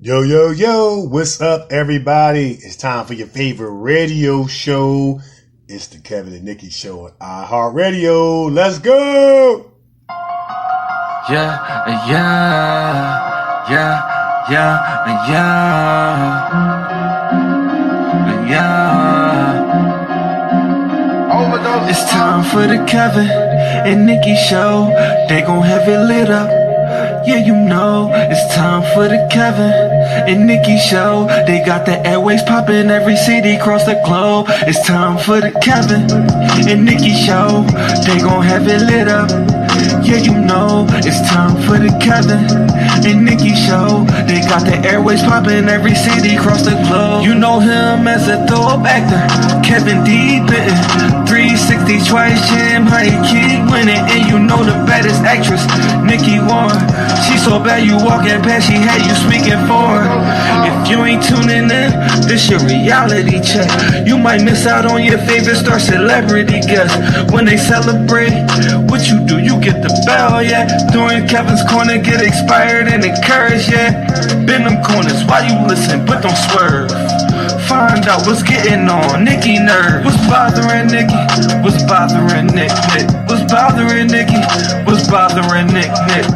Yo, yo, yo, what's up, everybody? It's time for your favorite radio show. It's the Kevin and Nikee Show on iHeartRadio. Let's go! Yeah, yeah, yeah, yeah, yeah. Overdose. It's time for the Kevin and Nikee Show. They gon' have it lit up. Yeah, you know, it's time for the Kevin and Nikee Show. They got the airways popping every city across the globe. It's time for the Kevin and Nikee Show. They gon' have it lit up. Yeah, you know, it's time for the Kevin and Nikee Show. They got the airways popping every city across the globe. You know him as a dope actor, Kevin D. Bitten, 360 twice jam, how he keep winning. And you know the baddest actress, Nikee Warren. She so bad you walking past, she had you speaking for her. If you ain't tuning in, this your reality check. You might miss out on your favorite star celebrity guest. When they celebrate, what you do, you get the bell, yeah. During Kevin's corner, get expired and encouraged, yeah. Bend them corners while you listen, but don't swerve. Find out what's getting on Nikee nerve. What's bothering Nikee? What's bothering Nick? What's bothering Nikee? What's bothering Nick?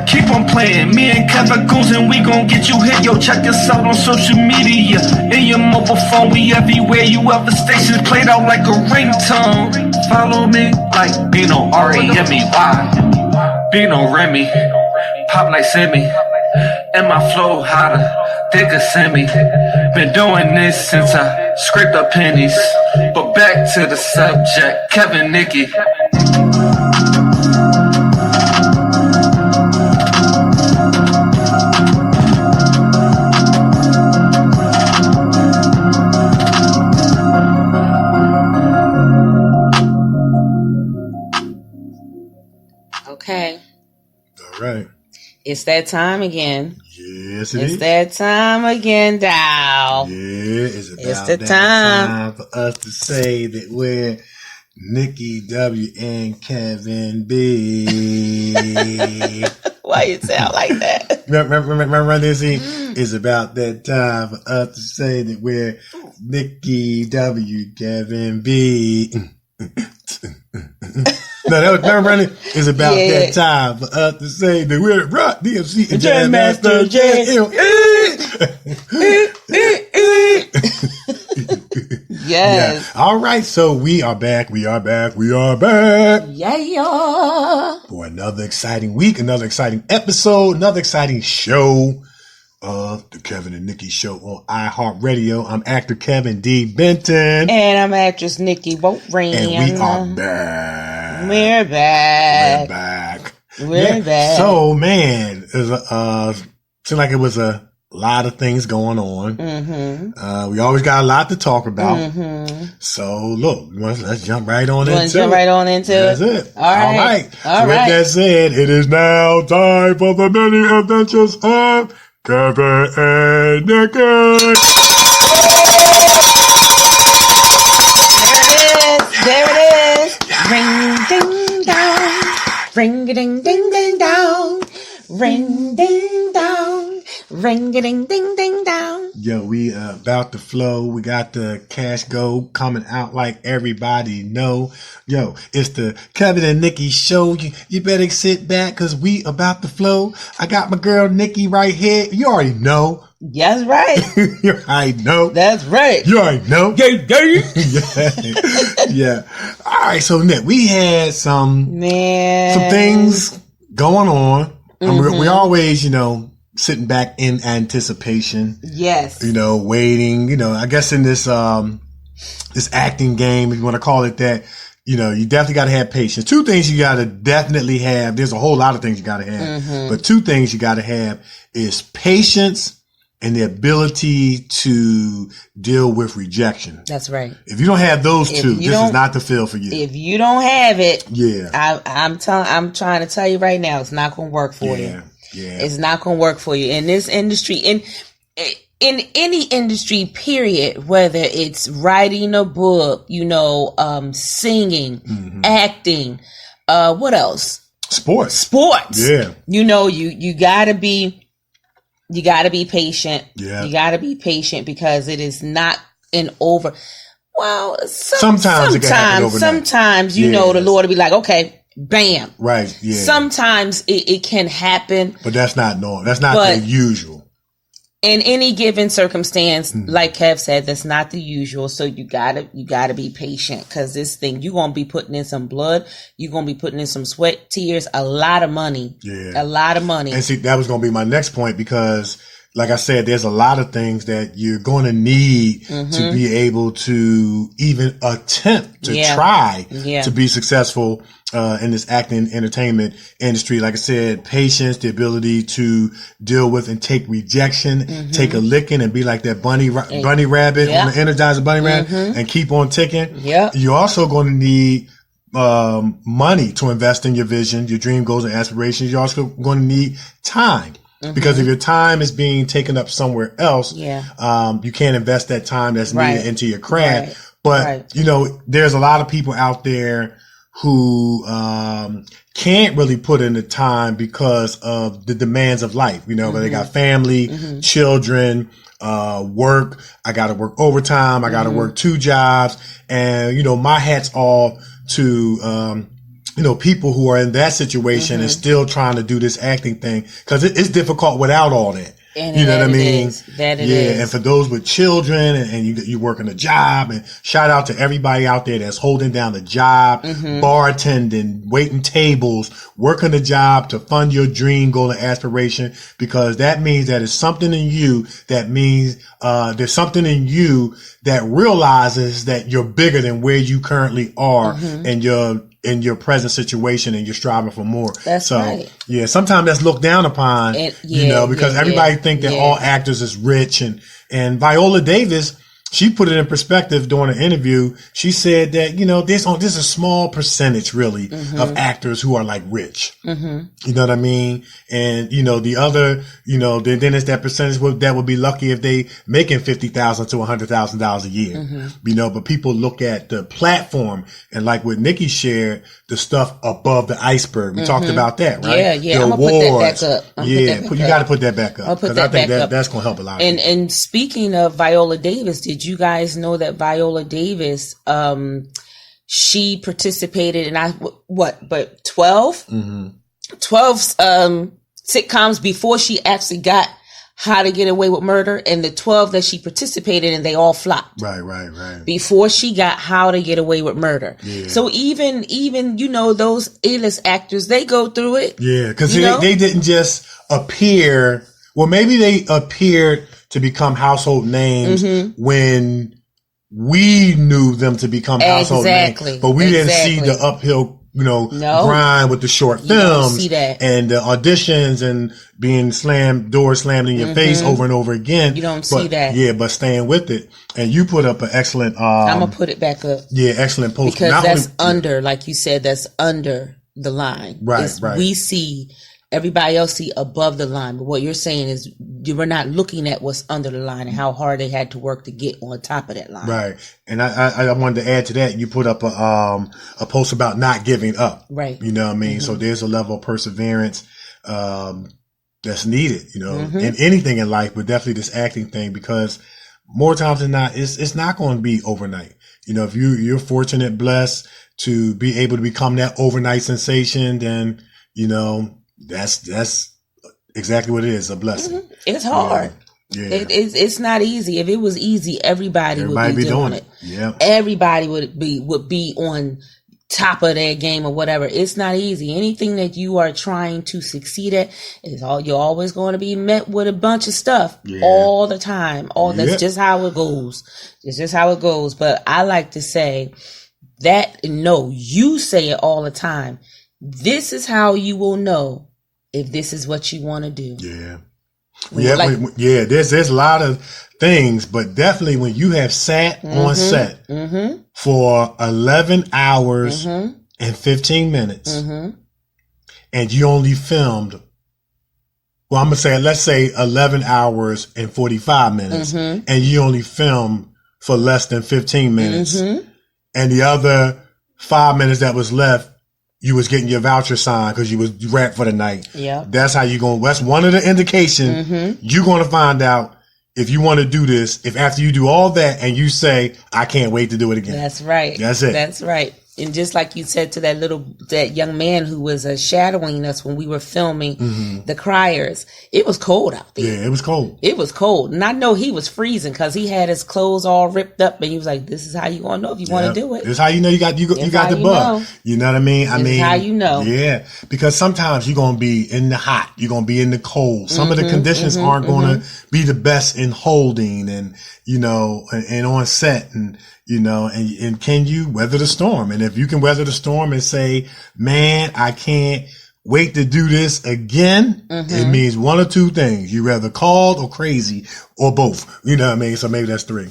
Keep on playing. Me and Kevin goes and we gon' get you hit. Yo, check us out on social media. In your mobile phone, we everywhere. You ever stations played out like a ringtone. Follow me like Bino, R-A-M-E-Y. Bino Remy, pop like Simi. And my flow hotter, thicker semi. Been doing this since I scraped up pennies. But back to the subject, Kevin Nikee. Okay. All right. It's that time again. Yes, it is. It's that time again, Dow. Yeah, it's about It's the that time for us to say that we're Nikee W and Kevin B. Why you sound like that? Remember this? It's about that time for us to say that we're Nikee W, Kevin B. No, that was remember. It's about that time for us to say that we're Rock DMC and Jam Master Jam. Yes. Yeah. All right, so we are back. Yeah. For another exciting week, another exciting episode, another exciting show of the Kevin and Nikee Show on iHeartRadio. I'm actor Kevin D. Benton. And I'm actress Nikee Warren. And we are back. We're back. We're back. So, man, it seemed like it was a lot of things going on. Mm-hmm. We always got a lot to talk about. Mm-hmm. So, look, let's jump right on into it. Jump right on into That's it. All right. So with that said, it is now time for the many adventures of Kevin and Nikee. There it is. Ring ding dong. Ring a ding ding ding dong. Ring ding dong. Ring a ding ding ding dong. Yo, we about to flow. We got the cash go coming out like everybody know. Yo, it's the Kevin and Nikee Show. You better sit back because we about to flow. I got my girl Nikee right here. You already know. That's right. You already know. That's right. You already know. Yeah. Yeah. All right, so Nick, we had some things going on. Mm-hmm. We always, sitting back in anticipation. Yes. Waiting, I guess in this acting game, if you want to call it that, you definitely got to have patience. Two things you got to definitely have. There's a whole lot of things you got to have, but two things you got to have is patience and the ability to deal with rejection. That's right. If you don't have those two, this is not the field for you. If you don't have it, I'm trying to tell you right now, it's not going to work for you. Yeah. It's not going to work for you in this industry. In any industry, period, whether it's writing a book, singing, acting, what else? Sports. Yeah. You gotta be You got to be patient. Yeah. You got to be patient because it is not an over. Well, sometimes it can happen overnight. Sometimes, you know, the Lord will be like, okay, bam. Right. Yeah. Sometimes it can happen. But that's not normal. That's not the usual. In any given circumstance, like Kev said, that's not the usual. So you gotta be patient because this thing, you're going to be putting in some blood. You're going to be putting in some sweat, tears, a lot of money. Yeah. A lot of money. And see, that was going to be my next point because like I said, there's a lot of things that you're going to need to be able to even attempt to try to be successful in this acting entertainment industry. Like I said, patience, the ability to deal with and take rejection, take a licking and be like that bunny rabbit on the Energizer bunny rabbit and keep on ticking. Yeah. You're also going to need money to invest in your vision, your dream, goals, and aspirations. You're also going to need time. Because if your time is being taken up somewhere else, you can't invest that time that's needed into your craft. But, you know, there's a lot of people out there who can't really put in the time because of the demands of life. You know, but they got family, children, work. I got to work overtime. I got to work 2 jobs. And, you know, my hat's off to, you know, people who are in that situation and still trying to do this acting thing because it's difficult without all that. And you know what I mean? And for those with children and you working a job, and shout out to everybody out there that's holding down a job, bartending, waiting tables, working a job to fund your dream, goal, and aspiration, because that means that it's something in you that means, there's something in you that realizes that you're bigger than where you currently are and in your present situation and you're striving for more. That's right. Yeah, sometimes that's looked down upon, you know, because everybody think that all actors is rich and Viola Davis, she put it in perspective during an interview. She said that, you know, there's a small percentage really of actors who are like rich. You know what I mean? And, you know, the other, you know, then it's that percentage that would be lucky if they making $50,000 to $100,000 a year, you know, but people look at the platform and like what Nikee shared, the stuff above the iceberg. We talked about that, right? Yeah. I'm going to put that back up. You got to put that back up. Because I think that's going to help a lot. And speaking of Viola Davis, did you guys know that Viola Davis, she participated in 12 sitcoms before she actually got How to Get Away with Murder, and the 12 that she participated in, they all flopped. Right. Before she got How to Get Away with Murder. Yeah. So even, you know, those A-list actors, they go through it. Yeah, because they didn't just appear. Well, maybe they appeared to become household names when we knew them to become household names, but we didn't see the uphill, you know, grind with the short films and the auditions and being doors slammed in your face over and over again. You don't see that. Yeah, but staying with it. And you put up an excellent, I'm going to put it back up. Yeah, excellent post. Because that's under, like you said, that's under the line. Right. We see, everybody else see above the line. But what you're saying is we're not looking at what's under the line and how hard they had to work to get on top of that line. Right. And I wanted to add to that. You put up a post about not giving up. Right. You know what I mean? So there's a level of perseverance, that's needed, you know, in anything in life, but definitely this acting thing, because more times than not, it's not going to be overnight. You know, if you're fortunate, blessed to be able to become that overnight sensation, then, you know, that's exactly what it is, a blessing. It's hard. Yeah. It's not easy. If it was easy, everybody would be doing it. Yeah. Everybody would be on top of their game or whatever. It's not easy. Anything that you are trying to succeed at you're always going to be met with a bunch of stuff all the time. That's just how it goes. It's just how it goes. But I like to say that, you say it all the time. This is how you will know if this is what you want to do. Yeah. There's a lot of things, but definitely when you have sat on set for 11 hours and 15 minutes and you only filmed, well, I'm going to say, let's say 11 hours and 45 minutes and you only filmed for less than 15 minutes and the other 5 minutes that was left, you was getting your voucher signed because you was wrapped for the night. Yeah. That's how you going. That's one of the indications you're going to find out if you want to do this. If after you do all that and you say, I can't wait to do it again. That's right. That's it. That's right. And just like you said to that young man who was shadowing us when we were filming The Criers, it was cold out there. Yeah, it was cold. It was cold. And I know he was freezing because he had his clothes all ripped up and he was like, this is how you going to know if you want to do it. This is how you know you got the bug. You know what I mean? This is how you know. Yeah. Because sometimes you're going to be in the hot. You're going to be in the cold. Some of the conditions aren't going to be the best in holding and, you know, and on set and, you know, and can you weather the storm? And if you can weather the storm and say, man, I can't wait to do this again, it means one or two things. You rather called or crazy or both. You know what I mean? So maybe that's three.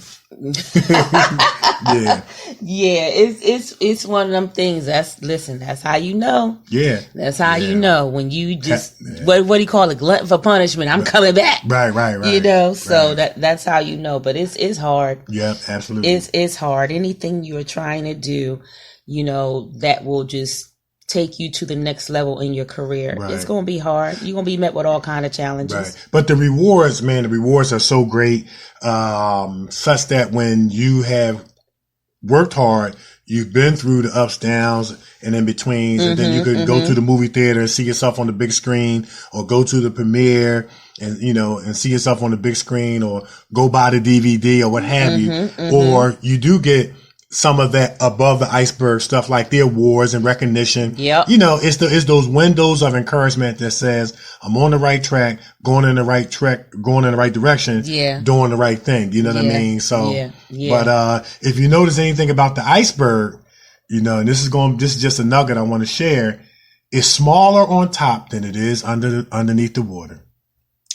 Yeah. Yeah. It's one of them things. That's how you know. Yeah. That's how you know when you just, what do you call it? Glutton for punishment. I'm coming back. Right. You know, so that's how you know, but it's hard. Yeah, absolutely. It's hard. Anything you are trying to do, you know, that will just take you to the next level in your career. Right. It's going to be hard. You're going to be met with all kind of challenges. Right. But the rewards, man, are so great, such that when you have worked hard, you've been through the ups, downs, and in betweens, and then you could go to the movie theater and see yourself on the big screen, or go to the premiere and, you know, and see yourself on the big screen, or go buy the DVD or what have you. Or you do get some of that above the iceberg stuff like the awards and recognition. Yep. You know, it's those windows of encouragement that says, I'm on the right track, going in the right direction, doing the right thing. You know what I mean? So, but, if you notice anything about the iceberg, you know, and this is just a nugget I want to share, it's smaller on top than it is underneath the water.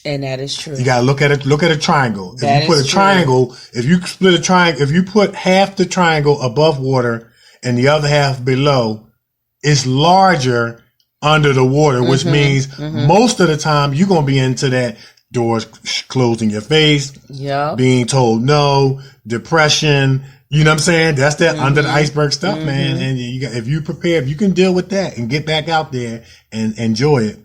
And that is true. You gotta look at a triangle. If you put a triangle, if you split a triangle, if you put half the triangle above water and the other half below, it's larger under the water, which means most of the time you're gonna be into that doors closed in your face, being told no, depression. You know what I'm saying? That's that under the iceberg stuff, man. And if you prepare, if you can deal with that and get back out there and enjoy it,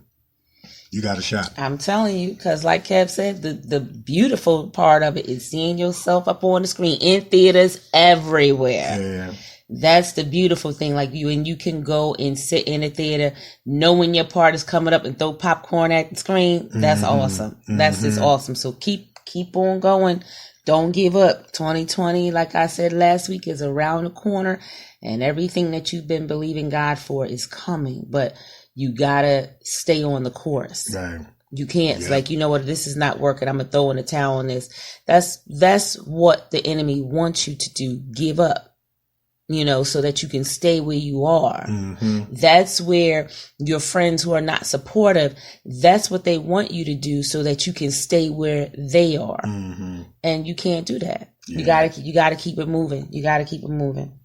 you got a shot. I'm telling you, because like Kev said, the beautiful part of it is seeing yourself up on the screen in theaters everywhere. Yeah. That's the beautiful thing. Like you can go and sit in a theater knowing your part is coming up and throw popcorn at the screen. That's awesome. That's just awesome. So keep on going. Don't give up. 2020, like I said last week, is around the corner, and everything that you've been believing God for is coming. But you gotta stay on the course. Right. You can't like, you know what, this is not working, I'm gonna throw in the towel on this. That's what the enemy wants you to do. Give up, you know, so that you can stay where you are. That's where your friends who are not supportive, that's what they want you to do so that you can stay where they are. And you can't do that. You gotta keep it moving. You gotta keep it moving.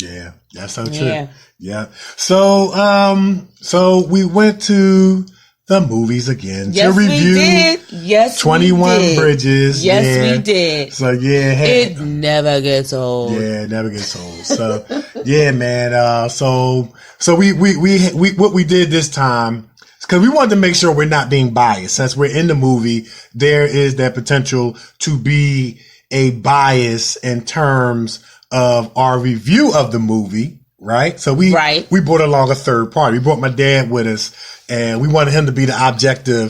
Yeah, that's so true. Yeah. So we went to the movies again to review. We did. Yes, 21 Bridges. Yes, we did. So it never gets old. Yeah, it never gets old. So yeah, man. So we what we did this time, because we wanted to make sure we're not being biased. Since we're in the movie, there is that potential to be a bias in terms of our review of the movie, right? So we brought along a third party. We brought my dad with us, and we wanted him to be the objective,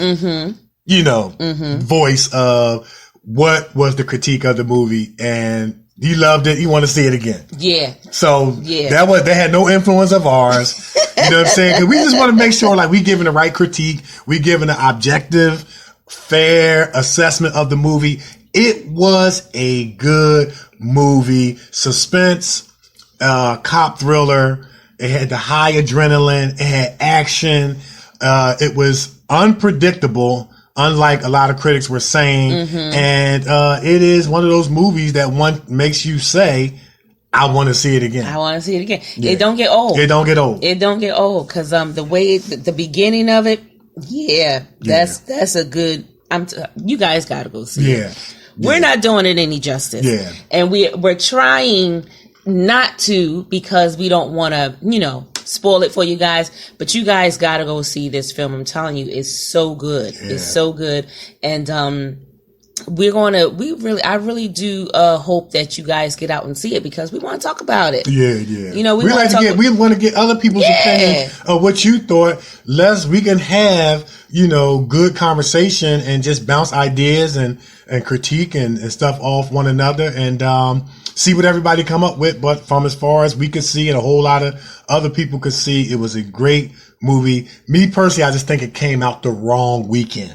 voice of what was the critique of the movie, and he loved it. He wanted to see it again. Yeah. So that had no influence of ours. You know what I'm saying? Because we just want to make sure, like, we giving the right critique, we giving an objective, fair assessment of the movie. It was a good movie, suspense, cop thriller. It had the high adrenaline. It had action. It was unpredictable, unlike a lot of critics were saying. And it is one of those movies that one makes you say, I want to see it again. I want to see it again. Yeah. It don't get old. It don't get old. It don't get old because the way the beginning of it, that's a good. You guys got to go see it. We're not doing it any justice. And we're trying not to, because we don't want to, spoil it for you guys, but you guys gotta go see this film. I'm telling you, it's so good. Yeah. It's so good. And I really do hope that you guys get out and see it, because we want to talk about it. Yeah. You know, we want to get other people's opinion of what you thought. We can have, you know, good conversation and just bounce ideas and critique and stuff off one another, and see what everybody come up with. But from as far as we could see and a whole lot of other people could see, it was a great movie. Me personally, I just think it came out the wrong weekend.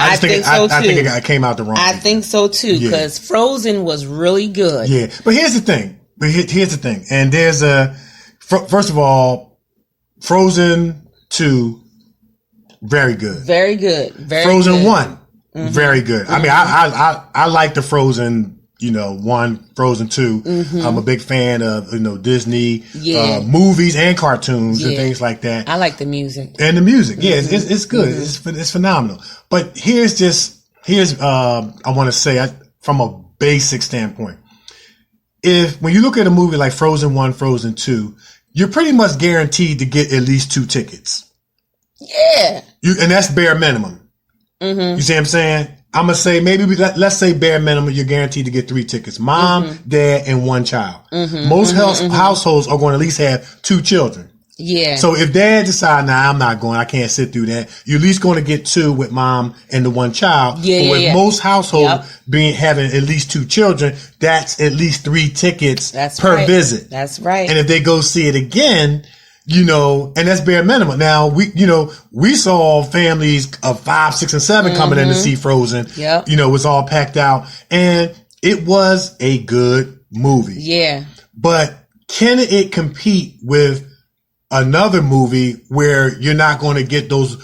I think it came out the wrong weekend. I think so too, because Frozen was really good. Yeah, but here's the thing. And there's first of all, Frozen 2, very good. Very good. Frozen good. 1, very good. I mean, I like the Frozen, you know, 1, Frozen 2. I'm a big fan of, you know, Disney movies and cartoons and things like that. I like the music. And the music, it's good. It's phenomenal. But here's I want to say, from a basic standpoint, when you look at a movie like Frozen 1, Frozen 2, you're pretty much guaranteed to get at least 2 tickets. Yeah. And that's bare minimum. You see what I'm saying? I'm going to say let's say bare minimum, you're guaranteed to get 3 tickets. Mom, dad, and 1 child. Most households are going to at least have 2 children. Yeah. So if dad decides, I'm not going, I can't sit through that, you're at least going to get 2 with mom and the 1 child. Yeah. But with most households having at least 2 children, that's at least 3 tickets per visit. That's right. And if they go see it again, you know, and that's bare minimum. Now we saw families of 5, 6, and 7 coming in to see Frozen. Yep. You know, it was all packed out, and it was a good movie. Yeah. But can it compete with another movie where you're not going to get those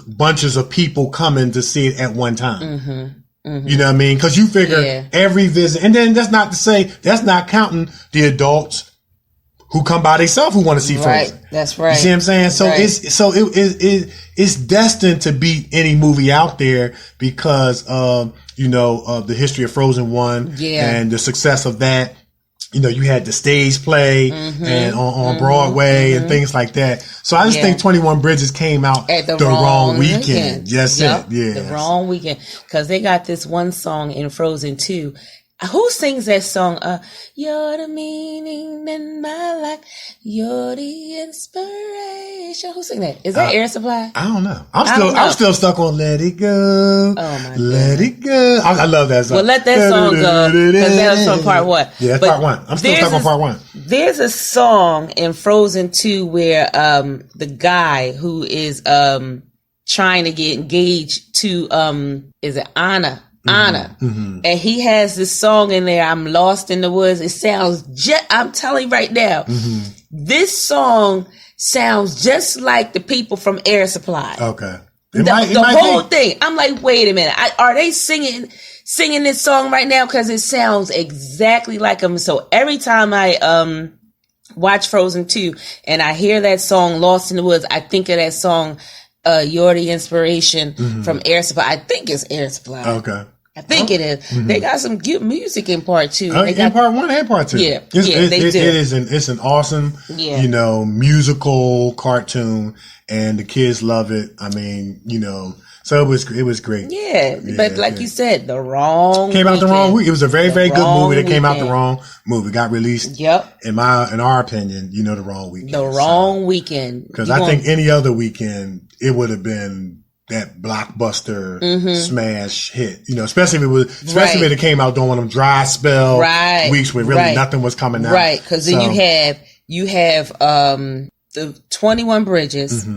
bunches of people coming to see it at one time? You know what I mean? Because you figure every visit, and then that's not to say that's not counting the adults who come by themselves who want to see Frozen. Right, that's right. You see what I'm saying? So it's destined to beat any movie out there because of the history of Frozen 1 and the success of that. You know, you had the stage play and on Broadway and things like that. So I just think 21 Bridges came out at the wrong weekend. Yes, the wrong weekend, because they got this one song in Frozen 2. Who sings that song? You're the meaning in my life. You're the inspiration. Who sings that? Is that Air Supply? I don't know. I'm still stuck on Let It Go. Oh my God. Let It Go. I love that song. Well, let that song go, because that was from part 1. Yeah, that's part 1. I'm still stuck on part 1. There's a song in Frozen 2 where the guy who is trying to get engaged to is it Anna? And he has this song in there, I'm Lost in the Woods. It sounds I'm telling you right now, this song sounds just like the people from Air Supply. Okay. The whole thing. I'm like, wait a minute. Are they singing this song right now? Because it sounds exactly like them. So every time I watch Frozen 2 and I hear that song Lost in the Woods, I think of that song You're the Inspiration from Air Supply. I think it's Air Supply. Okay. I think it is. They got some good music in part 2. In part 1 and part 2. Yeah, they do. It's an awesome, musical cartoon, and the kids love it. I mean, so it was great. Yeah, but like you said, the wrong came out the wrong week. It was a very, very good movie that came out the wrong movie. Got released. Yep. In our opinion, the wrong weekend. The wrong weekend. Because I think any other weekend it would have been that blockbuster smash hit, especially if it came out during one of them dry spell weeks where really nothing was coming out. Right, because then you have the 21 Bridges,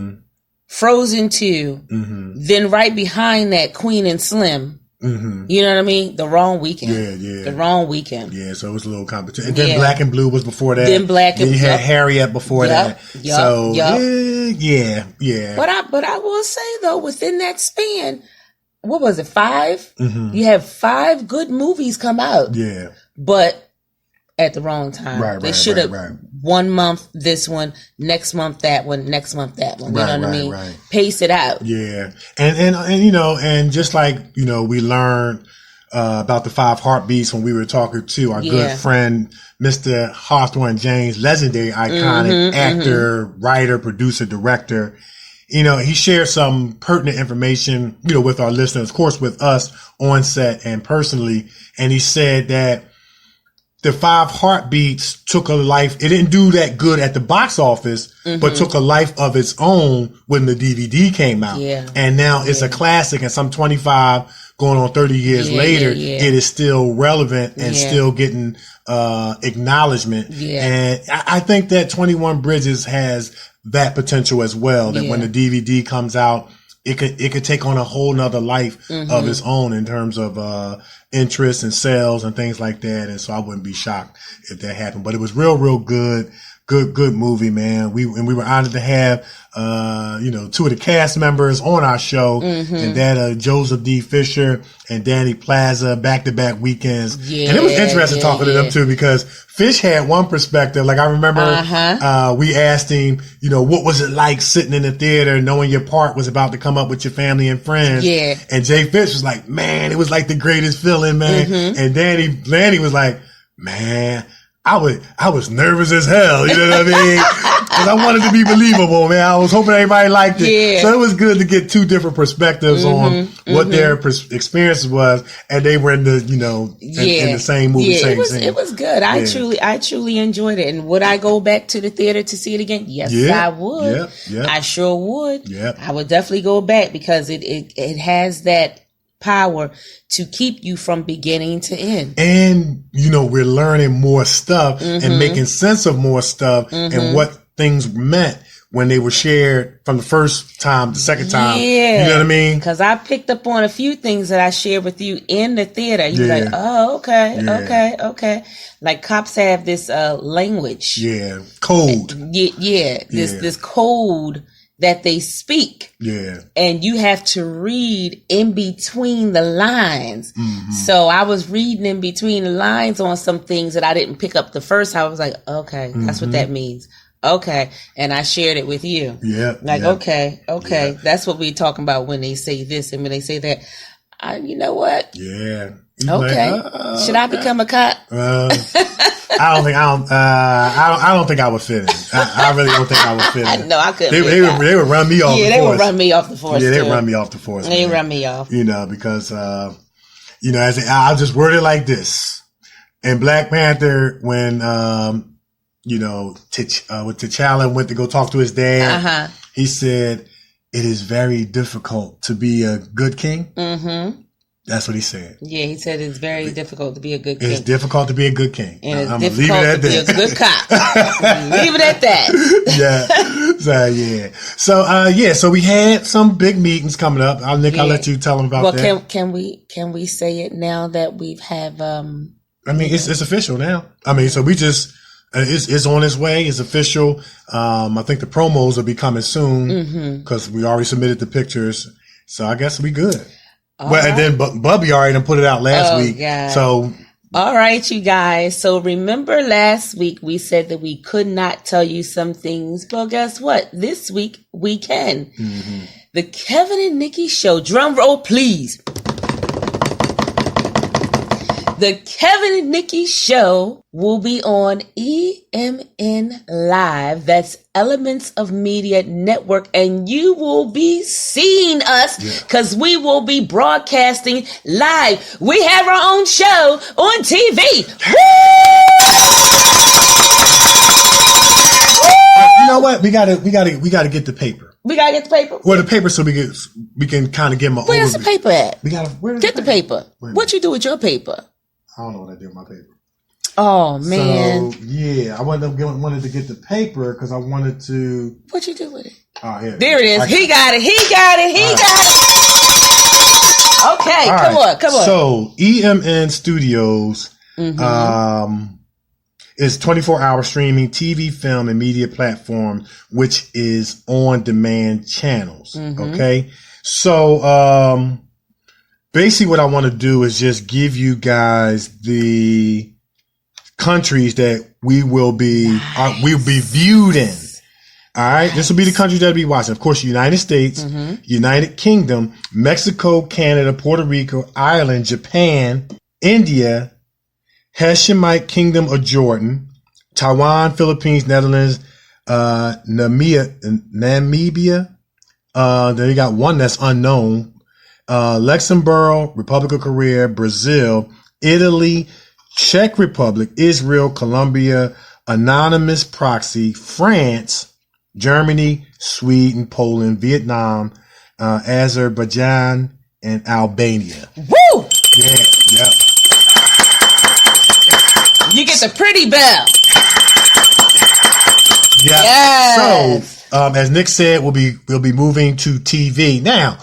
Frozen 2, then right behind that Queen and Slim. You know what I mean? The wrong weekend. Yeah. The wrong weekend. Yeah, so it was a little competition. And then Black and Blue was before that. Then you had Harriet before that. So yeah. But I will say though, within that span, what was it, 5? You have 5 good movies come out. Yeah. But at the wrong time. They should have 1 month this one, next month that one, next month that one. You know what I mean? Pace it out. Yeah. And just like, we learned about the 5 heartbeats when we were talking to our good friend, Mr. Hawthorne James, legendary, iconic actor, writer, producer, director. You know, he shared some pertinent information, you know, with our listeners, of course, with us on set and personally. And he said that the 5 heartbeats took a life. It didn't do that good at the box office, but took a life of its own when the DVD came out. Yeah. And now it's a classic, and some 25 going on 30 years later, it is still relevant and still getting, acknowledgement. Yeah. And I think that 21 Bridges has that potential as well, that when the DVD comes out, it could take on a whole nother life of its own in terms of, interest and sales and things like that. And so I wouldn't be shocked if that happened, but it was real good movie, man. We were honored to have, 2 of the cast members on our show, and that, Joseph D. Fisher and Danny Plaza back-to-back weekends. Yeah, and it was interesting talking to them too, because Fish had one perspective. Like I remember, we asked him, you know, what was it like sitting in the theater knowing your part was about to come up with your family and friends? Yeah. And Jay Fish was like, man, it was like the greatest feeling, man. And Lanny was like, man, I was nervous as hell, you know what I mean? Cause I wanted to be believable, man. I was hoping everybody liked it. Yeah. So it was good to get 2 different perspectives on what their experience was. And they were in the, you know, in the same movie, same scene. It was good. I truly enjoyed it. And would I go back to the theater to see it again? Yes, I would. I sure would. I would definitely go back because it has that power to keep you from beginning to end. And, you know, we're learning more stuff and making sense of more stuff and what things meant when they were shared from the first time, the second time. Yeah. You know what I mean? Because I picked up on a few things that I shared with you in the theater. You're like, oh, okay. Like cops have this language. Yeah. Code. This code that they speak. Yeah. And you have to read in between the lines. So I was reading in between the lines on some things that I didn't pick up the first time. I was like, okay, that's what that means. Okay. And I shared it with you. Yeah. Like, okay. That's what we're talking about when they say this and when they say that. You know what? Yeah. Okay. Like, should I become a cop? I don't think I would fit in. I really don't think I would fit in. No, I couldn't. They would run me off the force. Yeah, they would run me off the force. Yeah, they would run me off the force. They run me off. You know, because, I'll just word it like this. In Black Panther, when, with T'Challa went to go talk to his dad, he said, it is very difficult to be a good king. That's what he said. Yeah, he said it's very difficult to be a good king. It's difficult to be a good king. And it's difficult to be a good cop. Leave it at that. So we had some big meetings coming up. I'll let you tell them about that. Well, can we say it now that we've have I mean, it's official now. I mean, so we just it's on its way. It's official. I think the promos will be coming soon because we already submitted the pictures. So I guess we good. And then Bubby already done put it out last week. God. So. All right, you guys. So remember last week we said that we could not tell you some things. Well, guess what? This week we can. The Kevin and Nikee Show. Drum roll, please. The Kevin and Nikee Show will be on EMN Live. That's Elements of Media Network. And you will be seeing us because we will be broadcasting live. We have our own show on TV. You know what? We gotta get the paper. We gotta get the paper. Well, the paper so we can kind of give them an overview. Where's the paper at? Get the paper. What you do with your paper? I don't know what I did with my paper. Oh, man. So, I wanted to get the paper because I wanted to... What you do with it? Oh, here. There it is. He got it. Okay, come on. So, EMN Studios is 24-hour streaming TV, film, and media platform, which is on-demand channels. Okay? So, basically, what I want to do is just give you guys the countries that we will be viewed in. All right. This will be the countries that'll be watching. Of course, United States, United Kingdom, Mexico, Canada, Puerto Rico, Ireland, Japan, India, Hashemite Kingdom of Jordan, Taiwan, Philippines, Netherlands, Namibia. Then you got one that's unknown. Luxembourg, Republic of Korea, Brazil, Italy, Czech Republic, Israel, Colombia, Anonymous Proxy, France, Germany, Sweden, Poland, Vietnam, Azerbaijan, and Albania. Woo! Yeah, yep. You get the pretty bell. Yeah. Yes. So, as Nick said, we'll be moving to TV. Now,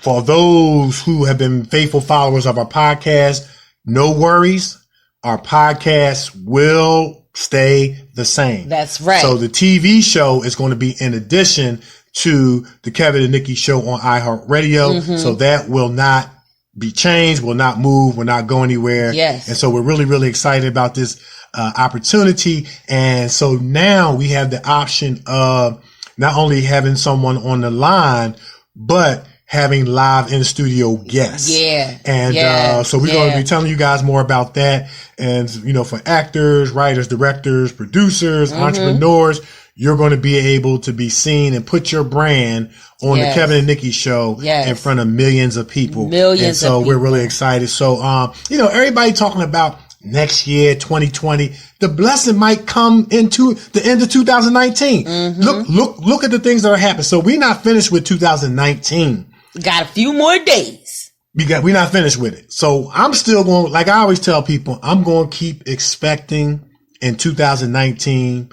for those who have been faithful followers of our podcast, no worries. Our podcast will stay the same. That's right. So the TV show is going to be in addition to the Kevin and Nikee show on iHeartRadio. So that will not be changed, will not move, will not go anywhere. Yes. And so we're really, really excited about this opportunity. And so now we have the option of not only having someone on the line, but having live in studio guests. Yeah. And so we're going to be telling you guys more about that. And, you know, for actors, writers, directors, producers, entrepreneurs, you're going to be able to be seen and put your brand on the Kevin and Nikee show in front of millions of people. And so we're really excited. So, you know, everybody talking about next year, 2020, the blessing might come into the end of 2019. Look at the things that are happening. So we're not finished with 2019. Got a few more days. We're not finished with it. So I'm still going, like I always tell people, I'm going to keep expecting in 2019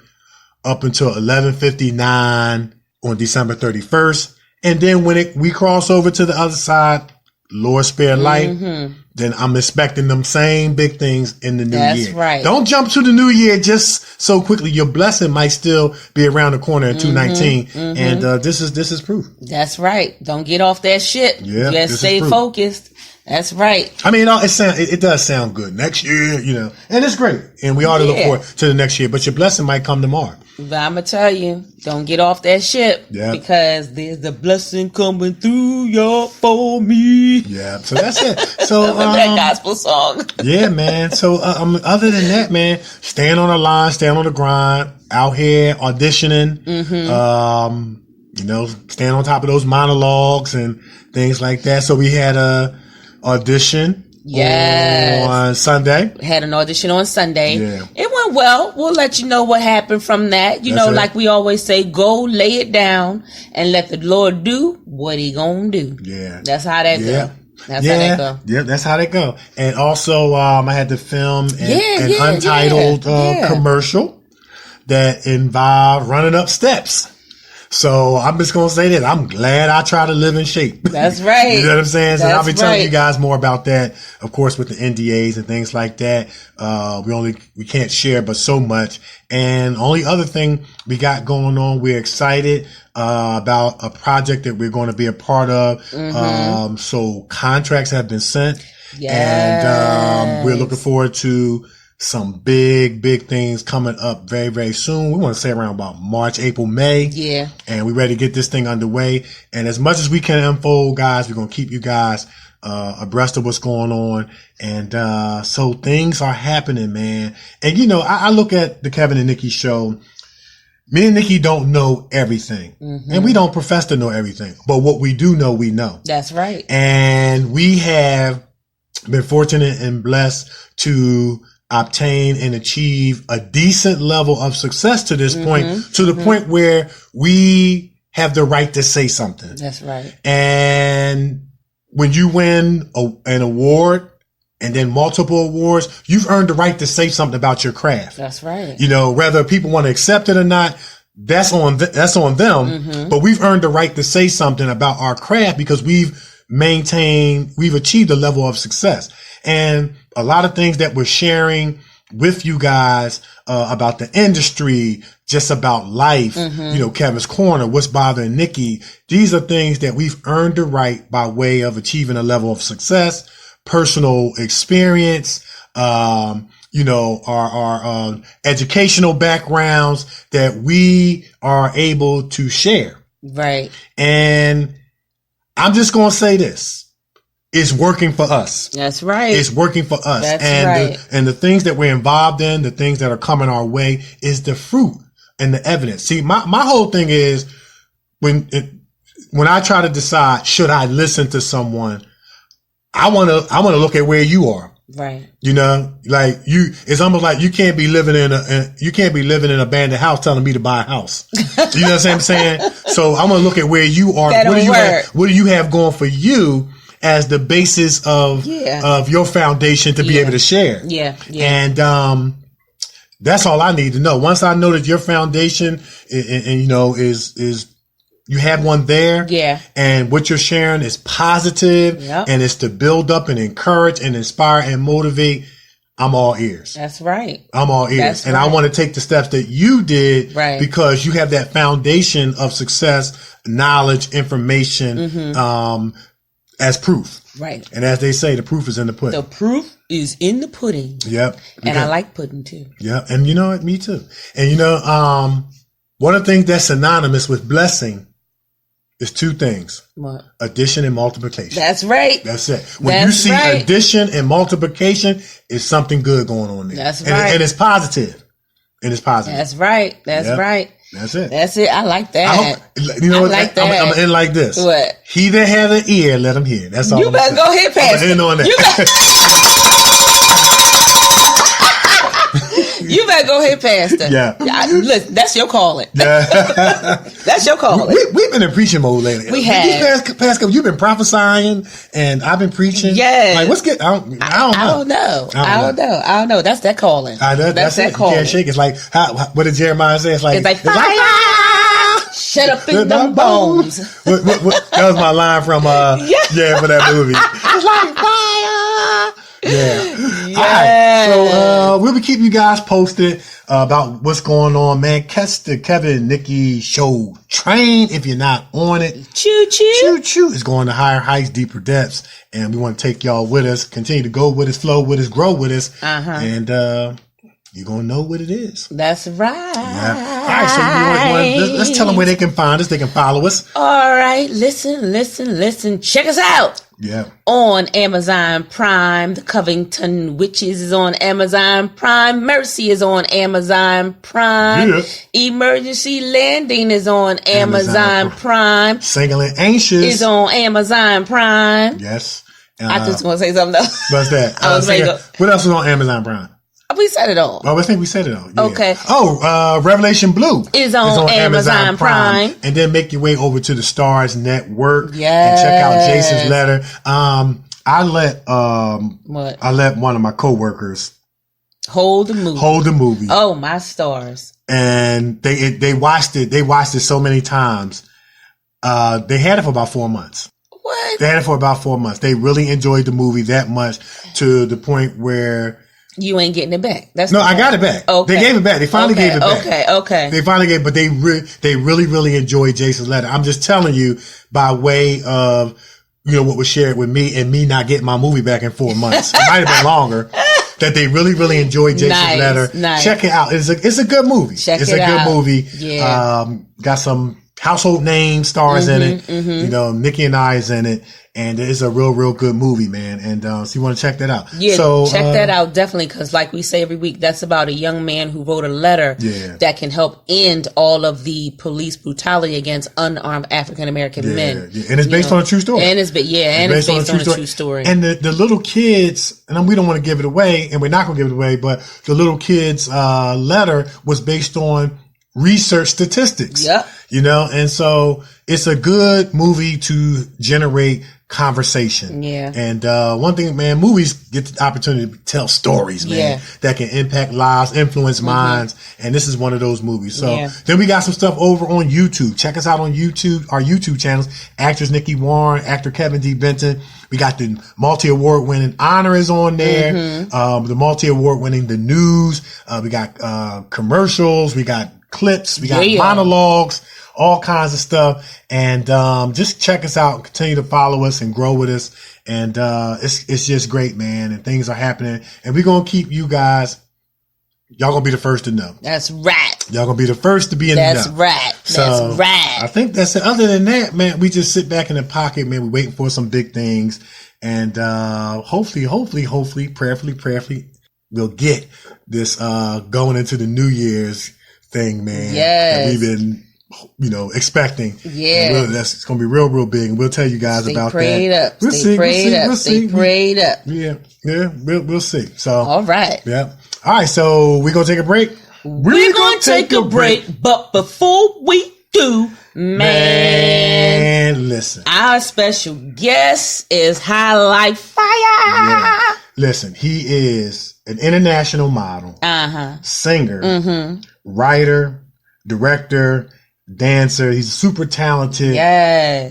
up until 11:59 on December 31st. And then when we cross over to the other side, Lord spare life, then I'm expecting them same big things in the new year. That's right. Don't jump to the new year just so quickly. Your blessing might still be around the corner in 2019. And this is proof. That's right. Don't get off that shit. Yeah, just stay focused. That's right. I mean, it does sound good. Next year, you know, and it's great. And we ought to look forward to the next year. But your blessing might come tomorrow. But I'm going to tell you, don't get off that ship because there's the blessing coming through your for me. Yeah, so that's it. So that gospel song. Yeah, man. So other than that, man, staying on the line, staying on the grind, out here auditioning, you know, staying on top of those monologues and things like that. So we had a audition. On Sunday. Had an audition on Sunday. Yeah. It went well. We'll let you know what happened from that. You know, like we always say, go lay it down and let the Lord do what he gonna do. Yeah. That's how that go. That's how that go. Yeah, that's how that go. And also, I had to film an untitled commercial that involved running up steps. So I'm just going to say that I'm glad I try to live in shape. That's right. You know what I'm saying? So I'll be telling you guys more about that, of course, with the NDAs and things like that. We can't share but so much. And only other thing we got going on, we're excited about a project that we're going to be a part of. So contracts have been sent. And we're looking forward to some big things coming up very, very soon. We want to say around about March, April, May. Yeah. And we're ready to get this thing underway. And as much as we can unfold, guys, we're going to keep you guys abreast of what's going on. And so things are happening, man. And, you know, I look at the Kevin and Nikee show. Me and Nikee don't know everything. And we don't profess to know everything. But what we do know, we know. That's right. And we have been fortunate and blessed to obtain and achieve a decent level of success to this point, to the point where we have the right to say something. That's right. And when you win an award and then multiple awards, you've earned the right to say something about your craft. That's right. You know, whether people want to accept it or not, that's on them. But we've earned the right to say something about our craft because we've achieved a level of success. And a lot of things that we're sharing with you guys about the industry, just about life, you know, Kevin's Corner, what's bothering Nikee. These are things that we've earned the right by way of achieving a level of success, personal experience, you know, our educational backgrounds that we are able to share. Right. And I'm just going to say this. It's working for us. That's right. It's working for us. That's and right. And the things that we're involved in, the things that are coming our way is the fruit and the evidence. See, my whole thing is when I try to decide, should I listen to someone? I want to look at where you are. Right. You know, like it's almost like you can't be living in an abandoned house telling me to buy a house. You know what I'm saying? So I'm going to look at where you are. What do you have going for you as the basis of your foundation to be able to share? Yeah. And that's all I need to know. Once I know that your foundation and you know is you have one there, and what you're sharing is positive, and it's to build up and encourage and inspire and motivate, I'm all ears. That's right. I'm all ears. And I want to take the steps that you did because you have that foundation of success, knowledge, information, as proof. Right. And as they say, the proof is in the pudding. The proof is in the pudding. Yep. And I like pudding too. Yeah. And you know what? Me too. And you know, one of the things that's synonymous with blessing is two things. What? Addition and multiplication. That's right. That's it. When you see addition and multiplication, it's something good going on there. That's right. And it's positive. That's right. That's right. That's it. That's it. I like that. You know I what? like that. I'm in like this. What? He that has an ear, let him hear. That's all. You better go ahead, Pastor. I'm on that. You better go ahead, Pastor. Yeah. Listen, that's your calling. Yeah. That's your calling. We've been in preaching mode lately. We have. These past couple, you've been prophesying, and I've been preaching. Yes. Like, what's good? I don't know. I don't know. That's that calling. That's that calling. You can't shake. It's like, what did Jeremiah say? It's like fire. Shut up in them bones. That was my line from, for that movie. It's like fire. Yeah. All right. So we'll be keeping you guys posted about what's going on, man. Catch the Kevin and Nikee show train if you're not on it. Choo choo. Choo choo is going to higher heights, deeper depths, and we want to take y'all with us. Continue to go with us, flow with us, grow with us, and you're going to know what it is. That's right. Yeah. All right. So let's tell them where they can find us. They can follow us. All right. Listen. Check us out. Yeah. On Amazon Prime. The Covington Witches is on Amazon Prime. Mercy is on Amazon Prime. Yeah. Emergency Landing is on Amazon Prime. Single and Anxious is on Amazon Prime. Yes. I just want to say something else. What's that? What else is on Amazon Prime? We said it all. Oh, I think we said it all. Yeah. Okay. Oh, Revelation Blue is on Amazon Prime. And then make your way over to the Stars Network. Yes. And check out Jason's letter. I let one of my coworkers hold the movie. Oh, my stars. And they watched it. They watched it so many times. They had it for about 4 months. What? They had it for about 4 months. They really enjoyed the movie that much to the point where you ain't getting it back. I got it back. Okay. They gave it back. They finally gave it back. Okay. They finally gave, but they really enjoyed Jason's letter. I'm just telling you by way of, what was shared with me and me not getting my movie back in 4 months. It might have been longer. That they really enjoyed Jason's letter. Nice. Check it out. It's a good movie. It's a good movie. Yeah. Got some household name stars in it. Nikee and I is in it. And it's a real good movie, man. And so you want to check that out. Yeah, so, check that out, definitely, because like we say every week, that's about a young man who wrote a letter that can help end all of the police brutality against unarmed African-American men. Yeah. And it's based on a true story. And it's based on a true story. And the little kids, and we don't want to give it away, and we're not going to give it away, but the little kids' letter was based on research statistics. Yep. And so it's a good movie to generate conversation. Yeah. And one thing, man, movies get the opportunity to tell stories, man, that can impact lives, influence minds. And this is one of those movies. So then we got some stuff over on YouTube. Check us out on YouTube, our YouTube channels. Actress Nikee Warren, actor Kevin D. Benton. We got the multi-award winning Honor is on there. The multi-award winning The News. We got commercials. We got clips. We got monologues. All kinds of stuff. And just check us out and continue to follow us and grow with us. And it's just great, man. And things are happening. And we're going to keep you guys, y'all going to be the first to know. That's right. Y'all gonna be the first to be in That's the know. Right. So that's right. I think that's it. Other than that, man, we just sit back in the pocket, man. We're waiting for some big things. And hopefully, prayerfully, we'll get this going into the New Year's thing, man. Yes. That we've been, expecting. Yeah. It's going to be real big. And we'll tell you guys about prayed that. Up. Stay prayed up. Yeah, we'll see. So, all right. Yeah. All right, so we're going to take a break. We're going to take a break. But before we do, man, listen. Our special guest is Highlight Fire. Yeah. Listen, he is an international model, singer, writer, director, dancer. He's super talented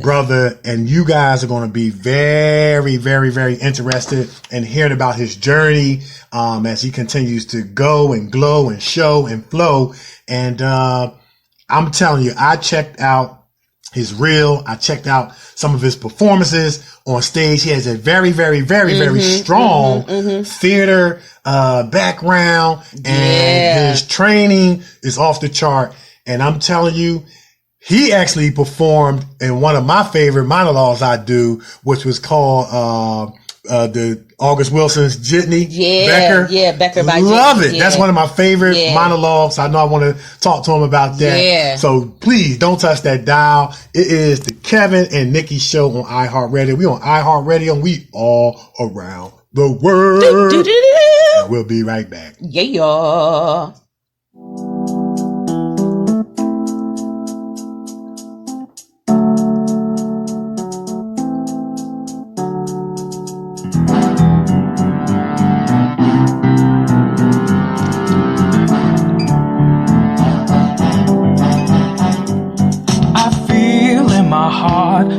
brother, and you guys are going to be very, very, very interested in hearing about his journey as he continues to go and glow and show and flow. And I'm telling you, I checked out his reel. I checked out some of his performances on stage. He has a very, very, very, very strong theater background, and his training is off the chart. And I'm telling you, he actually performed in one of my favorite monologues I do, which was called the August Wilson's Jitney. Becker. Yeah, Becker by Love Jitney. it. That's one of my favorite monologues. I know I want to talk to him about that. Yeah. So please don't touch that dial. It is the Kevin and Nikee show on iHeartRadio. We on iHeartRadio and we all around the world. And we'll be right back. Yeah.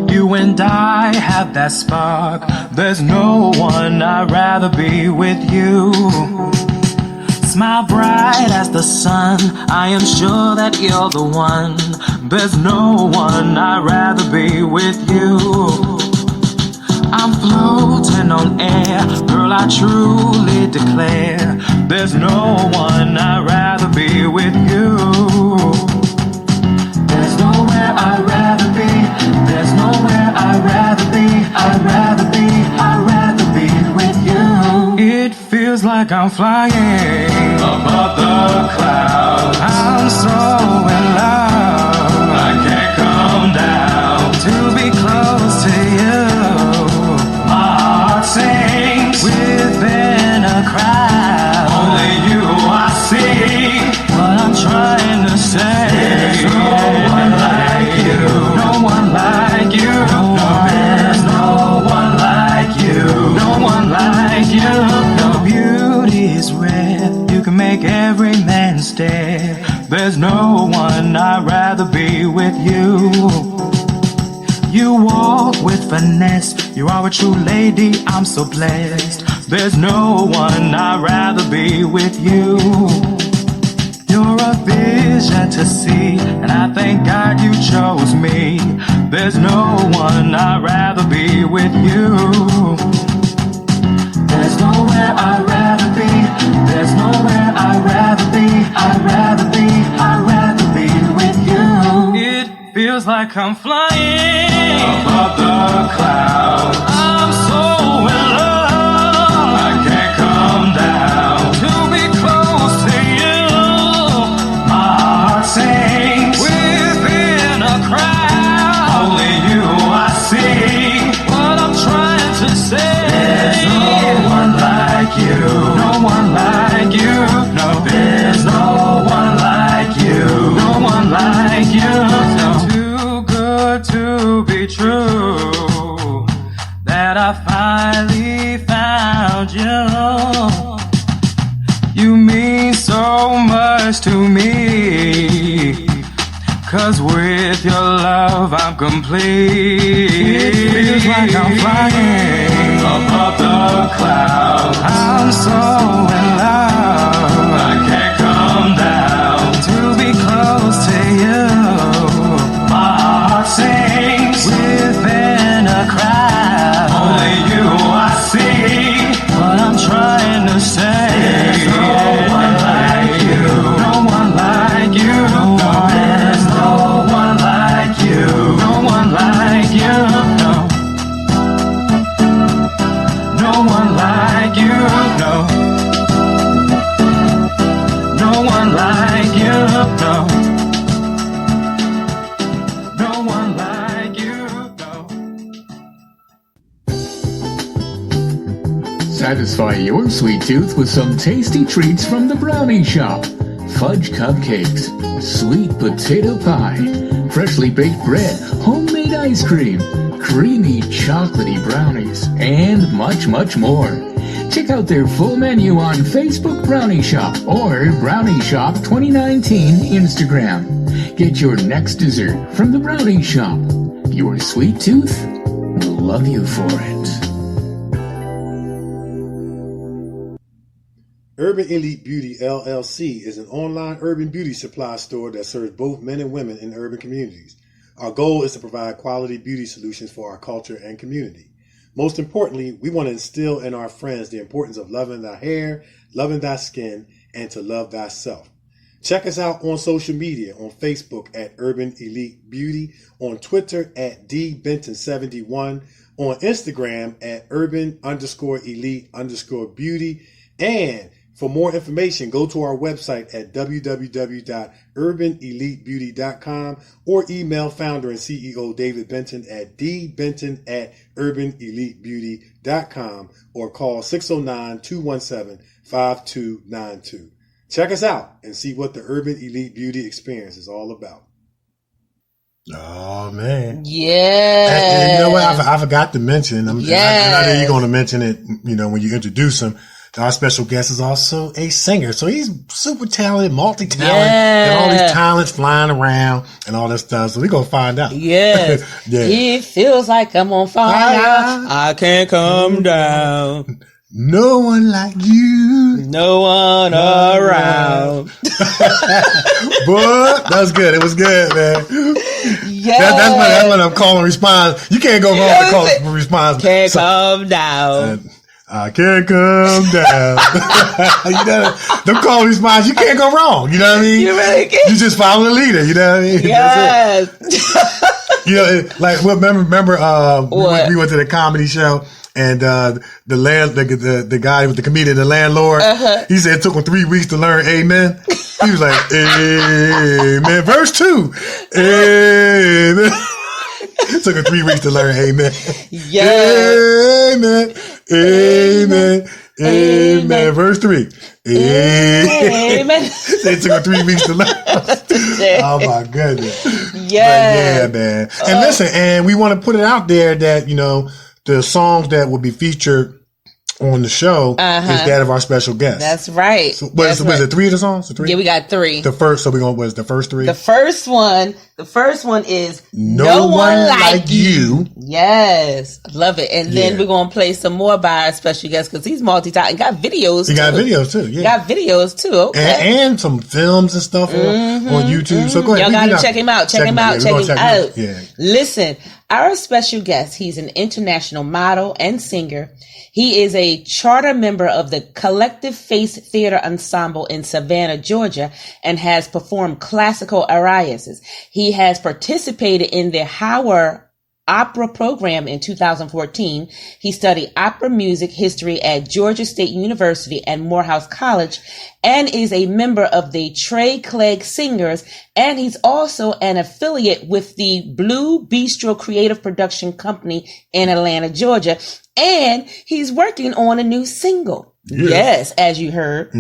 You and I have that spark. There's no one I'd rather be with you. Smile bright as the sun. I am sure that you're the one. There's no one I'd rather be with you. I'm floating on air, girl, I truly declare. There's no one I'd rather be with you. There's nowhere I'd rather be. There's nowhere I'd rather be. I'd rather be. I'd rather be with you. It feels like I'm flying above the clouds. I'm so in love. I can't come down to be close to you. My heart sings within a crowd. Only you I see. What I'm trying to say. There's no one like you. No one like you. No, there's no one like you. No one like you. No, beauty is rare. You can make every man stare. There's no one I'd rather be with you. You walk with finesse. You are a true lady. I'm so blessed. There's no one I'd rather be with you. You're a vision to see, and I thank God you chose me. There's no one I'd rather be with you. There's nowhere I'd rather be. There's nowhere I'd rather be. I'd rather be. I'd rather be with you. It feels like I'm flying above the clouds. I'm so in love. I can't come down to be close to you. My heart sings within a crowd. Only you I see. What I'm trying to say. There's no one like you. No one like you. No, there's no one like you. No one like you. No. Too good to be true. That I finally found you. You mean so much to me. 'Cause with your love I'm complete. It feels like I'm flying above the clouds. I'm so in love. I can't come down to be close to you. My heart sings within a crowd. Only you I see. What I'm trying to say. There's no one like you. No one like you. Satisfy your sweet tooth with some tasty treats from the Brownie Shop. Fudge cupcakes, sweet potato pie, freshly baked bread, homemade ice cream, creamy chocolatey brownies, and much, much more. Check out their full menu on Facebook Brownie Shop or Brownie Shop 2019 Instagram. Get your next dessert from the Brownie Shop. Your sweet tooth will love you for it. Urban Elite Beauty LLC is an online urban beauty supply store that serves both men and women in urban communities. Our goal is to provide quality beauty solutions for our culture and community. Most importantly, we want to instill in our friends the importance of loving thy hair, loving thy skin, and to love thyself. Check us out on social media, on Facebook at Urban Elite Beauty, on Twitter at dbenton71, on Instagram at urban_elite_beauty, and for more information, go to our website at www.urbanelitebeauty.com or email founder and CEO David Benton at dbenton@urbanelitebeauty.com or call 609-217-5292. Check us out and see what the Urban Elite Beauty experience is all about. Oh, man. Yeah. And you know what? I forgot to mention, I know you're going to mention it, when you introduce him. Our special guest is also a singer. So he's super talented, multi-talented, and all these talents flying around and all that stuff. So we're going to find out. Yes. It feels like I'm on fire. I can't come down. No one like you. No one around. Boy, that was good. It was good, man. Yeah. That's what I'm calling response. You can't go wrong with calling response. Can't come down. I can't come down. Them calling response, you can't go wrong. You know what I mean? You really can't. You just follow the leader. You know what I mean? Yes. Like remember we went to the comedy show and the guy with the comedian, the landlord, he said it took him 3 weeks to learn amen. He was like, amen. Verse 2. Amen. It took him 3 weeks to learn amen. Yes. Amen. Amen. Amen. Verse 3. Amen. It took him 3 weeks to learn. Oh my goodness. Yeah. Yeah, man. And listen, and we want to put it out there that, the songs that will be featured on the show is that of our special guest. That's right. So, was it 3 of the songs? 3? Yeah, we got 3. The first, what is the first 3? The first one is No One Like You. Yes. Love it. And then we're going to play some more by our special guest because he's multi-talented. Got videos too. He got videos too, yeah. Got videos too, okay. And some films and stuff on YouTube. So go ahead. Y'all got to check him out. Check him out. Yeah. Listen, our special guest, he's an international model and singer. He is a charter member of the Collective Face Theater Ensemble in Savannah, Georgia, and has performed classical arias. He has participated in the Howard opera program in 2014. He studied opera music history at Georgia State University and Morehouse College and is a member of the Trey Clegg Singers. And he's also an affiliate with the Blue Bistro Creative Production Company in Atlanta, Georgia. And he's working on a new single. Yes, as you heard.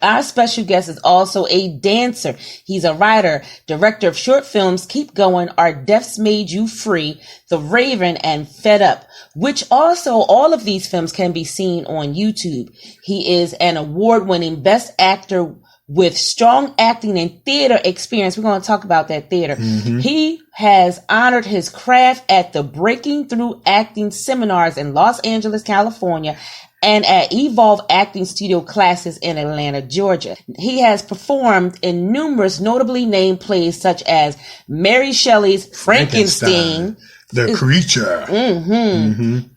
Our special guest is also a dancer. He's a writer, director of short films Keep Going, Our Deaths Made You Free, The Raven, and Fed Up, which also all of these films can be seen on YouTube. He is an award-winning Best Actor with strong acting and theater experience. We're going to talk about that theater. He has honored his craft at the Breaking Through Acting Seminars in Los Angeles, California, and at Evolve Acting Studio classes in Atlanta, Georgia. He has performed in numerous notably named plays such as Mary Shelley's Frankenstein, The Creature,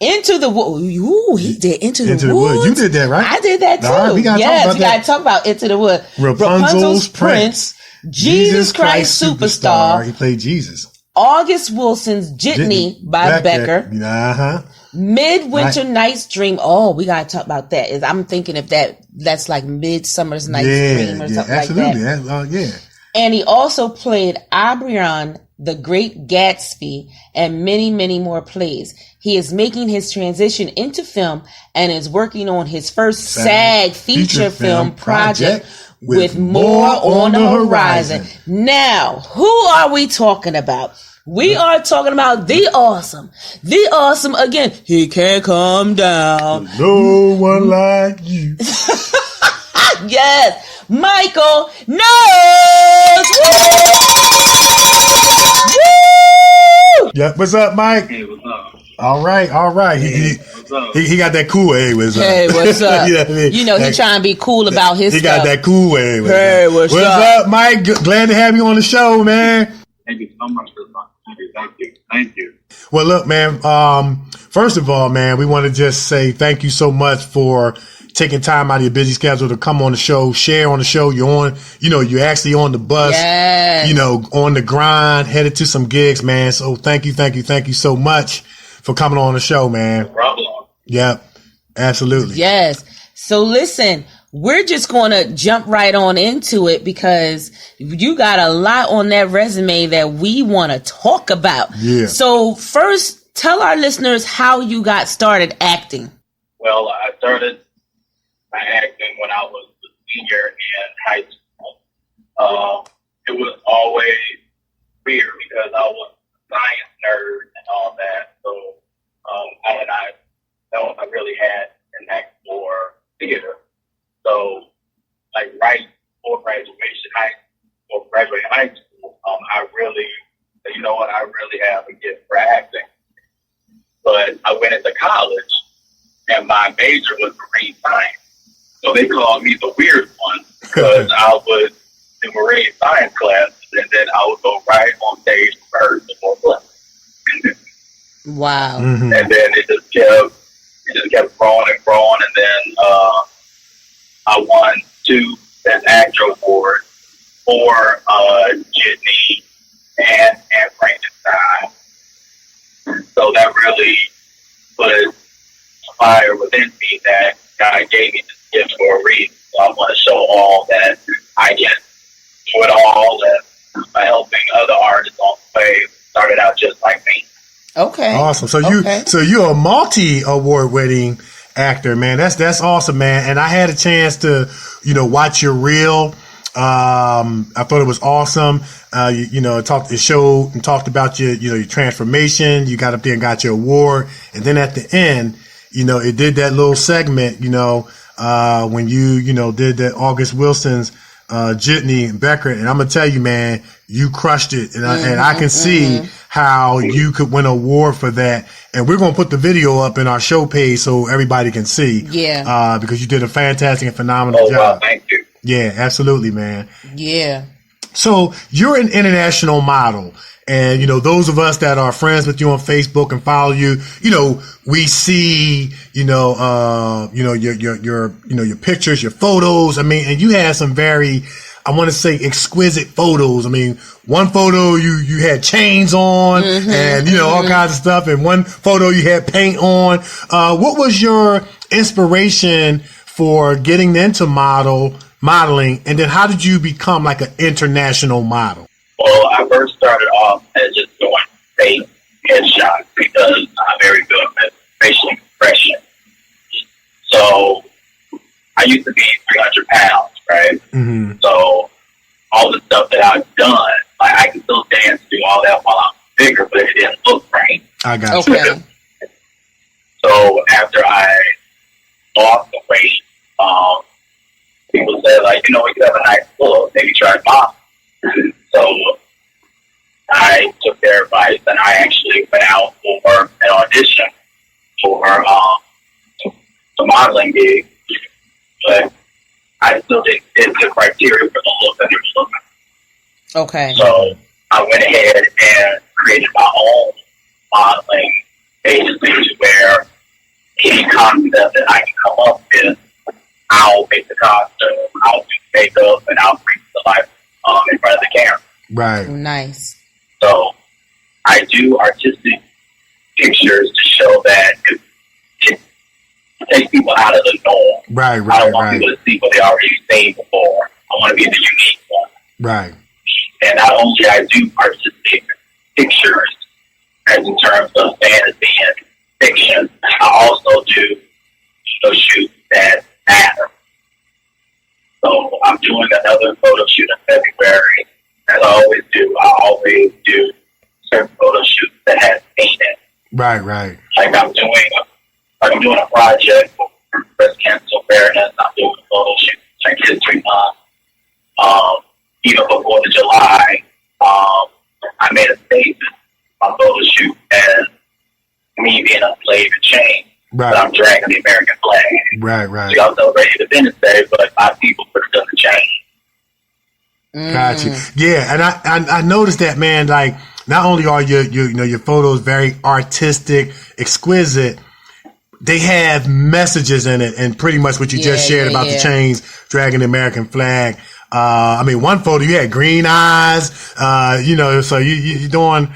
Into the Wood. Ooh, he did Into the Wood. You did that, right? I did that too. Right, we gotta talk about Into the Wood. Rapunzel's Prince, Jesus Christ Superstar. He played Jesus. August Wilson's Jitney by Becker. Midwinter Night's Dream. Oh, we gotta talk about that. I'm thinking if that's like Midsummer's Night's Dream or something like that. Absolutely. And he also played Aubryon The Great Gatsby, and many, many more plays. He is making his transition into film and is working on his first SAG feature film project with more on the horizon. Now, who are we talking about? We are talking about the awesome again. He can't come down. No one like you. Yes, Michael Knowles. Woo! Yeah, what's up, Mike? Hey, what's up? All right. Hey, what's up? He got that cool way. What's up? Hey, what's up? You know what I mean? You know, he trying to be cool about his He stuff. got that cool way. Hey, what's up? Mike? Glad to have you on the show, man. Thank you so much for the Thank you. Well, look, man, first of all, man, we want to just say thank you so much for taking time out of your busy schedule to come on the show, share on the show. You're actually on the bus, Yes. On the grind, headed to some gigs, man. So thank you so much for coming on the show, man. No problem. Yep, absolutely. Yes. So listen, we're just going to jump right on into it because you got a lot on that resume that we want to talk about. Yeah. So first, tell our listeners how you got started acting. Well, I started my acting when I was a senior in high school. It was always weird because I was a science nerd and all that. So I really had an knack for theater. So, like right before graduating high school, I really said, you know what, I really have a gift for acting. But I went into college, and my major was marine science. So they called me the weird one because I was in marine science class, and then I would go right on stage for rehearsal for play. Wow. Mm-hmm. And then it just kept growing and growing, and then I won 2 Best Actor awards for Jitney and Frankenstein. So that really put fire within me that God gave me this gift for a reason. So I want to show all that I can do it all, and by helping other artists on the way started out just like me. Okay. Awesome. So you're a multi-award winning actor, man. That's awesome, man. And I had a chance to, watch your reel. I thought it was awesome. It showed and talked about your transformation. You got up there and got your award. And then at the end, it did that little segment, when you did that August Wilson's, Jitney and Becker. And I'm going to tell you, man, you crushed it. And I can see how you could win an award for that. And we're going to put the video up in our show page so everybody can see. Yeah. Because you did a fantastic and phenomenal job. Wow, thank you. Yeah, absolutely, man. Yeah. So you're an international model. And, those of us that are friends with you on Facebook and follow you, we see, your pictures, your photos. I mean, and you had some very, I want to say, exquisite photos. I mean, one photo you had chains on and, all kinds of stuff. And one photo you had paint on. What was your inspiration for getting into modeling? And then how did you become like an international model? Well, I first started off as just doing fake headshots because I'm very good at facial expression. So I used to be 300 pounds, right? Mm-hmm. So all the stuff that I've done, like I can still dance, do all that while I'm bigger, but it didn't look right. I got you. Okay. So after I lost the weight, people said, like, you could have a nice look, maybe try mom. So I took their advice and I actually went out for an audition for a modeling gig, but I still didn't fit the criteria for the look that they were looking for. Okay. So I went ahead and created my own modeling agency where any concept that I can come up with, I'll make the costume, I'll do the makeup, and I'll bring it to life in front of the camera. Right. Nice. So I do artistic pictures to show that it takes people out of the norm. Right. I don't want people to see what they already seen before. I want to be the unique one. Right. And not only I do artistic pictures as in terms of fantasy and fiction. I also do photo shoots that matter. So I'm doing another photo shoot in February. As I always do certain photo shoots that have theme in it. Right. Like I'm doing a project for breast cancer awareness. I'm doing a photo shoot like History Month. Even before the July, I made a statement on photo shoot as me being a slave in chains. Right. But I'm dragging the American flag. Right. So y'all celebrate Independence Day, but my people put it on the chain. Got you. Yeah, and I noticed that, man. Like, not only are your photos very artistic, exquisite, they have messages in it, and pretty much what you just shared about the chains dragging the American flag. I mean, one photo you had green eyes. So you're doing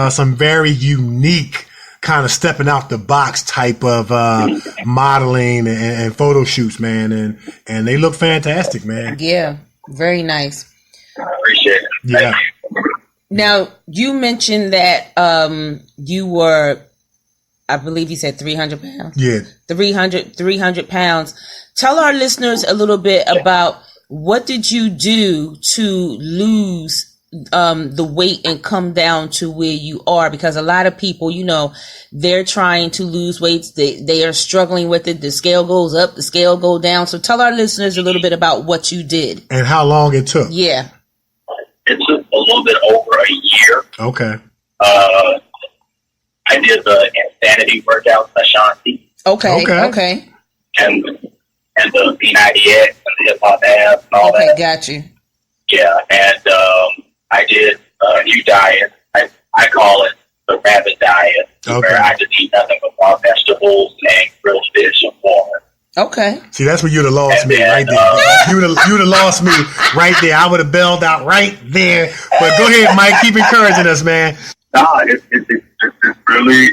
some very unique kind of stepping out the box type of modeling and photo shoots, man, and they look fantastic, man. Yeah, very nice. I appreciate it. Yeah. Now, you mentioned that you were, I believe you said 300 pounds. Yeah. 300 pounds. Tell our listeners a little bit about what did you do to lose the weight and come down to where you are, because a lot of people, they're trying to lose weight. They are struggling with it. The scale goes up, the scale go down. So tell our listeners a little bit about what you did and how long it took. Yeah. It took a little bit over a year. Okay. I did the insanity workout, Ashanti. Okay. And the P90X and the hip hop abs and all that. Got you. Yeah, and I did a new diet. I call it the rabbit diet, where I just eat nothing but raw vegetables and grilled fish and water. Okay. See, that's where you'd have lost me right there. You'd have lost me right there. I would have bailed out right there. But go ahead, Mike. Keep encouraging us, man. Nah, it really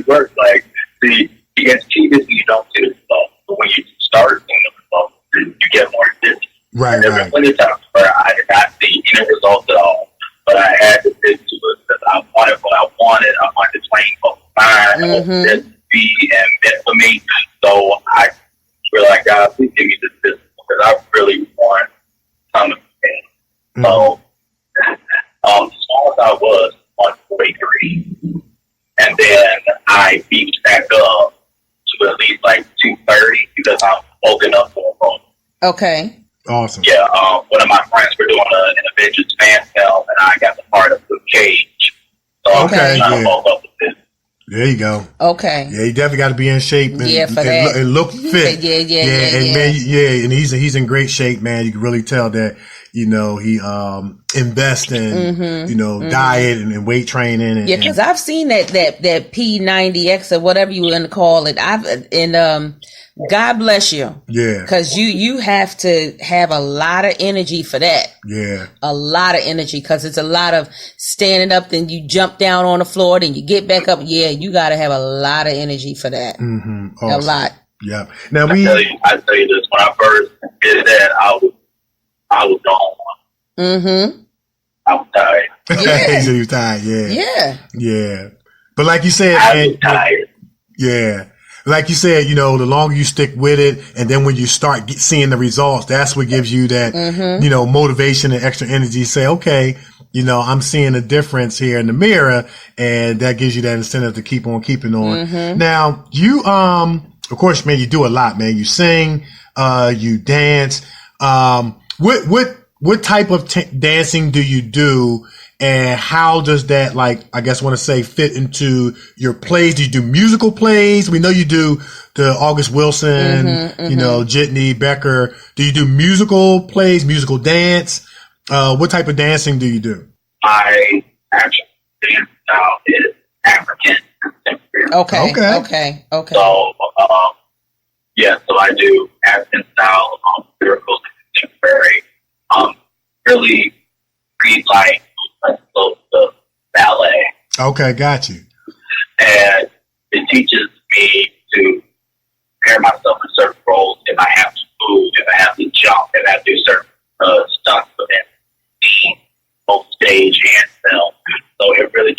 works. Like, see, you get cheated and you don't see the results. But when you start seeing the results, you get more intense. Right. There were plenty of times where I did not see any results at all, but I had to stick to it because I wanted what I wanted. I wanted to train for mine. I wanted this to be and meant for me. So I really like, God, please give me this business because I really want something to pay. So, as small as I was, 143, and then I beefed back up to at least like 230 because I'm bulking up for a moment. Okay. Awesome. Yeah, one of my friends were doing an Avengers fan film, and I got the part of Luke Cage. So I'm trying to bulk up with this. There you go. Okay. Yeah, you definitely got to be in shape and look fit. Yeah. And he's in great shape, man. You can really tell that, he invests in, diet and weight training. And, because I've seen that P90X or whatever you want to call it. God bless you. Yeah. Because you have to have a lot of energy for that. Yeah. A lot of energy, because it's a lot of standing up, then you jump down on the floor, then you get back up. Yeah, you got to have a lot of energy for that. Mm-hmm. Awesome. A lot. Yeah. Now I tell you this, when I first did that, I was gone. Mm-hmm. I was tired. Yeah. So you're tired. Yeah. Yeah. Yeah. But like you said, I was tired. Yeah. Like you said, the longer you stick with it, and then when you start seeing the results, that's what gives you that, motivation and extra energy. Say, okay, I'm seeing a difference here in the mirror, and that gives you that incentive to keep on keeping on. Mm-hmm. Now, you, of course, man, you do a lot, man. You sing, you dance. What type of dancing do you do? And how does that, fit into your plays? Do you do musical plays? We know you do the August Wilson, Jitney, Becker. Do you do musical plays, musical dance? What type of dancing do you do? My actual dance style is African contemporary. Okay. So, so I do African style, lyrical contemporary. Really read the ballet. Okay, got you. And it teaches me to prepare myself in certain roles. If I have to move, if I have to jump, if I have to do certain stunts within both stage and film. So it really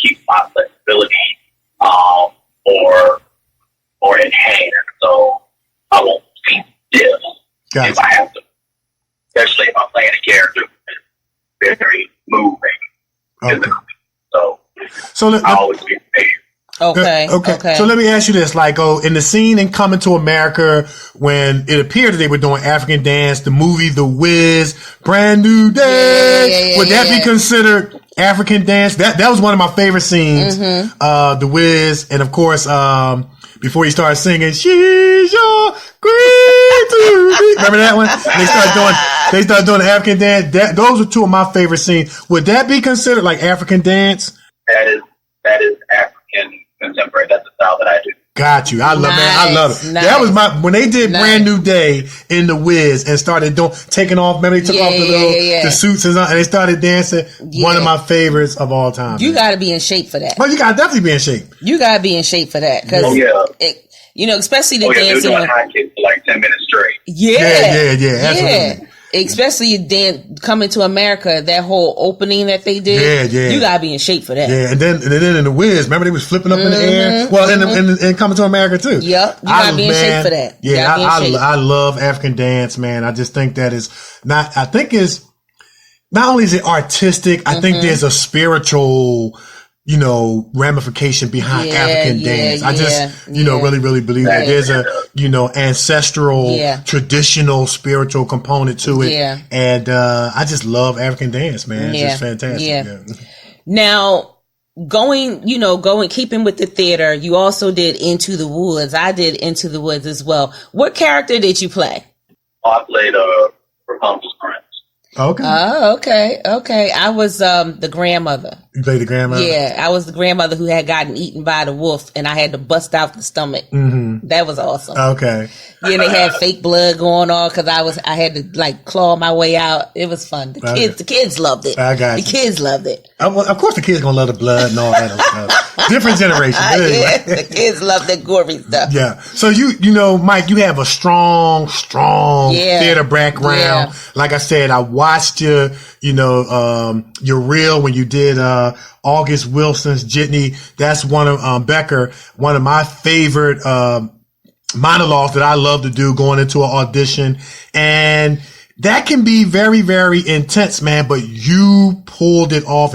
Gotcha. if I have to, especially if I'm playing a character that's very moving. Okay. So I always be prepared. Okay. So let me ask you this: like, in the scene in Coming to America, when it appeared that they were doing African dance, the movie The Wiz, Brand New Day, would that be considered African dance? That was one of my favorite scenes. The Wiz, and of course, before he started singing, "She's your queen to be." Remember that one? They started doing the African dance. Those are two of my favorite scenes. Would that be considered like African dance? That is African contemporary. That's the style that I do. Got you. I love it. That was when they did Brand New Day in The Wiz and started taking off. Remember they took off the suits and they started dancing. One of my favorites of all time. You got to be in shape for that. Well, you got to definitely be in shape. You got to be in shape for that because especially the dancing. They were doing high kicks for like 10 minutes straight. Yeah. Absolutely. Especially Coming to America, that whole opening that they did. You gotta be in shape for that. Yeah, and then in The Wiz, remember they was flipping up in the air. Well, in Coming to America too. Yep, you gotta be in shape for that. Yeah, I love African dance, man. I just think that is not. I think is not only is it artistic. I think there's a spiritual, ramification behind African dance. I just, really, really believe that there's a, ancestral, traditional, spiritual component to it. Yeah. And, I just love African dance, man. It's just fantastic. Yeah. Now, keeping with the theater, you also did Into the Woods. I did Into the Woods as well. What character did you play? I played Rapunzel's prince. Okay. Oh, okay. I was the grandmother. You played the grandmother? Yeah, I was the grandmother who had gotten eaten by the wolf, and I had to bust out the stomach. Mm-hmm. That was awesome. Okay. Yeah, they had fake blood going on because I had to claw my way out. It was fun. The kids loved it. I got you. The kids loved it. Of course, the kids gonna love the blood and all that stuff. Different generation. Yeah, the kids love that gory stuff. Yeah. So Mike, you have a strong theater background. Yeah. Like I said, I watched your reel when you did August Wilson's Jitney. That's one of Becker, one of my favorite monologues that I love to do going into an audition. And that can be very, very intense, man, but you pulled it off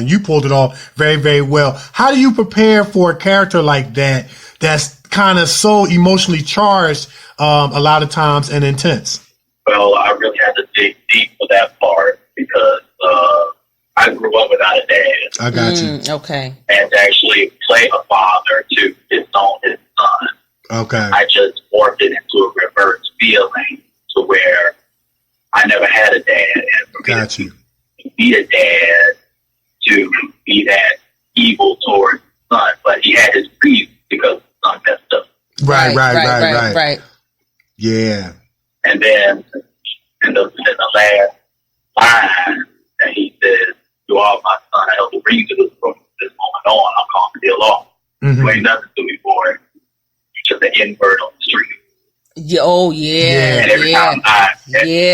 very, very well. How do you prepare for a character like that that's kind of so emotionally charged a lot of times and intense? Well, I really had to dig deep for that part because I grew up without a dad. I got you. Okay. And to actually play a father to his son. Okay. I just morphed it into a reverse feeling to where I never had a dad. And for me to be a dad, to be that evil towards his son, but he had his grief because his son messed up. Right. Yeah. And then in the last line, and he says, "You are my son. I help to bring you to this moment on. I'm calling the deal off. You ain't nothing to me, boy. You're just an invert on the street." And every time I say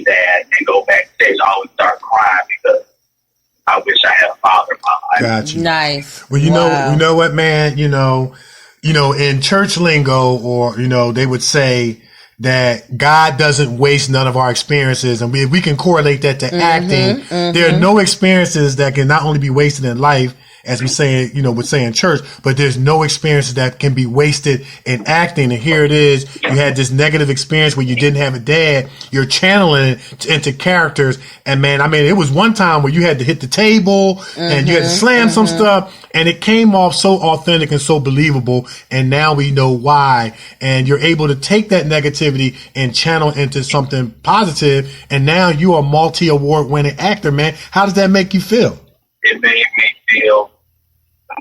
that and go backstage, I always start crying because I wish I had a father in my life. Got you. Nice. Well, you know what, man? In church lingo, or they would say that God doesn't waste none of our experiences, and we can correlate that to acting. There are no experiences that can not only be wasted in life, as we say, would say in church, but there's no experiences that can be wasted in acting. And here it is. You had this negative experience where you didn't have a dad. You're channeling it into characters. And man, it was one time where you had to hit the table and you had to slam some stuff, and it came off so authentic and so believable. And now we know why. And you're able to take that negativity and channel into something positive. And now you are a multi-award winning actor, man. How does that make you feel? It made me feel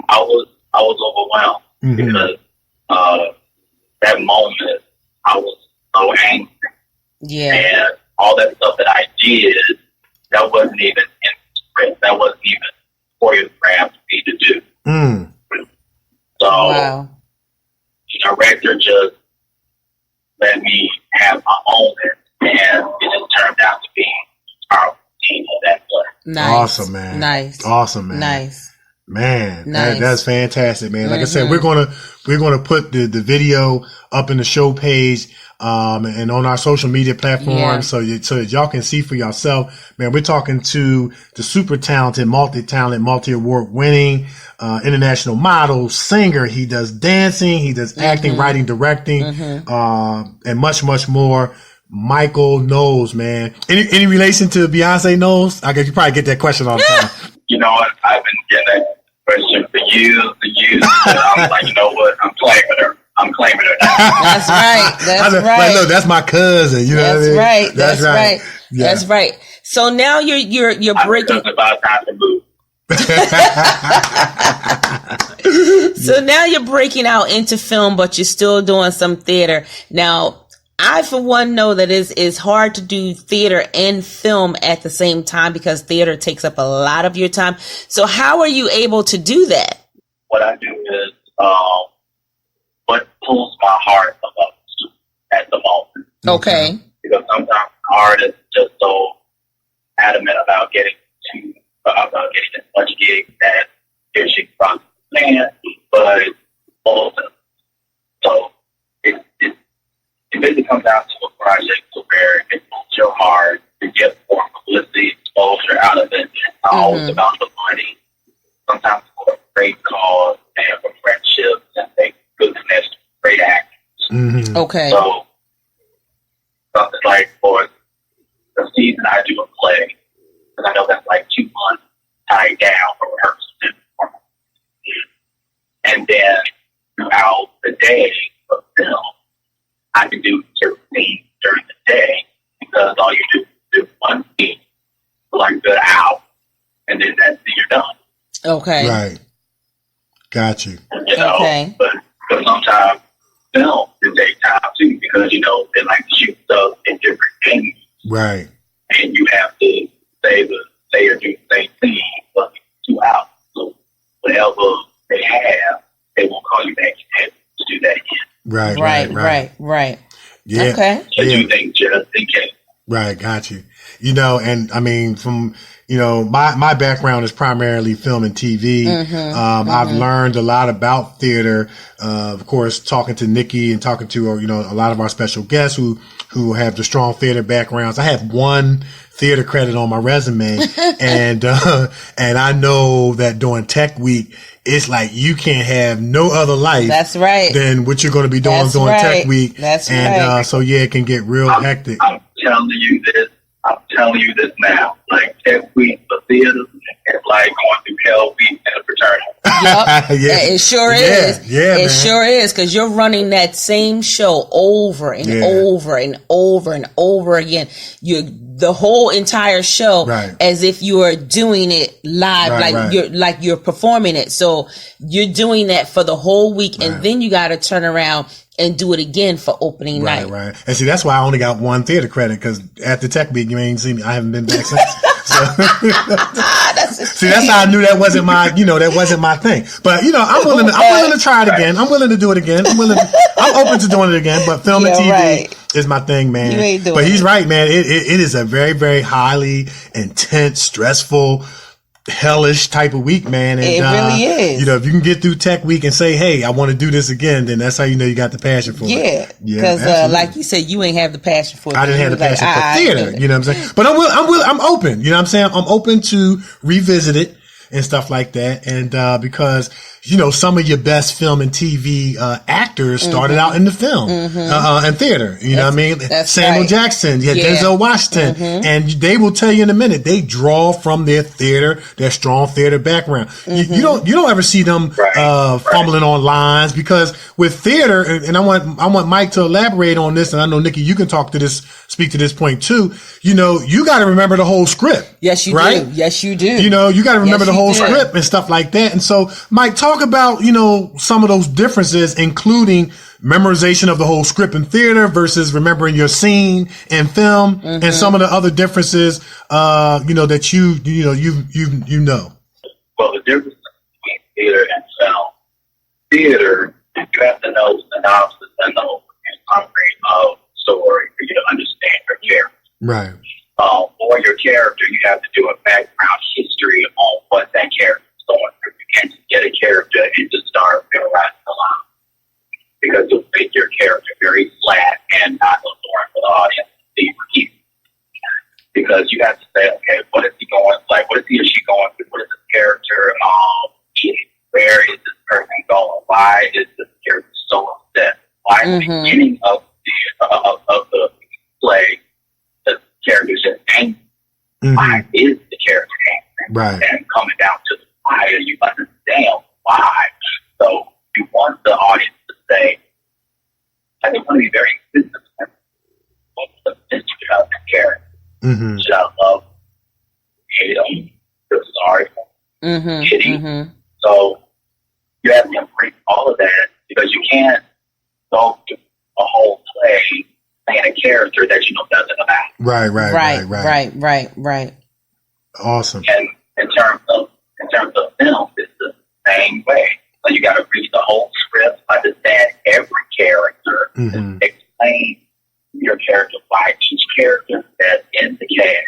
I was overwhelmed because that moment I was so angry. Yeah. And all that stuff that I did, that wasn't even in the script. That wasn't even choreographed for me to do. So the director just let me have my moment, and it just turned out to be powerful scene of that play. Nice. Awesome, man. Nice. Awesome, man. Nice. Man, that's fantastic, man. Like I said, we're gonna put the video up in the show page. and on our social media platforms, so that y'all can see for yourself. Man, we're talking to the super talented, multi-talent, multi-award winning, international model, singer. He does dancing, he does acting, writing, directing, and much, much more. Michael Knowles, man. Any relation to Beyonce Knowles? I guess you probably get that question all the time. You know what? I've been getting that question for years and years. And I'm like, you know what? I'm claiming her now. That's right. That's right. Like, look, that's my cousin. You know what I mean? Right. That's right. Yeah. That's right. So now you're breaking. It's about time to move. So now you're breaking out into film, but you're still doing some theater. Now, I, for one, know that it's hard to do theater and film at the same time because theater takes up a lot of your time. So how are you able to do that? What I do is what pulls my heart the most at the moment. Okay. Because sometimes artists just so adamant about getting as much gigs as their shit from plan, but also so it really comes down to a project where it pulls your heart to get more publicity, exposure out of it. It's not always about the money. Sometimes for a great cause and for friendships and make good connections with great actors. Okay. So something like for the season I do a play, because I know that's like 2 months tied down for rehearsal and performance. And then throughout the day of film, I can do certain things during the day because all you do is do one scene for like a good hour, and then you're done. Okay. Right. Got you. You know, okay. But sometimes film can take time too because, you know, they like to shoot stuff in different venues. Right. And you have to say or do the same thing for 2 hours. So whatever they have, they won't call you back to do that again. Right. Yeah. Okay. So do things just in case. Right. Got you. You know, and I mean, from, you know, my background is primarily film and TV. I've learned a lot about theater, of course, talking to Nikee and talking to, you know, a lot of our special guests who have the strong theater backgrounds. I have one theater credit on my resume and I know that during Tech Week, it's like you can't have no other life. That's right. Than what you're going to be doing during Tech Week. That's right. So yeah, it can get real hectic. I'm telling you this now. Like Tech Week for theater is like going through Hell Week in a fraternity. Yep. It sure is. Yeah, it sure is, because you're running that same show over and over and over and over again. The whole entire show, as if you are doing it live, you're performing it. So you're doing that for the whole week, and then you got to turn around and do it again for opening night. Right. And see, that's why I only got one theater credit, because after Tech Week, you ain't seen me. I haven't been back since. See, that's how I knew that wasn't my thing. But you know, I'm willing to try it again. I'm willing to do it again. I'm open to doing it again. But film and TV is my thing, man. You ain't doing but he's right, man. It is a very, very highly intense, stressful, hellish type of week, man. And, it really is. You know, if you can get through Tech Week and say, hey, I want to do this again, then that's how you know you got the passion for it. Because like you said, you ain't have the passion for it. I didn't have the passion for theater, you know what I'm saying? But I'm open, you know what I'm saying? I'm open to revisit it and stuff like that. And because, you know, some of your best film and TV actors started out in the film and theater. You know what I mean? Samuel Jackson, Denzel Washington. And they will tell you in a minute, they draw from their theater, their strong theater background. You don't ever see them fumbling on lines, because with theater, and I want Mike to elaborate on this, and I know Nikee, you can speak to this point too. You know, you got to remember the whole script. Yes, you do. Yes, you do. You know, you got to remember the whole script and stuff like that. And so, Mike, talk about, you know, some of those differences, including memorization of the whole script in theater versus remembering your scene in film, and some of the other differences, you know, that you know. Well, the difference between theater and film. Theater, you have to know synopsis and the whole summary of the story for you to understand your character. Right. For your character, you have to do a background history on what that character is going through. You can't just get a character and just start memorizing the line, because you'll make your character very flat and not because you have to say, okay, what is he going, like, what is he or she going through? What is this character? Where is this person going? Why is this character so upset? Why at the beginning of the play, the character's just angry? Why is the character angry? Right. And coming down to the why, you understand why. So you want the audience to say, I think want to be very consistent. What's the mystery of the character? Should I love, hate him, feel sorry for him, pity? So you have to embrace all of that, because you can't go through a whole play playing a character that you know nothing about. Right. Awesome. And in terms of film, it's the same way. So you got to read the whole script, understand every character, and explain your character, why each character that's in the cast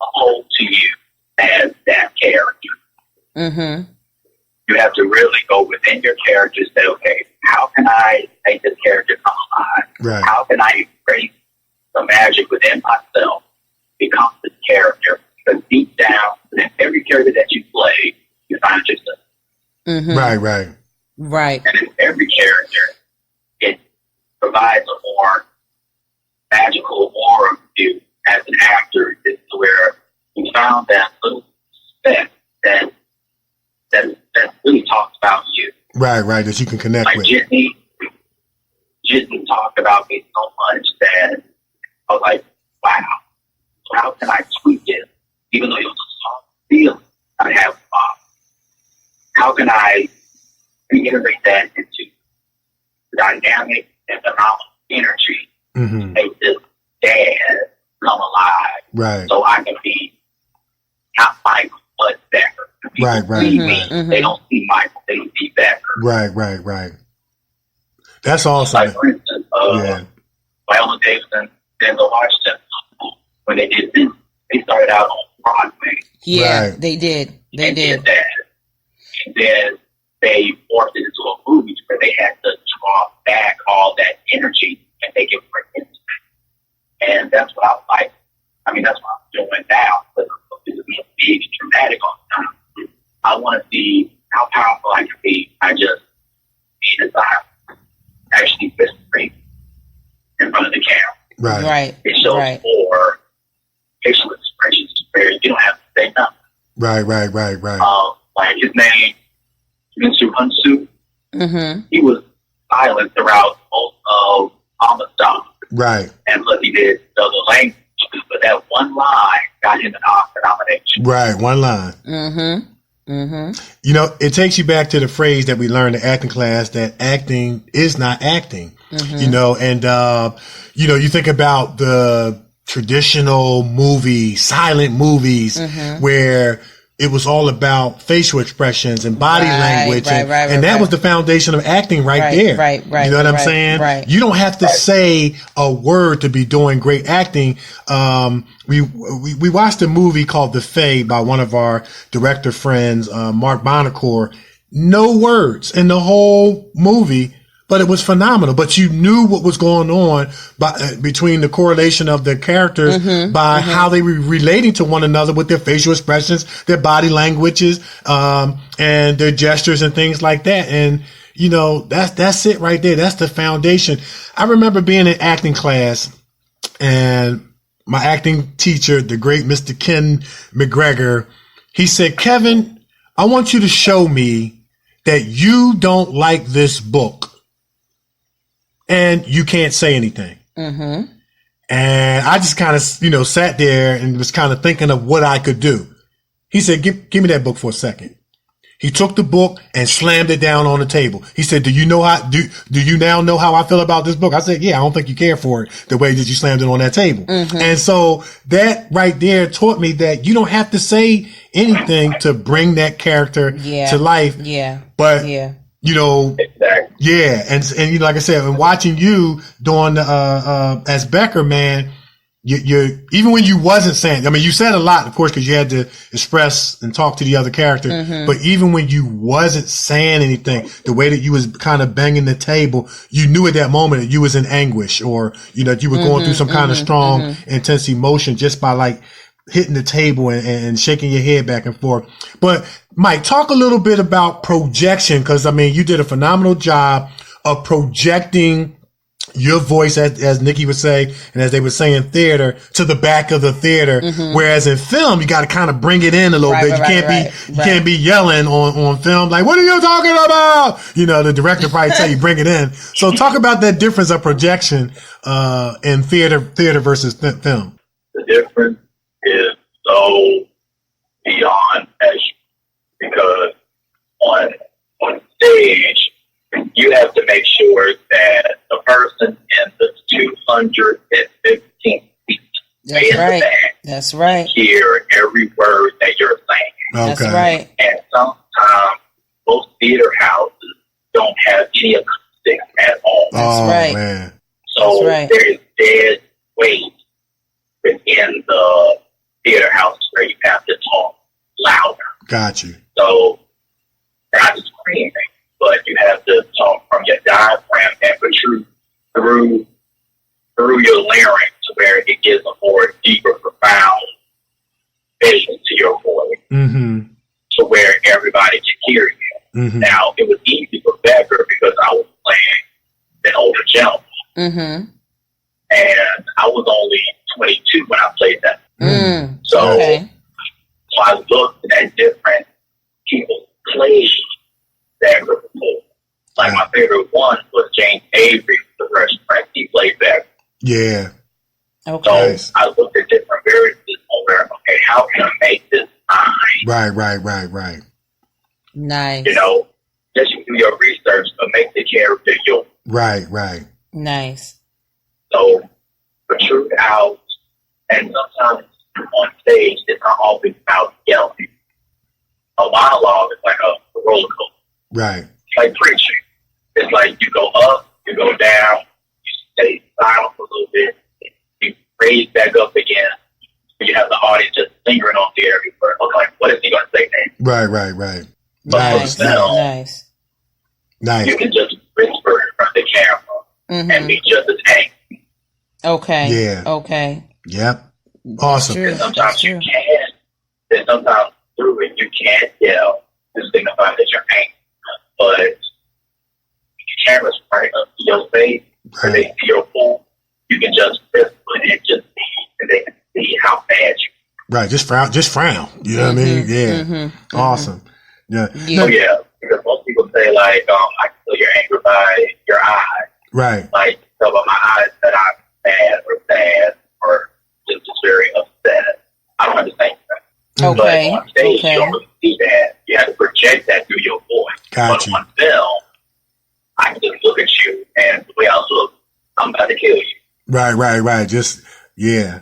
hold to you as that character. You have to really go within your character and say, okay, how can I make this character come alive? Right. How can I embrace the magic within myself, become this character? Because deep down, within every character that you play, you find yourself. Right. And in every character, it provides a more magical aura of you as an actor, is where you found that little speck that really talks about you. Right, that you can connect like with. Jitney talked about me so much that I was like, wow, how can I tweak it? Even though it was a soft feeling I have, how can I reiterate that into dynamic and phenomenal energy to make this dad come alive? Right. So I can be not Michael, but Becker. Right. They don't see Michael, they see Becker. Right. That's awesome. Like, for instance, Viola Davis and Denzel Washington, when they did this, they started out on Broadway. Yeah, they did. They did that. And then they morphed it into a movie where they had to draw back all that energy and make it more intimate. And that's what I like. I mean, that's what I'm doing now. But it's big and dramatic all the time. I want to see how powerful I can be. I just need to actually whispering in front of the camera. Right. It shows more facial expressions where you don't have to say nothing. Right. Like his name, Mr. Hunsu, he was silent throughout most of Amistad. Right. And look, he did the language, but that one line got him an Oscar nomination. Right, one line. You know, it takes you back to the phrase that we learned in acting class, that acting is not acting. You know, and you know, you think about the traditional silent movies, where it was all about facial expressions and body language. And that was the foundation of acting right there. Right. You know what I'm saying? Right. You don't have to say a word to be doing great acting. We watched a movie called The Fae by one of our director friends, Mark Bonacore. No words in the whole movie, but it was phenomenal. But you knew what was going on between the correlation of the characters by how they were relating to one another with their facial expressions, their body languages, and their gestures and things like that. And, you know, that's it right there. That's the foundation. I remember being in acting class, and my acting teacher, the great Mr. Ken McGregor, he said, "Kevin, I want you to show me that you don't like this book. And you can't say anything." And I just kind of, you know, sat there and was kind of thinking of what I could do. He said, give me that book for a second. He took the book and slammed it down on the table. He said, do you now know how I feel about this book? I said, yeah, I don't think you care for it the way that you slammed it on that table. And so that right there taught me that you don't have to say anything to bring that character to life. But you know, and you know, like I said, and watching you doing as Becker, man, you even when you wasn't saying, I mean, you said a lot, of course, because you had to express and talk to the other character. But even when you wasn't saying anything, the way that you was kind of banging the table, you knew at that moment that you was in anguish, or you know, you were going through some kind of strong, intense emotion just by like hitting the table and shaking your head back and forth. But Mike, talk a little bit about projection, because I mean, you did a phenomenal job of projecting your voice, as Nikee would say, and as they would say in theater, to the back of the theater. Whereas in film, you got to kind of bring it in a little bit. You can't be yelling on film like, "What are you talking about?" You know, the director probably tell you bring it in. So talk about that difference of projection in theater versus film. The difference is so beyond measure, because on stage, you have to make sure that the person in the 215th seat in the back hear every word that you're saying. That's right. And sometimes most theater houses don't have any acoustics at all. Man. So there is dead weight within the theater house where you have to talk louder. Got you. So not screaming, but you have to talk from your diaphragm and protrude through your larynx to where it gives a more deeper, profound bass to your voice, to where everybody can hear you. Now, it was easy for Becker because I was playing an older gentleman, and I was only 22 when I played that. So I looked at different people play that group. Like my favorite one was James Avery, the Fresh Prince. He played Becker. Yeah. Okay. So I looked at different variances on where, okay, how can I make this mine? Right. Nice. You know, just you do your research, but make the character yours. Right. Nice. So protrude out, and sometimes on stage, it's not always about yelling. A monologue is like a roller coaster. Right. It's like preaching. It's like you go up, you go down, you stay silent for a little bit, you raise back up again. You have the audience just lingering on the every word. Okay, what is he going to say next? Right. Nice. You can just whisper in front of the camera and be just as angry. Okay. Yeah. Okay. Yep. Awesome. And sometimes you can't. And sometimes through it, you can't yell to signify that you're angry. But the camera's right up to your face, where they see your form, you can just whisper and just see, and they can see how bad you are. Right, just frown. You know what I mean? Yeah. Awesome. Yeah. Oh, yeah. Because most people say, like, I can tell you're angry by your eyes. Right. Like, tell by my eyes that I'm mad or sad or just very upset. I don't understand that. Okay. But on stage, you don't really see that. You have to project that through your voice. Gotcha. But on film, I can just look at you, and the way I look, I'm about to kill you. Right. Just, yeah.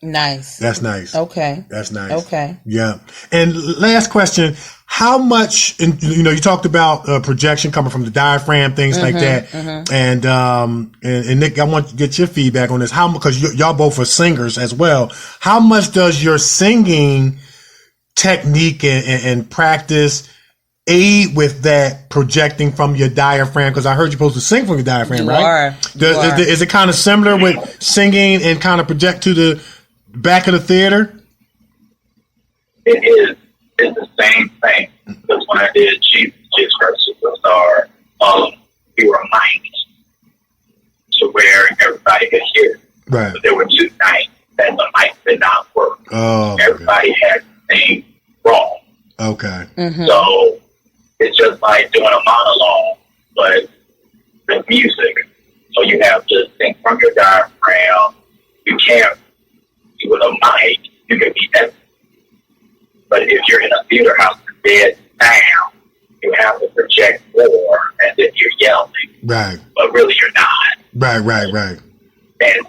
Nice. That's nice. Okay. That's nice. Okay. Yeah. And last question, how much, you know, you talked about projection coming from the diaphragm, things like that. And Nick, I want to get your feedback on this. How, because y'all both are singers as well. How much does your singing technique and practice aid with that projecting from your diaphragm? Because I heard you're supposed to sing from your diaphragm, right? Is it kind of similar with singing and kind of project to the back of the theater? It is. It's the same thing. Because when I did Jesus Christ Superstar, we were mic'd to where everybody could hear. Right. But there were 2 nights that the mic did not work. Oh. Everybody had to sing wrong. Okay. So it's just like doing a monologue, but with music. So you have to sing from your diaphragm. You can't do with a mic. You can be empty. But if you're in a theater house with dead sound, you have to project more as if you're yelling. Right. But really you're not. Right. And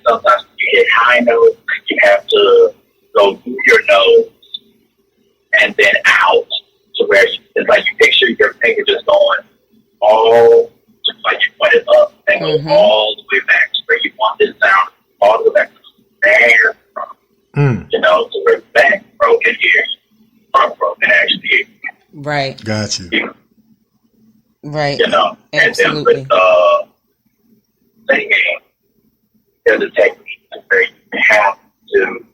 sometimes when you hit high notes, you have to go through your nose and then out to where it's like you picture your finger just going all, just like you point it up and go all the way back to where you want this sound, all the way back to the Right. Got you. Right. You know, absolutely. And then with singing, there's a technique where you have to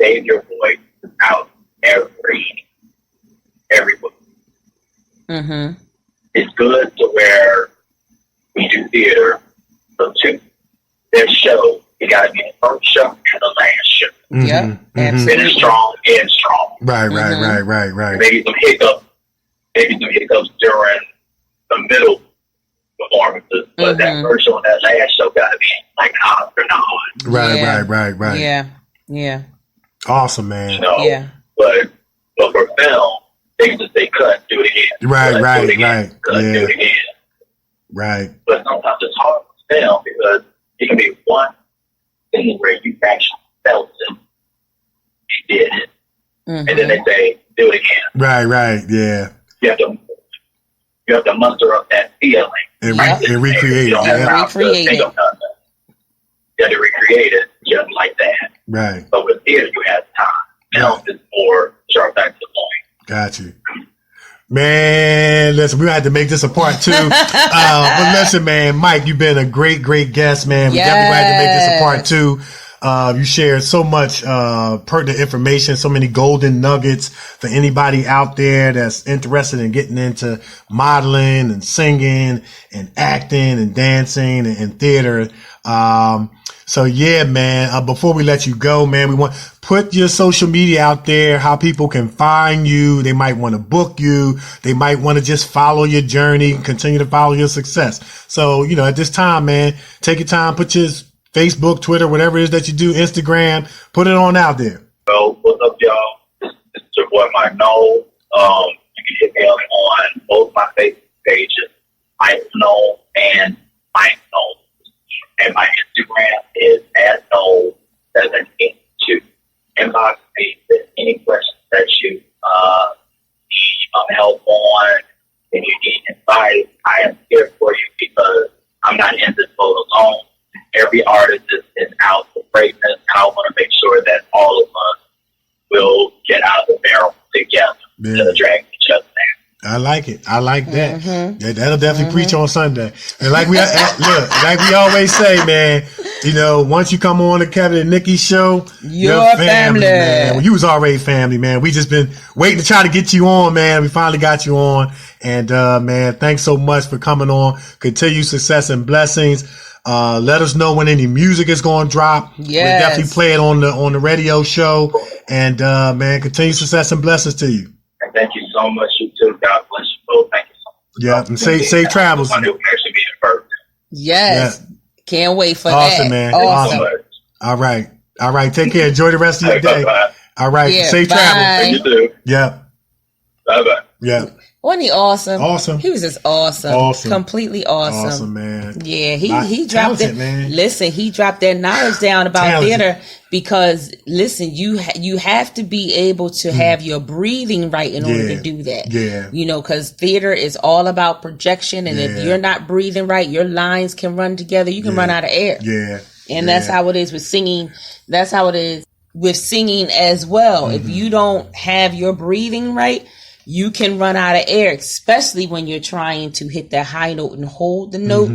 save your voice out every book. Mm-hmm. It's good to where we do theater. So there's shows. You got to be the first show and the last show. Mm-hmm. Yep. Mm-hmm. Absolutely. Finish strong, end strong. Right. Maybe some hiccups during the middle performances, but that first show and that last show got to be like an on. Right. Yeah. Awesome, man. You know? Yeah. But for film, they can just say cut, do it again. Right. Do it again. Right. But sometimes it's hard to film because it can be one thing where you actually felt it, you did it, and then they say do it again. Right. Yeah. You have to muster up that feeling And recreate it. You have to recreate it just like that. Right. But with theater, you have time. Film is more sharp back to the point. Got you. Man, listen, we had to make this a part 2. But listen, man, Mike, you've been a great guest, man. We definitely had to make this a part 2. You shared so much pertinent information, so many golden nuggets for anybody out there that's interested in getting into modeling and singing and acting and dancing and theater. So yeah, man, before we let you go, man, we want put your social media out there, how people can find you. They might want to book you. They might want to just follow your journey, continue to follow your success. So, you know, at this time, man, take your time, put your Facebook, Twitter, whatever it is that you do, Instagram, put it on out there. So what's up, y'all? It's your boy Mike Knowles. You can hit me up on both my Facebook pages, Mike Knowles and Mike Knowles. And my Instagram is @Knowles782. Inbox me with any questions that you need help on, and you need advice. I am here for you because I'm not in this boat alone. Every artist is out for greatness, and I want to make sure that all of us will get out of the barrel together instead of dragging each other down. I like it. I like that. That'll definitely preach on Sunday. And like we always say, man, you know, once you come on the Kevin and Nikee show, you're family, man. Well, you was already family, man. We just been waiting to try to get you on, man. We finally got you on. And, man, thanks so much for coming on. Continue success and blessings. Let us know when any music is going to drop. Yes. We'll definitely play it on the radio show. And, man, continue success and blessings to you. And thank you so much, you too. God bless you both. Thank you so much. Yeah, and safe travels. I knew actually be in person. Yes. Yeah. Can't wait for awesome, that. Man. Awesome, man. All right. Take care. Enjoy the rest of your day. Bye-bye. All right. Yeah, safe travels. You too. Yeah. Bye-bye. Yeah. Wasn't he awesome? Awesome. He was just awesome. Completely awesome. Awesome, man. Yeah, he dropped it. Man. Listen, he dropped that knowledge down about theater because listen, you have to be able to have your breathing right in order to do that. Yeah. You know, because theater is all about projection, and if you're not breathing right, your lines can run together. You can run out of air. Yeah. And that's how it is with singing. That's how it is with singing as well. If you don't have your breathing right, you can run out of air, especially when you're trying to hit that high note and hold the note.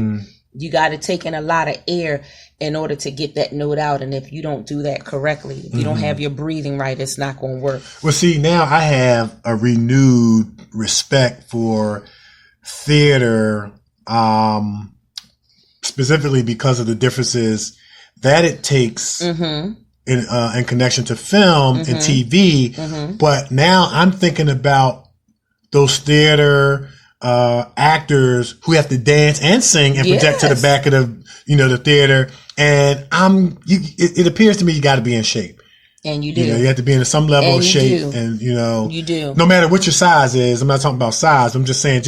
You got to take in a lot of air in order to get that note out. And if you don't do that correctly, if you don't have your breathing right, it's not going to work. Well, see, now I have a renewed respect for theater, specifically because of the differences that it takes in connection to film and TV. But now I'm thinking about those theater actors who have to dance and sing and project to the back of the theater. And it appears to me you got to be in shape. And you do. You have to be in some level of shape. And, you do. No matter what your size is, I'm not talking about size. I'm just saying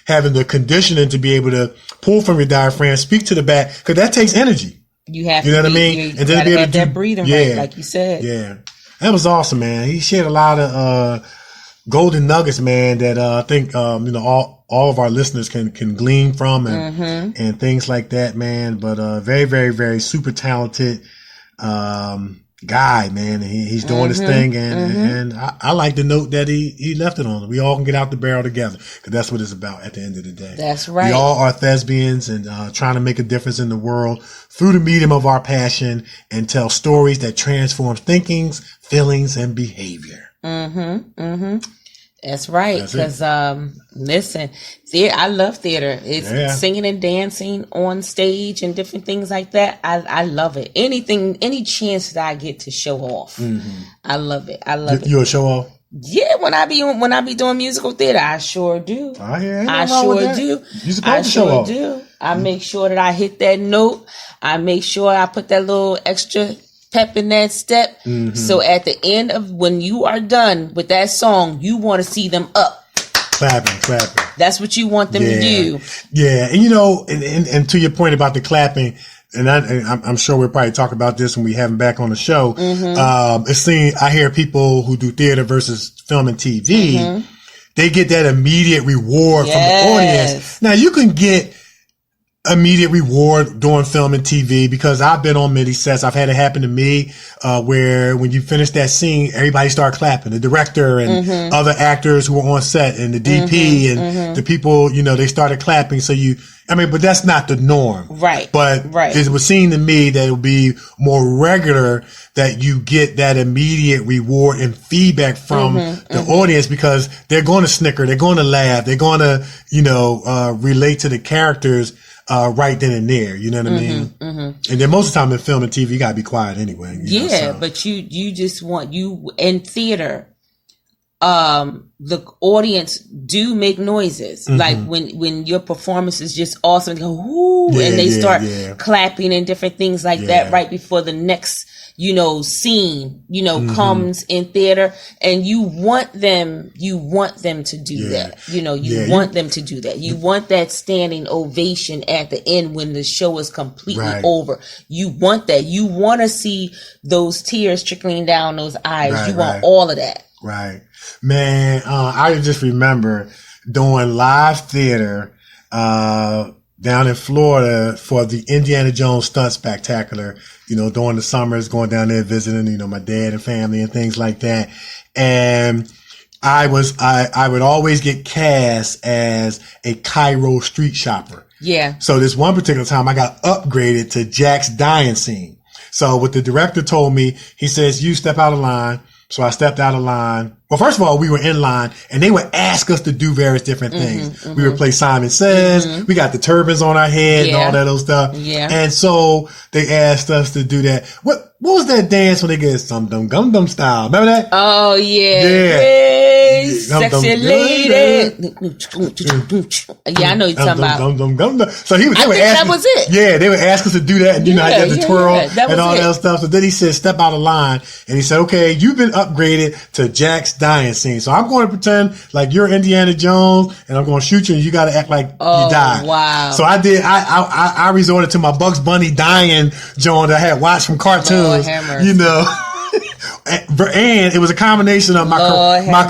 having the conditioning to be able to pull from your diaphragm, speak to the back, because that takes energy. You have you know to what I mean? And then be able to that breathing right, like you said. Yeah. That was awesome, man. He shared a lot of golden nuggets, man, that I think all of our listeners can glean from and things like that, man. But very, very, very super talented. guy, man. He's doing his thing, and I like the note that he left it on. We all can get out the barrel together, because that's what it's about at the end of the day. That's right. We all are thespians and trying to make a difference in the world through the medium of our passion and tell stories that transform thinkings, feelings, and behavior. That's right. Because listen, I love theater. It's singing and dancing on stage and different things like that. I love it. Any chance that I get to show off, I love it. I love it. You a show off? Yeah, when I be doing musical theater, I sure do. I sure do. You supposed to show off. Do. I make sure that I hit that note. I make sure I put that little extra pep in that step. So at the end of when you are done with that song, you want to see them up. Clapping. That's what you want them to do. Yeah. And and to your point about the clapping, and I'm sure we'll probably talk about this when we have him back on the show. I hear people who do theater versus film and TV, they get that immediate reward from the audience. Now you can get immediate reward doing film and TV, because I've been on many sets. I've had it happen to me, where when you finish that scene, everybody start clapping. The director and other actors who were on set and the DP and the people, they started clapping. So but that's not the norm. Right. But it was seen to me that it would be more regular that you get that immediate reward and feedback from the audience, because they're going to snicker, they're going to laugh, they're going to, relate to the characters right then and there, you know what I mean? And then most of the time in film and TV, you gotta be quiet anyway. But you just want, in theater, the audience do make noises. Like when your performance is just awesome, they go, whoo, and they start clapping and different things like that right before the next, scene, comes in theater, and you want them to do that. You want them to do that. You want that standing ovation at the end when the show is completely over. You want that. You want to see those tears trickling down those eyes. You want all of that. Right. Man, I just remember doing live theater, down in Florida for the Indiana Jones Stunt Spectacular, during the summers, going down there visiting, my dad and family and things like that. And I would always get cast as a Cairo street shopper. Yeah. So this one particular time I got upgraded to Jack's dying scene. So what the director told me, he says, you step out of line. So I stepped out of line. Well, first of all, we were in line and they would ask us to do various different things. We would play Simon Says. We got the turbans on our head and all that other stuff. Yeah. And so they asked us to do that. What was that dance when they get some Gundam style? Remember that? Oh, yeah. Hey, sexy lady. Yeah, I know you're talking about. So they would ask that was it. Yeah, they would ask us to do that, and you had to twirl and all that stuff. So then he said, step out of line. And he said, okay, you've been upgraded to Jack's dying scene. So I'm going to pretend like you're Indiana Jones, and I'm going to shoot you, and you got to act like you died. Wow. So I did. I resorted to my Bugs Bunny dying joint that I had watched from cartoons. And it was a combination of my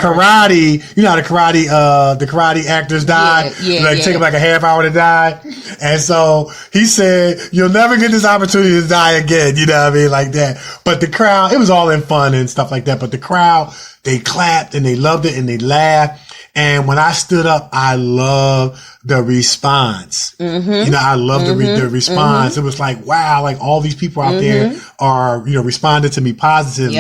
karate. You know how the karate actors die. Take them like a half hour to die. And so he said, "You'll never get this opportunity to die again." You know what I mean, like that. But the crowd, it was all in fun and stuff like that. But the crowd, they clapped and they loved it and they laughed. And when I stood up, I loved the response. I loved the response. It was like, wow, like all these people out there are, responded to me positively.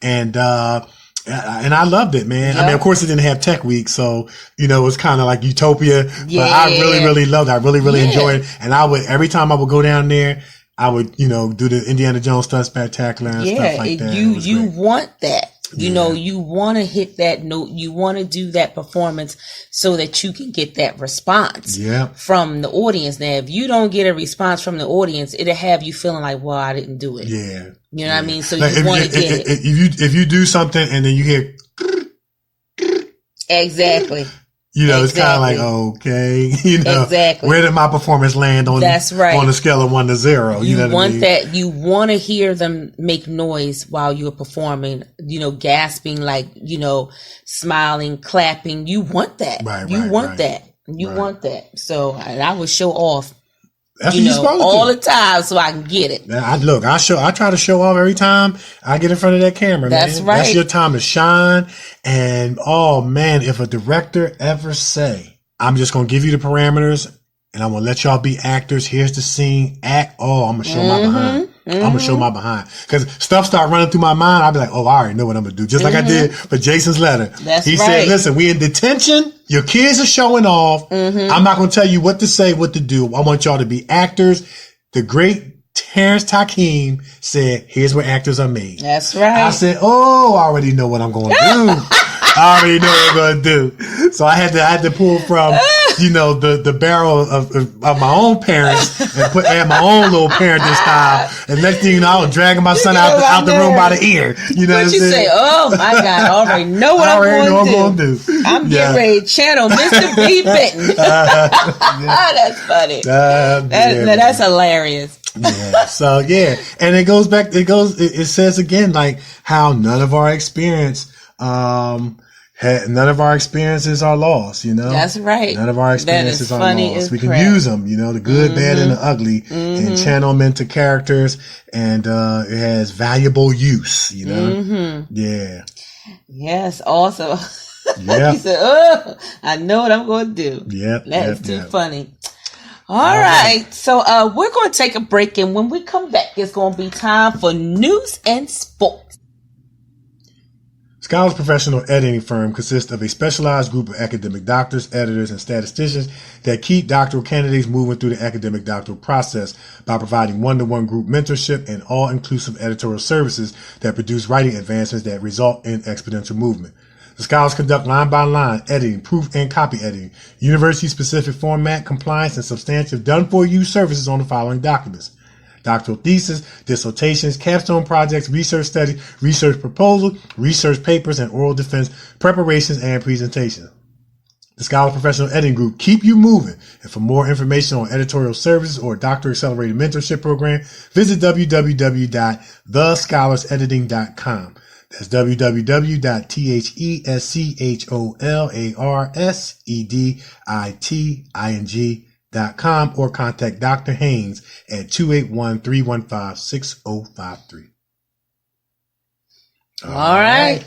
And I loved it, man. I mean, of course it didn't have Tech Week. So, it was kind of like utopia, but I really, really loved it. I really, really enjoyed it. And every time I would go down there, I would, do the Indiana Jones Stunt Spectacular and stuff like that. You want that. You want to hit that note. You want to do that performance so that you can get that response from the audience. Now, if you don't get a response from the audience, it'll have you feeling like, well, I didn't do it. Yeah. You know what I mean? So like you want to get it. If you do something and then you hear. Exactly. It's kind of like, okay, where did my performance land on, that's right, on a scale of 1 to 0? You want that. You want to hear them make noise while you're performing, gasping, like, smiling, clapping. You want that. You want that. You want that. So I would show off. That's what you're supposed to all do. the time so I can get it. I try to show off every time I get in front of that camera. That's man. right. That's your time to shine. And oh man, if a director ever say, I'm just going to give you the parameters and I'm going to let y'all be actors. Here's the scene. Act. Oh, I'm going to show my behind. I'm going to show my behind. Because stuff start running through my mind. I'll be like, oh, I already know what I'm going to do. Just like I did for Jason's letter. He said, listen, we in detention. Your kids are showing off. I'm not going to tell you what to say, what to do. I want y'all to be actors. The great Terrence Takim said, here's where actors are made. That's right. I said, oh, I already know what I'm going to do. I already know what I'm going to do. So I had to pull from, the barrel of my own parents and add my own little parenting style. And next thing you know, I was dragging my son out the room by the ear. You know what I'm saying? Say, oh my God, I already know what I'm going to do. I'm getting ready to channel Mr. B. Benton. That's funny. That's hilarious. Yeah. So yeah. And it says again, like how none of our experiences are lost, That's right. None of our experiences are lost. We can use them, the good, bad, and the ugly, and channel them into characters, and it has valuable use, Yeah. Yes, also. Yeah. He said, oh, I know what I'm going to do. Yep. That is too funny. All right. So we're going to take a break, and when we come back, it's going to be time for news and sports. Scholars Professional Editing Firm consists of a specialized group of academic doctors, editors, and statisticians that keep doctoral candidates moving through the academic doctoral process by providing one-to-one group mentorship and all-inclusive editorial services that produce writing advancements that result in exponential movement. The scholars conduct line-by-line editing, proof, and copy editing, university-specific format, compliance, and substantive done-for-you services on the following documents: doctoral thesis, dissertations, capstone projects, research studies, research proposals, research papers, and oral defense preparations and presentations. The Scholar Professional Editing Group keep you moving. And for more information on editorial services or Doctor Accelerated Mentorship Program, visit www.thescholarsedediting.com. That's www.thescholarsedediting.com or contact Dr. Haynes at 281-315-6053. All right.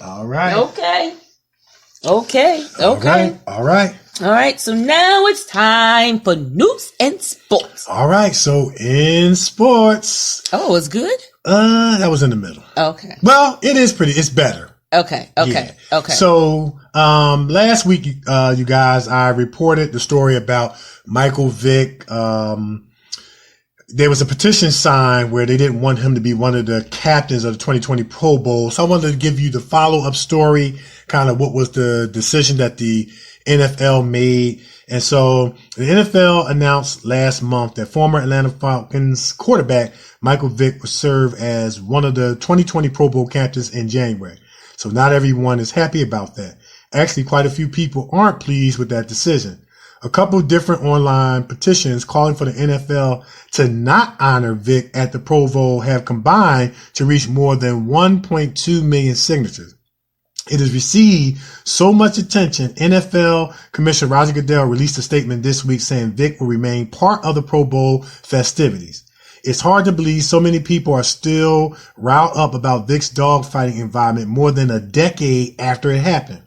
Okay. All right. So now it's time for news and sports. All right. So in sports. Oh, it's good? That was in the middle. Okay. Well, it's better. Okay. Yeah. So, last week, you guys, I reported the story about Michael Vick. There was a petition signed where they didn't want him to be one of the captains of the 2020 Pro Bowl. So I wanted to give you the follow-up story, kind of what was the decision that the NFL made. And so the NFL announced last month that former Atlanta Falcons quarterback Michael Vick would serve as one of the 2020 Pro Bowl captains in January. So not everyone is happy about that. Actually, quite a few people aren't pleased with that decision. A couple of different online petitions calling for the NFL to not honor Vick at the Pro Bowl have combined to reach more than 1.2 million signatures. It has received so much attention. NFL Commissioner Roger Goodell released a statement this week saying Vick will remain part of the Pro Bowl festivities. It's hard to believe so many people are still riled up about Vick's dogfighting environment more than a decade after it happened.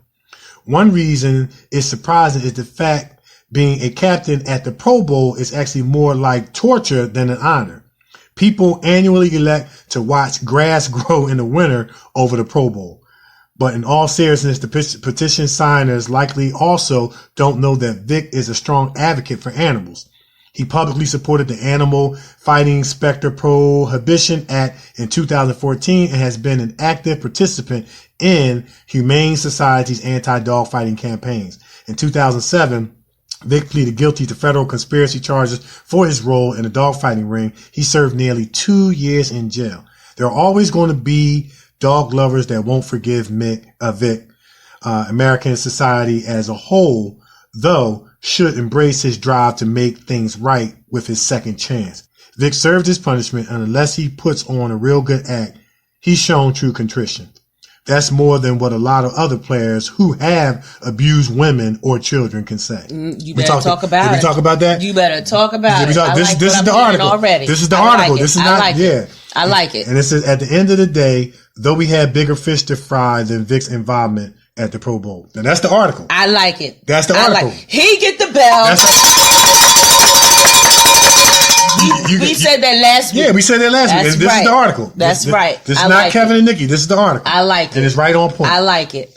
One reason it's surprising is the fact being a captain at the Pro Bowl is actually more like torture than an honor. People annually elect to watch grass grow in the winter over the Pro Bowl. But in all seriousness, the petition signers likely also don't know that Vick is a strong advocate for animals. He publicly supported the Animal Fighting Specter Prohibition Act in 2014 and has been an active participant in Humane Society's anti-dogfighting campaigns. In 2007, Vick pleaded guilty to federal conspiracy charges for his role in the dogfighting ring. He served nearly 2 years in jail. There are always going to be dog lovers that won't forgive Vick. American society as a whole, though, should embrace his drive to make things right with his second chance. Vick served his punishment, and unless he puts on a real good act, he's shown true contrition. that's more than what a lot of other players who have abused women or children can say. You better talk about it. Did we talk about that? You better talk about it. This is the article. Already. This is the article. This is not, I like it. And it says, at the end of the day, though we had bigger fish to fry than Vic's involvement at the Pro Bowl. Now that's the article. I like it. That's the article. He get the bell. We said that last week. Yeah, we said that last week. This is the article. That's right. This is not Kevin and Nikki. This is the article. I like it. And it's right on point. I like it.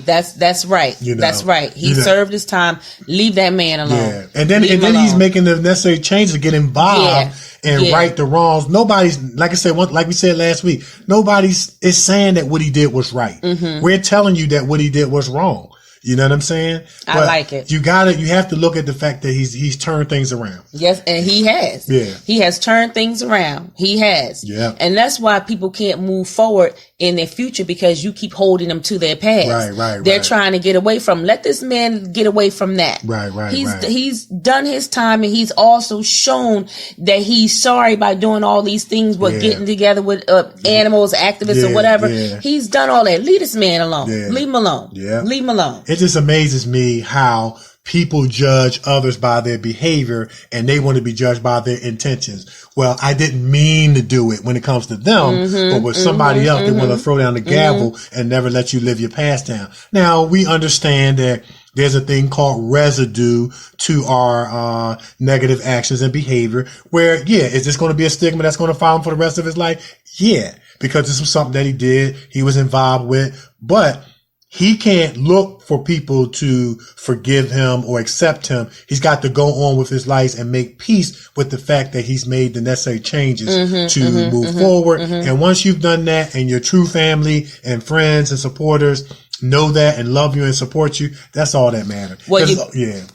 That's right. That's right. He served his time. Leave that man alone. Yeah. And then he's making the necessary changes to get involved and right the wrongs. Nobody's, like I said, like we said last week, nobody's is saying that what he did was right. Mm-hmm. We're telling you that what he did was wrong. You know what I'm saying? But I like it. You have to look at the fact that he's turned things around. Yes, and he has. Yeah. He has turned things around. He has. Yeah. And that's why people can't move forward in their future, because you keep holding them to their past. Right. They're trying to get away from. Let this man get away from that. Right. He's done his time, and he's also shown that he's sorry by doing all these things with getting together with animals, activists, or whatever. Yeah. He's done all that. Leave this man alone. Yeah. Leave him alone. Yeah. Leave him alone. It just amazes me how people judge others by their behavior, and they want to be judged by their intentions. Well, I didn't mean to do it when it comes to them, but with somebody else, they want to throw down the gavel and never let you live your past down. Now, we understand that there's a thing called residue to our negative actions and behavior where, is this going to be a stigma that's going to follow him for the rest of his life? Yeah, because this was something that he did, he was involved with, but he can't look for people to forgive him or accept him. He's got to go on with his life and make peace with the fact that he's made the necessary changes to move forward. And once you've done that, and your true family and friends and supporters know that and love you and support you, that's all that matters. Well,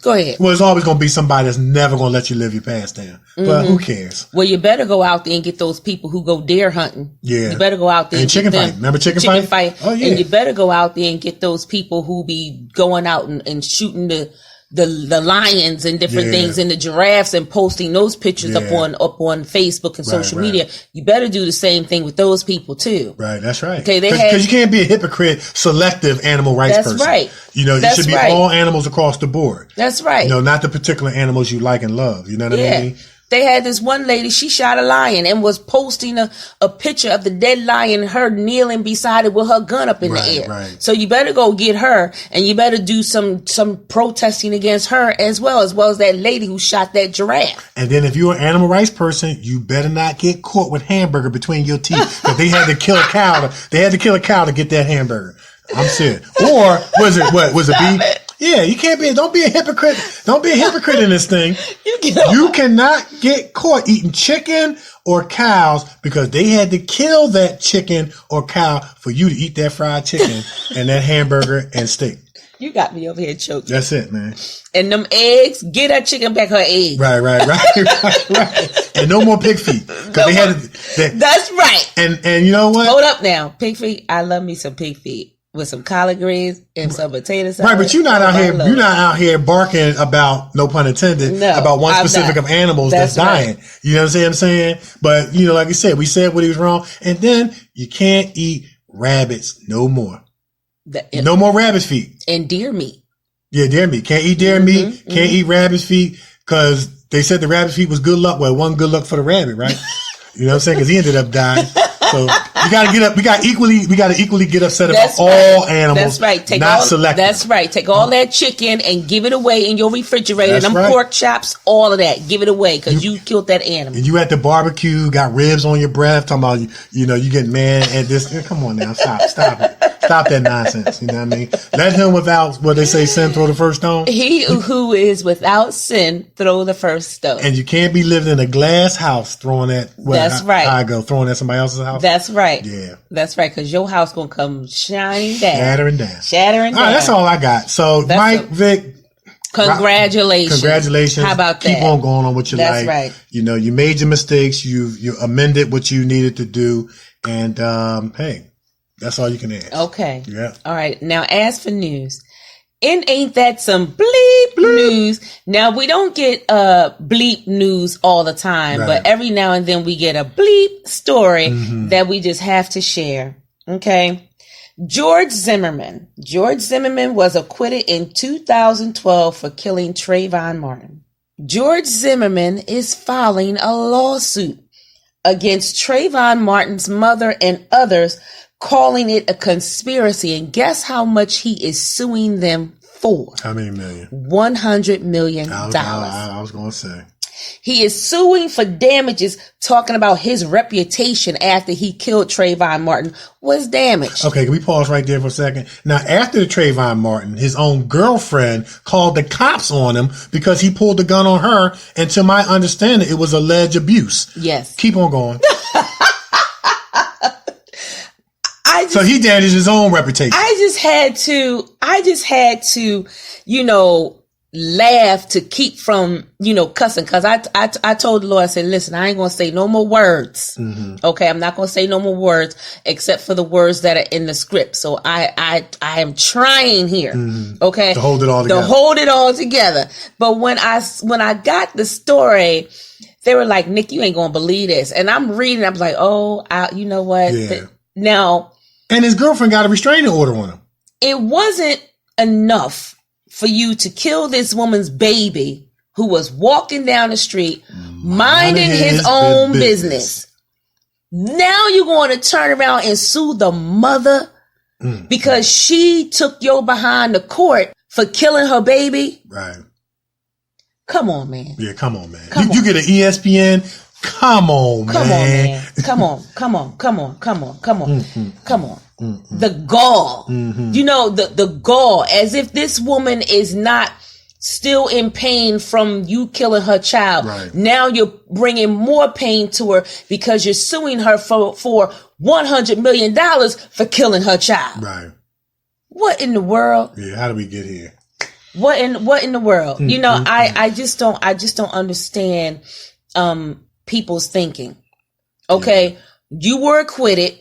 go ahead. Well, there's always going to be somebody that's never going to let you live your past down. But who cares? Well, you better go out there and get those people who go deer hunting. Yeah. You better go out there and chicken get them. fight. Remember chicken fight? Oh, yeah. And you better go out there and get those people who be going out and shooting the lions and different things, and the giraffes, and posting those pictures up on Facebook and social media. You better do the same thing with those people too. Right, that's right. Okay, because you can't be a hypocrite, selective animal rights person. That's right. You know, it should be all animals across the board. That's right. You know, not the particular animals you like and love. You know what I mean? They had this one lady, she shot a lion and was posting a picture of the dead lion, her kneeling beside it with her gun up in the air. Right. So you better go get her, and you better do some protesting against her as well as that lady who shot that giraffe. And then if you're an animal rights person, you better not get caught with hamburger between your teeth, because they had to kill a cow. They had to kill a cow to get that hamburger. I'm serious. Or was it beef? Yeah, you can't be. Don't be a hypocrite. Don't be a hypocrite in this thing. You cannot get caught eating chicken or cows, because they had to kill that chicken or cow for you to eat that fried chicken and that hamburger and steak. You got me over here choking. That's it, man. And them eggs, get that chicken back her eggs. Right. And no more pig feet. That's right. And you know what? Hold up now. Pig feet. I love me some pig feet with some collard greens and some potato salad. Right, but you're not out here barking about, no pun intended, about one specific of animals that's dying. Right. You know what I'm saying? But, you know, like I said, we said what he was wrong. And then you can't eat rabbits no more. No more rabbit's feet. And deer meat. Yeah, deer meat. Can't eat deer meat. Can't eat rabbit's feet, because they said the rabbit's feet was good luck. Well, one good luck for the rabbit, right? You know what I'm saying? Because he ended up dying. So we got to get up. We got to equally get upset about all animals. That's right. Not selected. That's right. Take all that chicken and give it away in your refrigerator. Them pork chops, all of that. Give it away, because you killed that animal. And you at the barbecue, got ribs on your breath, talking about, you know, you get mad at this. Come on now, stop it. Stop that nonsense. You know what I mean? Let him without, what they say, sin, throw the first stone. He who is without sin, throw the first stone. And you can't be living in a glass house throwing at, throwing at somebody else's house. That's right. Yeah. That's right, because your house going to come shining down. Shattering down. All right, that's all I got. So, Mike, Vic. Congratulations. How about that? Keep on going on with your life. That's right. You know, you made your mistakes. You amended what you needed to do. And, hey, that's all you can ask. Okay. Yeah. All right. Now, as for news. And ain't that some bleep news? Now, we don't get bleep news all the time, but every now and then we get a bleep story that we just have to share. Okay. George Zimmerman. George Zimmerman was acquitted in 2012 for killing Trayvon Martin. George Zimmerman is filing a lawsuit against Trayvon Martin's mother and others, calling it a conspiracy. And guess how much he is suing them for? How many million? $100 million. I was going to say. He is suing for damages, talking about his reputation after he killed Trayvon Martin was damaged. Okay, can we pause right there for a second? Now, after the Trayvon Martin, his own girlfriend called the cops on him because he pulled the gun on her. And to my understanding, it was alleged abuse. Yes. Keep on going. So he damaged his own reputation. I just had to, laugh to keep from, cussing. Cause I told the Lord, I said, listen, I ain't going to say no more words. Mm-hmm. Okay. I'm not going to say no more words except for the words that are in the script. So I am trying here. Mm-hmm. Okay. To hold it all together. But when I got the story, they were like, Nick, you ain't going to believe this. And I'm reading, I was like, you know what? Yeah. Now. And his girlfriend got a restraining order on him. It wasn't enough for you to kill this woman's baby who was walking down the street, minding his own business. Now you're going to turn around and sue the mother because she took your behind the court for killing her baby? Right. Come on, man. Yeah, come on, man. You get an ESPN. Come on, man. Come on. The gall. Mm-hmm. The gall, as if this woman is not still in pain from you killing her child. Right. Now you're bringing more pain to her because you're suing her for $100 million for killing her child. Right. What in the world? Yeah, how do we get here? What in the world? Mm-hmm. I just don't understand people's thinking. Okay. Yeah. You were acquitted.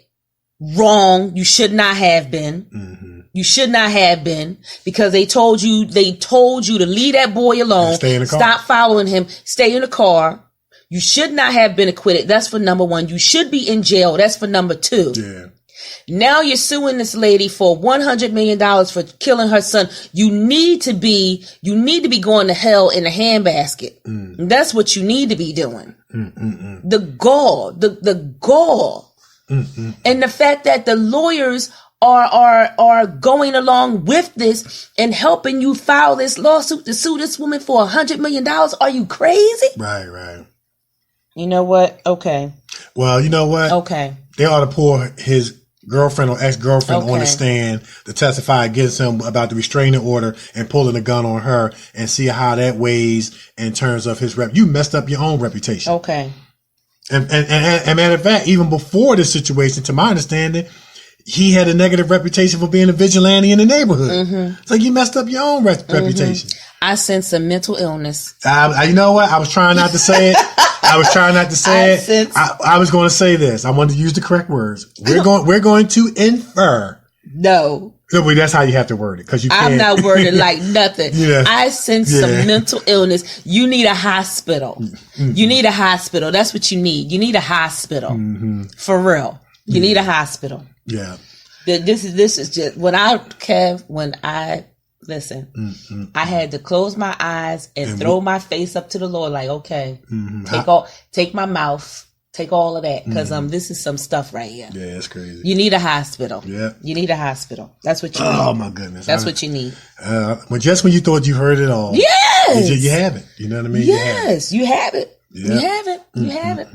Wrong. You should not have been. Mm-hmm. You should not have been, because they told you to leave that boy alone. Stay in the car. Stop following him. Stay in the car. You should not have been acquitted. That's for number one. You should be in jail. That's for number two. Yeah. Now you're suing this lady for $100 million for killing her son. You need to be going to hell in a handbasket. Mm. That's what you need to be doing. Mm-mm-mm. The gall. Mm-mm. And the fact that the lawyers are going along with this and helping you file this lawsuit to sue this woman for $100 million. Are you crazy? Right. You know what? Okay. Well, you know what? Okay. They ought to pour his girlfriend or ex-girlfriend on the stand to testify against him about the restraining order and pulling a gun on her, and see how that weighs in terms of his rep. You messed up your own reputation. Okay. And matter of fact, even before this situation, to my understanding, he had a negative reputation for being a vigilante in the neighborhood. Mm-hmm. It's like you messed up your own reputation. I sense a mental illness. You know what? I was trying not to say it. I was going to say this. I wanted to use the correct words. We're going to infer. No, but that's how you have to word it, because you can't. I'm not wording like nothing. Yeah. I sense some mental illness. You need a hospital. Mm-hmm. You need a hospital. That's what you need. You need a hospital. Mm-hmm. For real. You need a hospital. Yeah. This is just when I listen. Mm-hmm. I had to close my eyes and throw my face up to the Lord, like, okay, take my mouth. Take all of that, because this is some stuff right here. Yeah, it's crazy. You need a hospital. Yeah. You need a hospital. That's what you need. Oh, my goodness. That's what you need. Just when you thought you heard it all. Yes! You have it. You know what I mean? Yes, you have it. Yeah. You have it. You have it.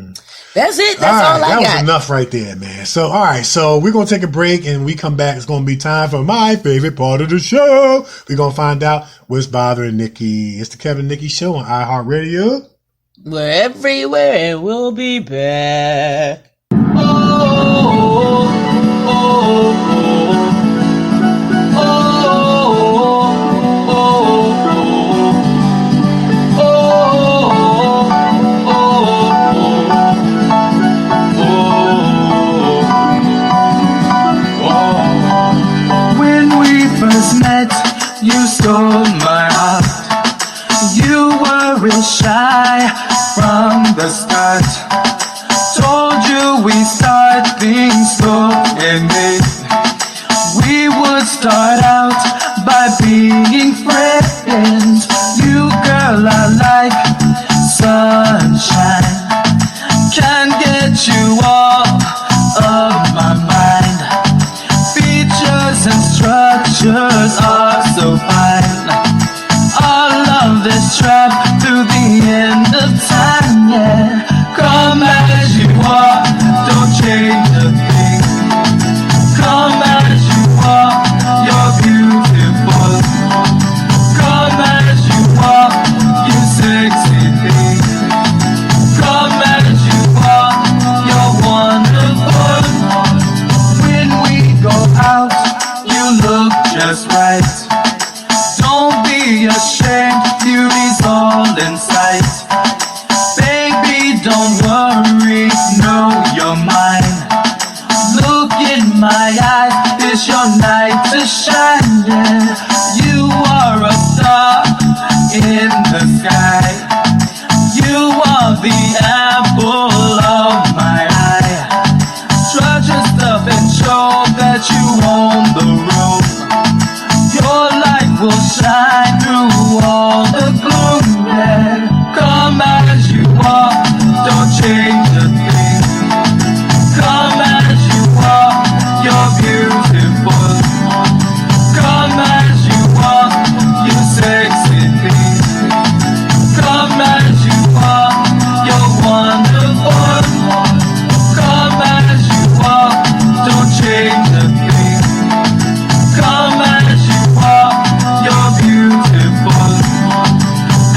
That's it. That's all I got. That was enough right there, man. So, all right. So, we're going to take a break, and we come back. It's going to be time for my favorite part of the show. We're going to find out what's bothering Nikee. It's the Kevin Nikee Show on iHeartRadio. We're everywhere, and we'll be back. When we first met, you stole my heart. You were shy from the start. Told you we start things slow and made start out by being friends. You, girl, I like sunshine. Can't get you off of my mind. Features and structures are so fine. Our love is trapped through the end of time, yeah. Come as you are, don't change a thing. Come as you are, you're beautiful. Come as you are, you sexy thing. Come as you are, you're wonderful. When we go out, you look just right. Don't be ashamed, beauty's all in sight. Baby, don't worry, know you're mine. Look in my eyes, it's your night to shine, yeah. You are a star in the sky. You are the apple of my eye. Strut your stuff and show that you own the room. Your light will shine through all the gloom, yeah. Come as you are, don't change a thing. Come as you are, you're beautiful. Come as you are, you sexy thing. Come as you are, you're wonderful. Come as you are, don't change a thing. Come as you are, you're beautiful.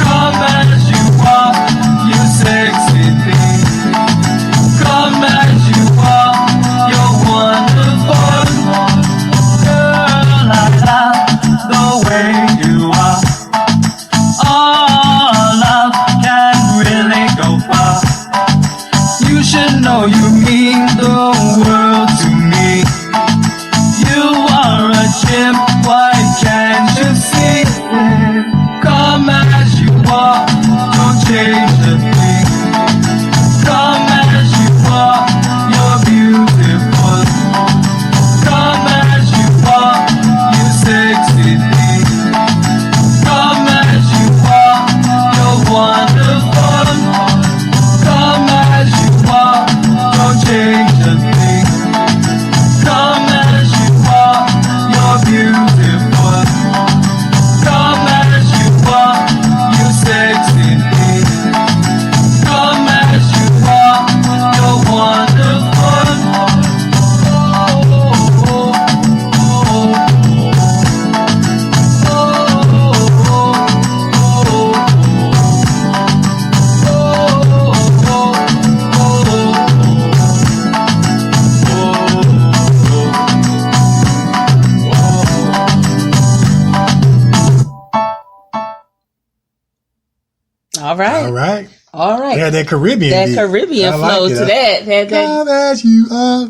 Come as you are, you sexy thing. Come as you are, you're wonderful. Girl, I love the way you are. All love can really go far. You should know you mean the world to me. You are a gem, why can't you see it? Come as you are, don't change a thing. Come as you are, you're beautiful. Come as you are, you sexy thing. Come as you are, you're wonderful. Come as you are, don't change a thing. Come as you are, you're beautiful. Come as you are, you sexy thing. Come as you are, you're wonderful. All right. All right. All right. Yeah, that Caribbean. That beat. Caribbean flow to that. Come as you are.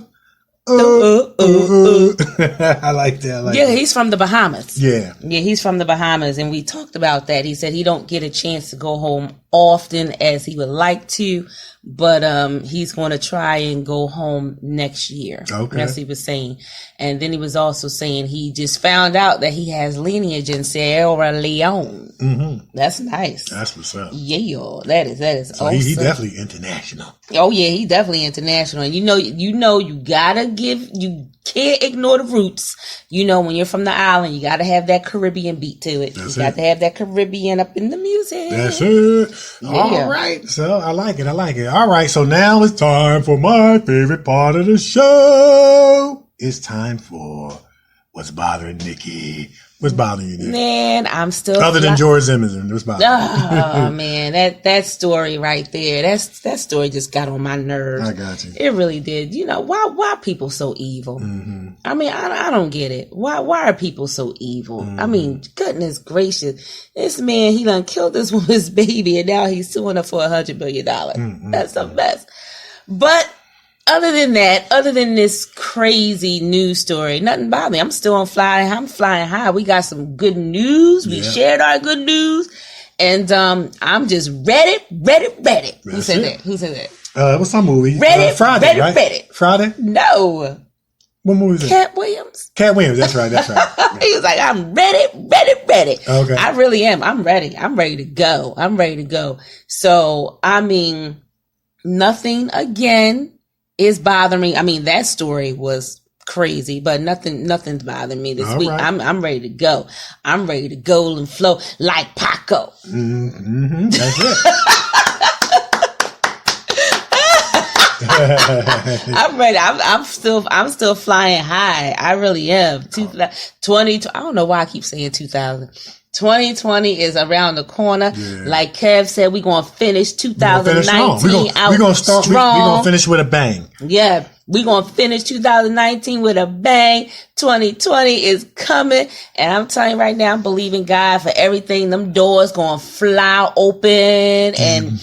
I like that. Yeah, he's from the Bahamas. Yeah. Yeah, he's from the Bahamas, and we talked about that. He said he don't get a chance to go home often as he would like to, but he's going to try and go home next year. Okay. That's what he was saying. And then he was also saying he just found out that he has lineage in Sierra Leone. Mm-hmm. That's nice. That's what's up. Yeah, that is so awesome. He definitely international. Oh yeah, he definitely international. And you gotta you can't ignore the roots. You know, when you're from the island, you gotta have that Caribbean beat to it. That's you got to have that Caribbean up in the music. That's it. Yeah. All right. So I like it. All right. So now it's time for my favorite part of the show. It's time for What's Bothering Nikee. What's bothering you, Nikee? Man, I'm still other than George Zimmerman. What's bothering you? Oh man, that story right there. That story just got on my nerves. I got you. It really did. You know, why are people so evil? Mm-hmm. I mean, I don't get it. Why are people so evil? Mm-hmm. I mean, goodness gracious, this man, he done killed this woman's baby, and now he's suing her for $100 million. Mm-hmm. That's the best. But other than this crazy news story, nothing bothers me. I'm flying high. We got some good news. We shared our good news. And I'm just ready. Who said that? What's our movie? Ready, Friday, ready, right? ready. Friday? No. What movie is it? Cat Williams. Cat Williams. That's right. He was like, I'm ready. Okay. I really am. I'm ready. I'm ready to go. So, I mean, nothing again is bothering me. I mean, that story was crazy, but nothing's bothering me this week. Right. I'm ready to go. I'm ready to go and flow like Paco. Mm-hmm. That's it. I'm ready. I'm still flying high. I really am. 2020. I don't know why I keep saying 2000. 2020 is around the corner. Yeah. Like Kev said, we're going to finish 2019 out We're going to start strong. We're going to finish with a bang. Yeah. We're going to finish 2019 with a bang. 2020 is coming. And I'm telling you right now, I'm believing God for everything. Them doors going to fly open and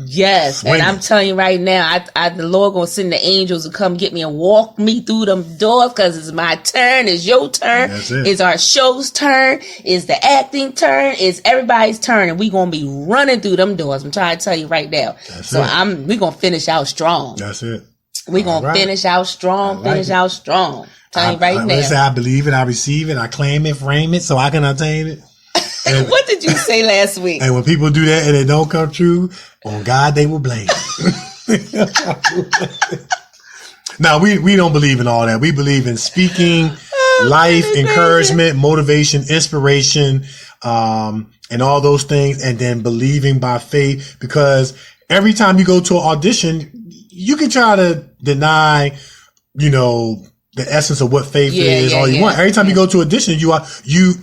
yes, and I'm telling you right now, the Lord gonna send the angels to come get me and walk me through them doors because it's my turn, it's your turn, it's our show's turn, it's the acting turn, it's everybody's turn, and we gonna be running through them doors. I'm trying to tell you right now. We gonna finish out strong. That's it. We gonna finish out strong, out strong. Tell you right now. Say I believe it, I receive it, I claim it, frame it, so I can obtain it. And what did you say last week? And when people do that and it don't come true, on God they will blame. Now we don't believe in all that. We believe in speaking life, encouragement, motivation, inspiration, and all those things, and then believing by faith. Because every time you go to an audition, you can try to deny, the essence of what faith is all you want. Every time you go to audition, you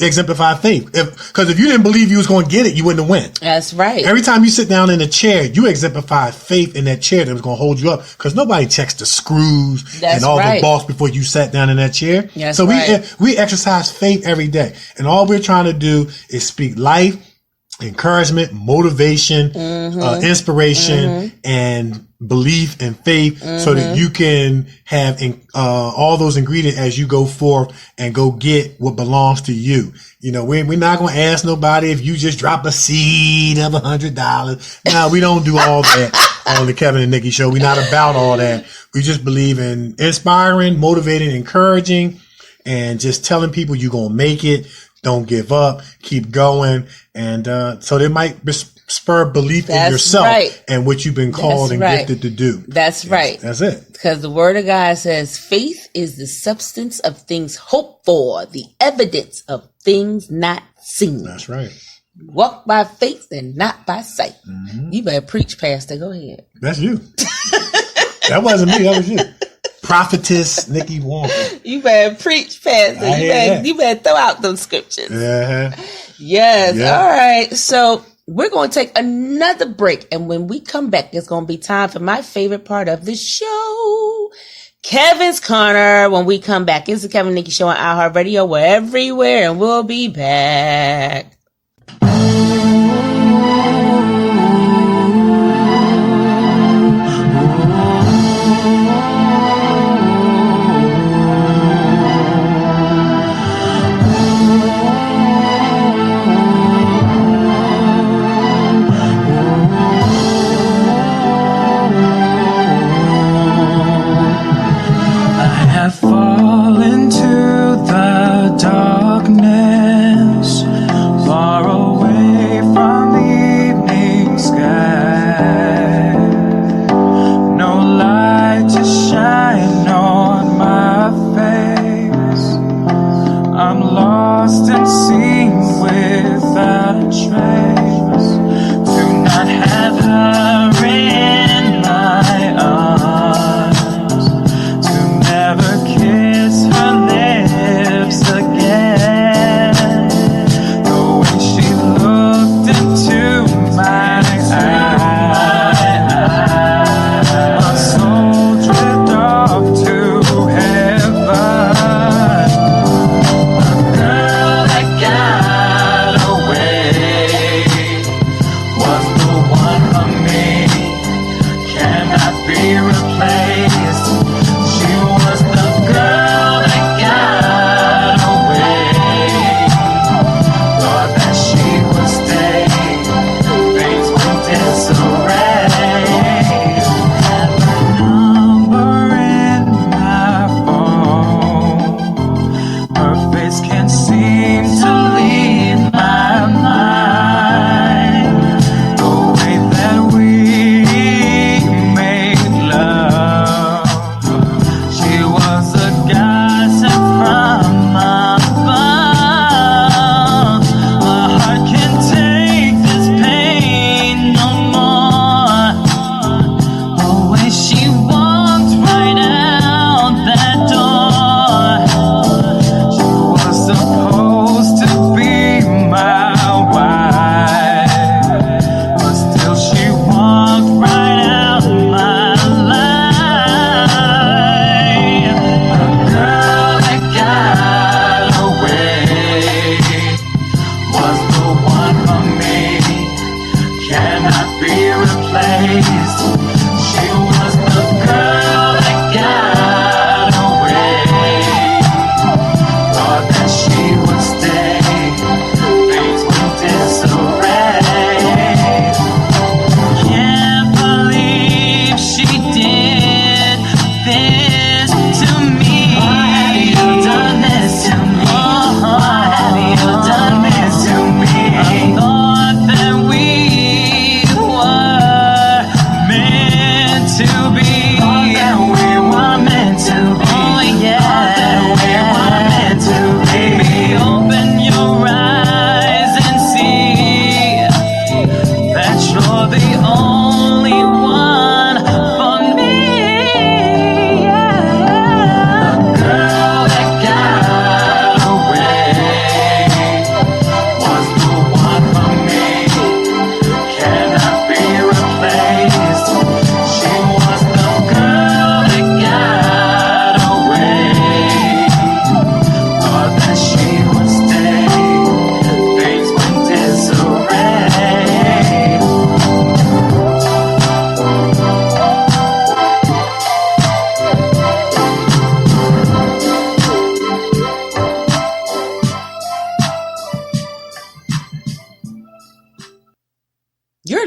exemplify faith. Because if you didn't believe you was going to get it, you wouldn't have went. That's right. Every time you sit down in a chair, you exemplify faith in that chair that was going to hold you up. Because nobody checks the screws and all the bolts before you sat down in that chair. That's so we exercise faith every day. And all we're trying to do is speak life, encouragement, motivation, inspiration, and belief and faith, so that you can have all those ingredients as you go forth and go get what belongs to you. We're not going to ask nobody if you just drop a seed of $100. No, we don't do all that on the Kevin and Nikee show. We're not about all that. We just believe in inspiring, motivating, encouraging, and just telling people you're going to make it. Don't give up. Keep going. And so there might spur belief in yourself and what you've been called and gifted to do. That's right. That's it. Because the word of God says faith is the substance of things hoped for, the evidence of things not seen. That's right. Walk by faith and not by sight. Mm-hmm. You better preach, Pastor. Go ahead. That's you. That wasn't me. That was you. Prophetess Nikee Walker. You better preach, Pastor. You better throw out those scriptures. Yes. Yeah. All right. So we're going to take another break. And when we come back, it's going to be time for my favorite part of the show, Kevin's Corner. When we come back, it's the Kevin Nikee Show on iHeartRadio. We're everywhere, and we'll be back. Never care.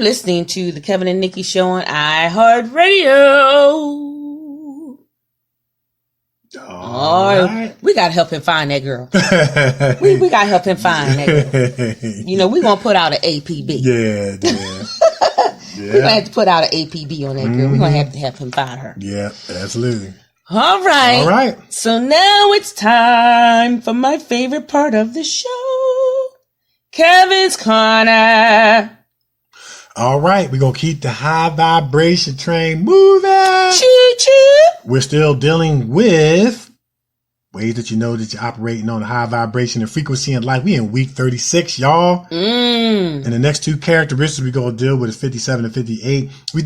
You're listening to the Kevin and Nikee Show on iHeartRadio. All right. We got to help him find that girl. we got to help him find that girl. You know, we're going to put out an APB. Yeah. We're going to have to put out an APB on that girl. We're going to have him find her. Yeah, absolutely. All right. So now it's time for my favorite part of the show. Kevin's Corner. All right. We're going to keep the high vibration train moving. Choo choo. We're still dealing with ways that you know that you're operating on a high vibration and frequency in life. We in week 36, y'all. And the next two characteristics we're going to deal with is 57 and 58. We're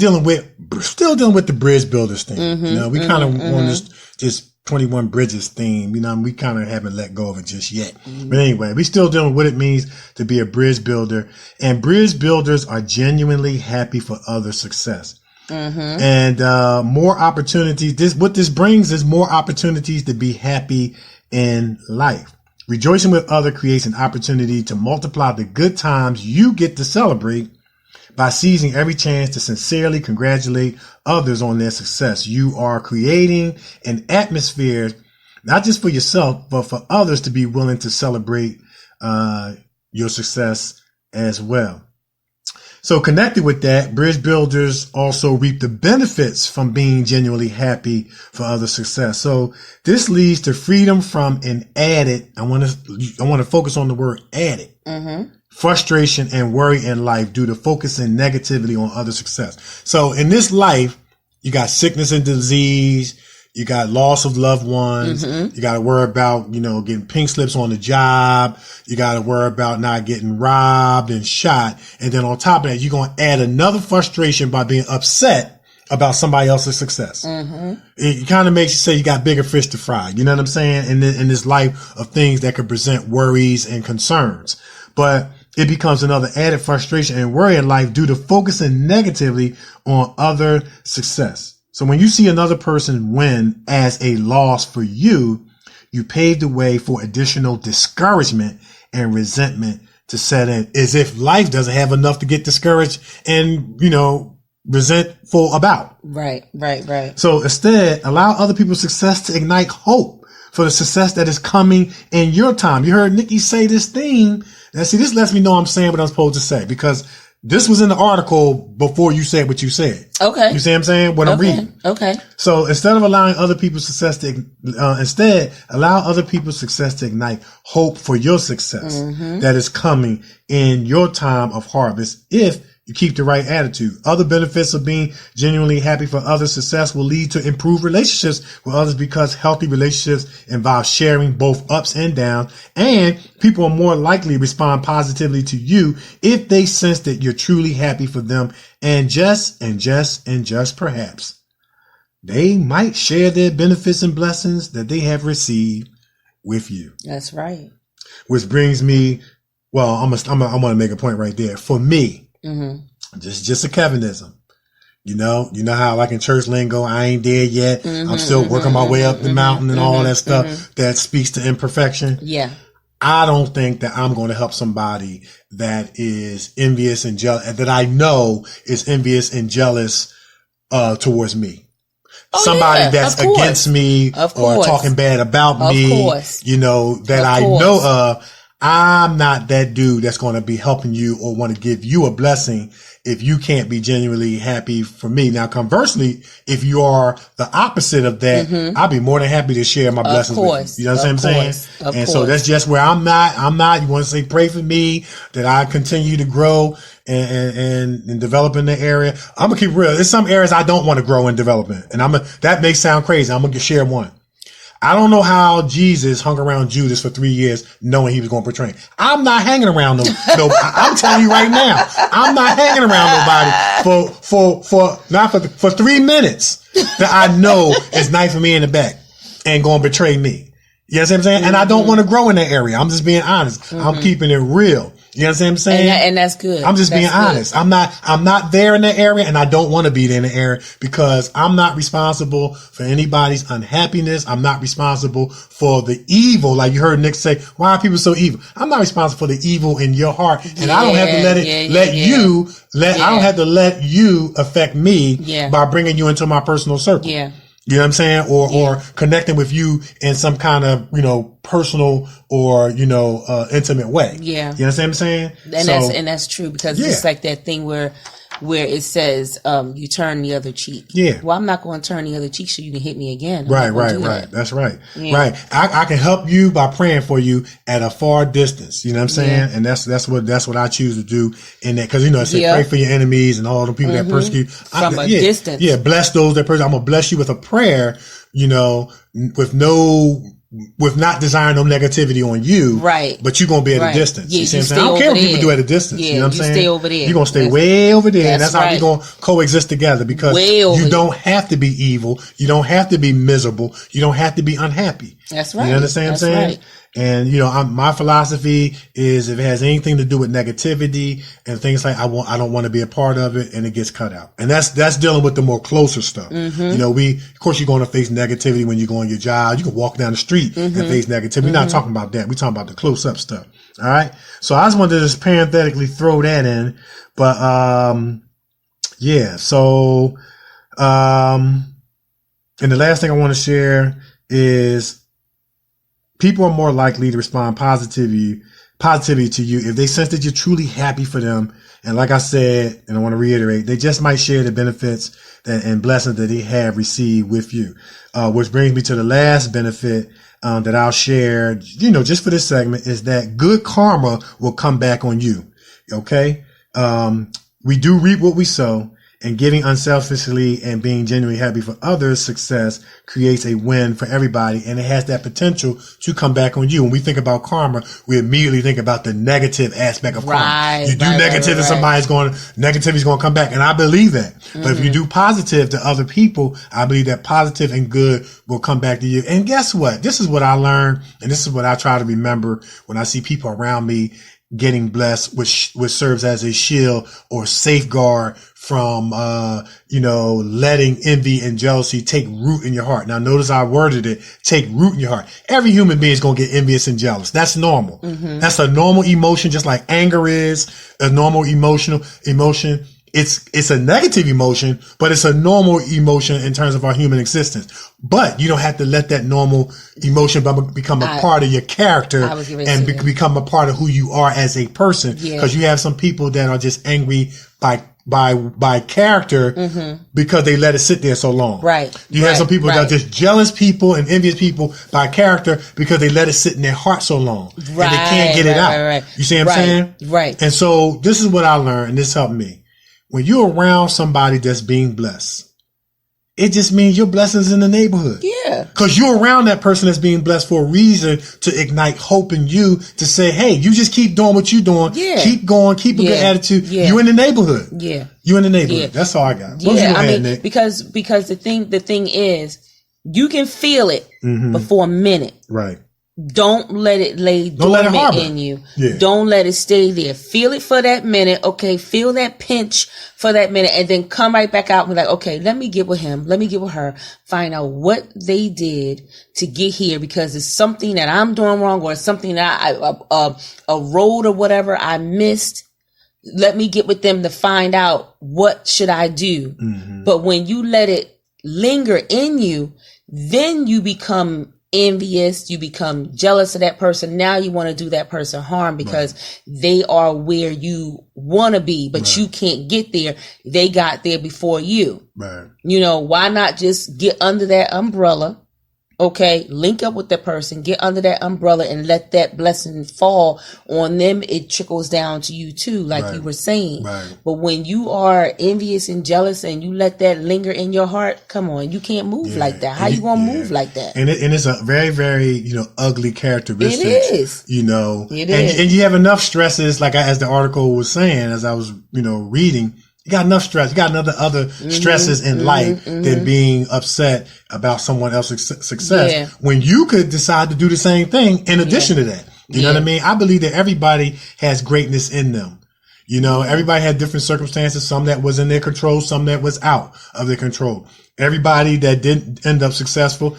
still dealing with the bridge builders thing. You know, we kind of on this 21 bridges theme. You know, we kind of haven't let go of it just yet. But anyway, we still dealing with what it means to be a bridge builder. And bridge builders are genuinely happy for other success. And more opportunities. What this brings is more opportunities to be happy in life. Rejoicing with others creates an opportunity to multiply the good times you get to celebrate by seizing every chance to sincerely congratulate others on their success. You are creating an atmosphere, not just for yourself, but for others to be willing to celebrate your success as well. So connected with that, bridge builders also reap the benefits from being genuinely happy for other success. So this leads to freedom from an added, I want to focus on the word added, frustration and worry in life due to focusing negatively on other success. So in this life, you got sickness and disease. You got loss of loved ones. You got to worry about, getting pink slips on the job. You got to worry about not getting robbed and shot. And then on top of that, you're going to add another frustration by being upset about somebody else's success. It kind of makes you say you got bigger fish to fry. You know what I'm saying? In this life of things that could present worries and concerns. But it becomes another added frustration and worry in life due to focusing negatively on other success. So when you see another person win as a loss for you, you pave the way for additional discouragement and resentment to set in, as if life doesn't have enough to get discouraged and, resentful about. Right. So instead, allow other people's success to ignite hope for the success that is coming in your time. You heard Nikee say this theme. Now, see, this lets me know I'm saying what I'm supposed to say, because this was in the article before you said what you said. Okay. You see what I'm saying? What I'm reading. Okay. So instead of allowing other people's success to, allow other people's success to ignite hope for your success that is coming in your time of harvest. If you keep the right attitude. Other benefits of being genuinely happy for others' success will lead to improved relationships with others, because healthy relationships involve sharing both ups and downs, and people are more likely to respond positively to you if they sense that you're truly happy for them, and just perhaps they might share their benefits and blessings that they have received with you. That's right. Which brings me, well, I'm gonna make a point right there. For me, just a Kevinism. You know how like in church lingo, I ain't there yet. I'm still working my way up the mountain and all that stuff that speaks to imperfection. Yeah. I don't think that I'm going to help somebody that is envious and jealous, that I know is envious and jealous towards me. Somebody that's against me or talking bad about me, that I know of. I'm not that dude that's going to be helping you or want to give you a blessing if you can't be genuinely happy for me. Now, conversely, if you are the opposite of that, I'll be more than happy to share my blessings with you. You know what I'm saying? And so that's just where I'm not. You want to say, pray for me that I continue to grow and develop in the area. I'm gonna keep it real. There's some areas I don't want to grow and develop in, and that may sound crazy. I'm gonna share one. I don't know how Jesus hung around Judas for 3 years knowing he was going to betray him. I'm not hanging around no, I'm telling you right now, I'm not hanging around nobody for 3 minutes that I know is knifing me in the back and going to betray me. You know what I'm saying? And I don't want to grow in that area. I'm just being honest. I'm keeping it real. You understand what I'm saying? And that's good. I'm just being honest. I'm not there in the area, and I don't want to be there in the area because I'm not responsible for anybody's unhappiness. I'm not responsible for the evil. Like you heard Nick say, why are people so evil? I'm not responsible for the evil in your heart, and I don't have to I don't have to let you affect me by bringing you into my personal circle. Yeah. You know what I'm saying? Or connecting with you in some kind of, personal or, intimate way. Yeah. You know what I'm saying? And that's true because it's like that thing where it says, you turn the other cheek. Yeah. Well, I'm not going to turn the other cheek so you can hit me again. Right. That's right. Yeah. Right. I can help you by praying for you at a far distance. You know what I'm saying? Yeah. And that's what I choose to do in that. Cause it say pray for your enemies and all the people that persecute. From a distance. Yeah. Bless those that persecute. I'm going to bless you with a prayer, with not desiring no negativity on you. Right. But you're going to be at a distance. Yeah, you see what I'm saying? I don't care what people do at a distance. Yeah, you know what I'm saying? Stay over there. You're going to stay way over there. And that's how we're going to coexist together because you don't have to be evil. You don't have to be miserable. You don't have to be unhappy. That's right. You understand what I'm saying? Right. And, my philosophy is if it has anything to do with negativity and things like I don't want to be a part of it and it gets cut out. And that's dealing with the more closer stuff. Mm-hmm. Of course you're going to face negativity when you go on your job. You can walk down the street and face negativity. We're not talking about that. We're talking about the close up stuff. All right. So I just wanted to just parenthetically throw that in. But, So, and the last thing I want to share is, people are more likely to respond positively to you if they sense that you're truly happy for them. And like I said, and I want to reiterate, they just might share the benefits and blessings that they have received with you. Which brings me to the last benefit that I'll share, just for this segment is that good karma will come back on you. Okay? We do reap what we sow. And giving unselfishly and being genuinely happy for others' success creates a win for everybody. And it has that potential to come back on you. When we think about karma, we immediately think about the negative aspect of karma. You do negative and negativity's going to come back. And I believe that. Mm-hmm. But if you do positive to other people, I believe that positive and good will come back to you. And guess what? This is what I learned. And this is what I try to remember when I see people around me getting blessed, which serves as a shield or safeguard from, letting envy and jealousy take root in your heart. Now, notice I worded it, take root in your heart. Every human being is going to get envious and jealous. That's normal. Mm-hmm. That's a normal emotion, just like anger is a normal emotion. It's a negative emotion, but it's a normal emotion in terms of our human existence. But you don't have to let that normal emotion become a part of your character and become a part of who you are as a person. Because you have some people that are just angry by character because they let it sit there so long. Right. You have some people that are just jealous people and envious people by character because they let it sit in their heart so long. Right. And they can't get it out. Right. You see what I'm saying? Right. And so this is what I learned, and this helped me. When you're around somebody that's being blessed, it just means your blessings in the neighborhood. Yeah. Because you're around that person that's being blessed for a reason to ignite hope in you to say, hey, you just keep doing what you're doing. Yeah. Keep going. Keep a good attitude. Yeah. You in the neighborhood. Yeah. You in the neighborhood. Yeah. That's all I got. Nick? Because the thing is, you can feel it for a minute. Right. Don't let it lay dormant in you. Yeah. Don't let it stay there. Feel it for that minute. Okay. Feel that pinch for that minute and then come right back out and be like, okay, let me get with him. Let me get with her. Find out what they did to get here because it's something that I'm doing wrong or something that a road or whatever I missed. Let me get with them to find out what should I do. Mm-hmm. But when you let it linger in you, then you become envious, you become jealous of that person. Now you want to do that person harm because they are where you want to be, but you can't get there. They got there before you. Right. Why not just get under that umbrella? Okay, link up with that person, get under that umbrella and let that blessing fall on them. It trickles down to you too, like you were saying. Right. But when you are envious and jealous and you let that linger in your heart, come on, you can't move like that. How you going to move like that? And it's a very, very, ugly characteristic. It is. It is. And you have enough stresses, like as the article was saying, as I was, reading. You got enough stress. You got other stresses in life than being upset about someone else's success when you could decide to do the same thing in addition to that. You know what I mean? I believe that everybody has greatness in them. You know, everybody had different circumstances, some that was in their control, some that was out of their control. Everybody that didn't end up successful,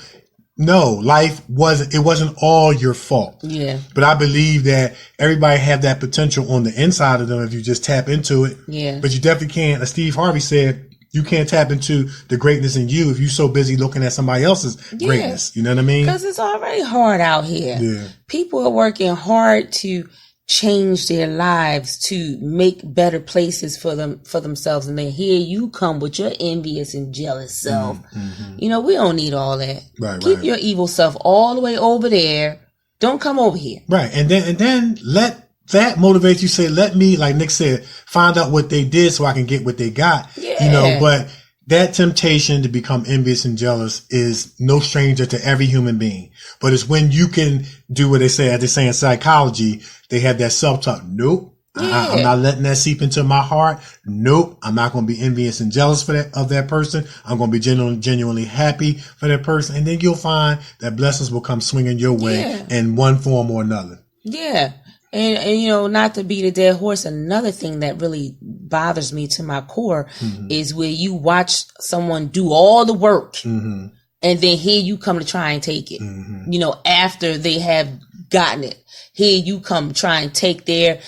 no, life wasn't all your fault. Yeah. But I believe that everybody have that potential on the inside of them if you just tap into it. Yeah. But you definitely can't, as Steve Harvey said, you can't tap into the greatness in you if you're so busy looking at somebody else's greatness. You know what I mean? Because it's already hard out here. Yeah. People are working hard to change their lives, to make better places for themselves, and then here you come with your envious and jealous self. You know, we don't need all that. Keep your evil self all the way over there. Don't come over here. Right. And then let that motivate you. Say, let me, like Nick said, find out what they did so I can get what they got. Yeah. You know, but that temptation to become envious and jealous is no stranger to every human being. But it's when you can do what they say, as they say in psychology, they have that self-talk. Nope. Yeah. I'm not letting that seep into my heart. Nope. I'm not going to be envious and jealous of that person. I'm going to be genuinely happy for that person. And then you'll find that blessings will come swinging your way in one form or another. Yeah. And, you know, not to beat a dead horse, another thing that really bothers me to my core is where you watch someone do all the work and then here you come to try and take it, you know, after they have gotten it. Here you come try and take their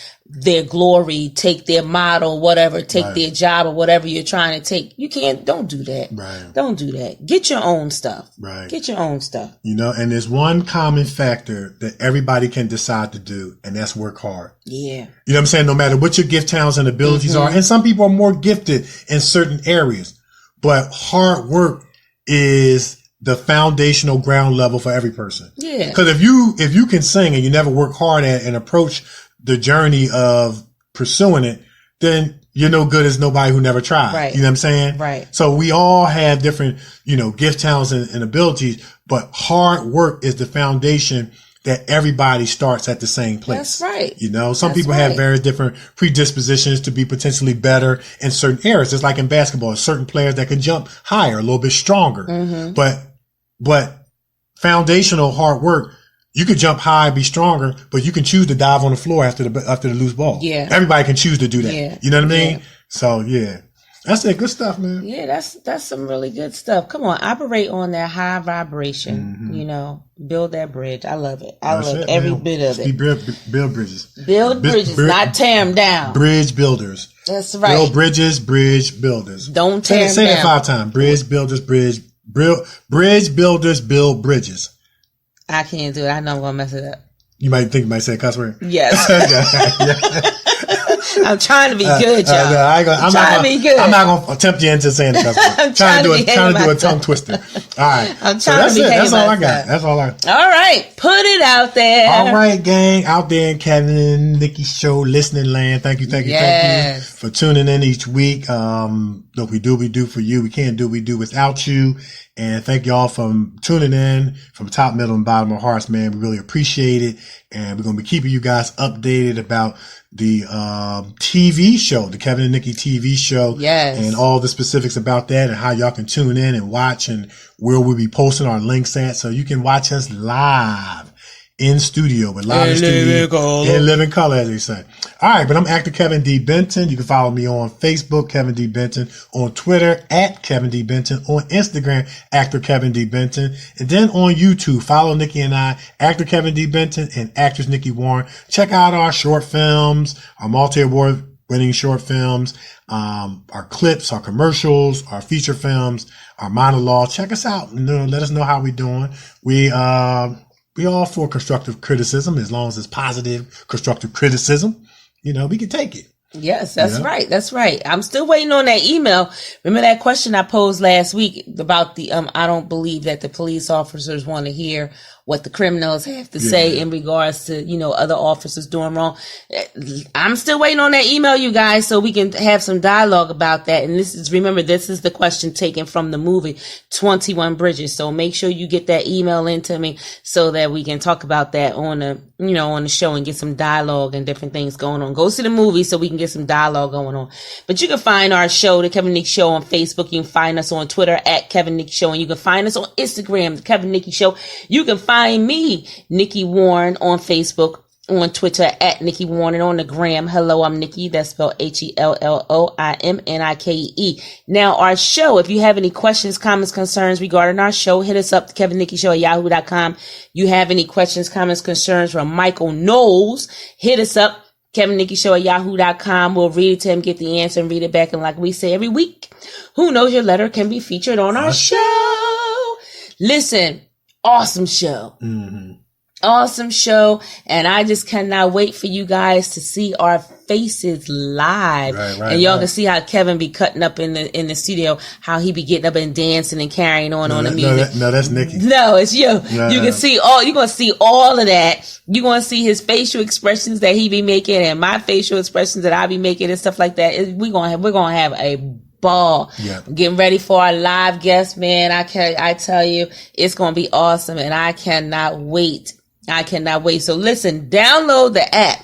glory, take their model, whatever, take their job or whatever you're trying to take. You can't, don't do that. Right. Don't do that. Get your own stuff. Right. Get your own stuff. You know, and there's one common factor that everybody can decide to do, and that's work hard. Yeah. You know what I'm saying? No matter what your gift, talents, and abilities are, and some people are more gifted in certain areas, but hard work is the foundational ground level for every person. Yeah. Because if you can sing and you never work hard at and approach the journey of pursuing it, then you're no good as nobody who never tried. Right. You know what I'm saying? Right. So we all have different, you know, gift, talents, and abilities, but hard work is the foundation that everybody starts at the same place. That's right. You know, some people have various different predispositions to be potentially better in certain areas. It's like in basketball, certain players that can jump higher, a little bit stronger. But foundational hard work, you could jump high, be stronger, but you can choose to dive on the floor after the loose ball. Yeah. Everybody can choose to do that. Yeah. You know what I mean? Yeah. So yeah. That's it. Good stuff, man. Yeah, that's some really good stuff. Come on, operate on that high vibration. You know, build that bridge. I love it. I love every bit of it. Build bridges. Build bridges, not tear them down. Bridge builders. That's right. Build bridges, bridge builders. Don't tear them down. Say it 5 times. Bridge builders, bridge builders, build bridges. I can't do it. I know I'm gonna mess it up. You might think you might say a cuss word. Yes. I'm trying to be good, y'all. I'm trying to be good. I'm not going to tempt you into saying the cuss word. I'm trying to do a tongue twister. All right. I'm trying to behave That's all I got. That's all I got. All right. Put it out there. All right, gang. Out there in Kevin and Nikee show listening land. Thank you for tuning in each week. Look, we do for you. We can't do, we do without you. And thank y'all for tuning in from top, middle, and bottom of hearts, man. We really appreciate it. And we're going to be keeping you guys updated about the TV show, the Kevin and Nikee TV show. Yes. And all the specifics about that and how y'all can tune in and watch and where we'll be posting our links at. So you can watch us live in studio, but live in studio in living color, as they say. All right, but I'm actor Kevin D. Benton. You can follow me on Facebook, Kevin D. Benton, on Twitter at Kevin D. Benton, on Instagram, actor Kevin D. Benton, and then on YouTube, follow Nikee and I, actor Kevin D. Benton and actress Nikee Warren. Check out our short films, our multi-award winning short films, our clips, our commercials, our feature films, our monologues. Check us out. Let us know how we're doing. We all for constructive criticism, as long as it's positive constructive criticism. We can take it. Yes, that's right. That's right. I'm still waiting on that email. Remember that question I posed last week about the, I don't believe that the police officers want to hear what the criminals have to say in regards to, other officers doing wrong. I'm still waiting on that email, you guys, so we can have some dialogue about that. And this is the question taken from the movie 21 Bridges. So make sure you get that email into me so that we can talk about that on the show and get some dialogue and different things going on. Go see the movie so we can get some dialogue going on. But you can find our show, The Kevin Nikee Show, on Facebook. You can find us on Twitter at Kevin Nikee Show, and you can find us on Instagram, The Kevin Nikee Show. You can find me, Nikee Warren, on Facebook, on Twitter at Nikee Warren, on the gram. Hello, I'm Nikee. That's spelled HELLOIMNIKE. Now, our show, if you have any questions, comments, concerns regarding our show, hit us up, KevinNickeyShow@yahoo.com. You have any questions, comments, concerns from Michael Knowles, hit us up, KevinNickeyShow@yahoo.com. We'll read it to him, get the answer, and read it back. And like we say every week, who knows, your letter can be featured on our show. Listen, awesome show. Mm-hmm. Awesome show, and I just cannot wait for you guys to see our faces live. Right, and y'all can see how Kevin be cutting up in the studio, how he be getting up and dancing and carrying on the music. No, that's Nikee. No, it's you. You can see you're gonna see all of that. You're gonna see his facial expressions that he be making and my facial expressions that I be making and stuff like that. We're gonna have a ball. Yeah. Getting ready for our live guest, man. I tell you, it's gonna be awesome, and I cannot wait. So listen, download the app,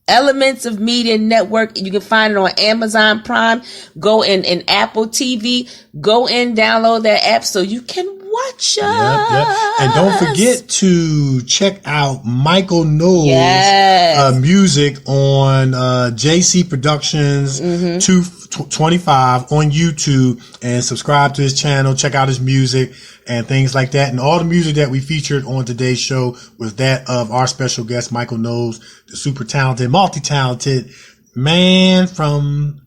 Elements of Media Network. You can find it on Amazon Prime. Go in Apple TV. Go in, download that app so you can watch us. Yep. And don't forget to check out Michael Knowles' music on JC Productions 225 on YouTube, and subscribe to his channel. Check out his music and things like that. And all the music that we featured on today's show was that of our special guest, Michael Knowles, the super talented, multi-talented man from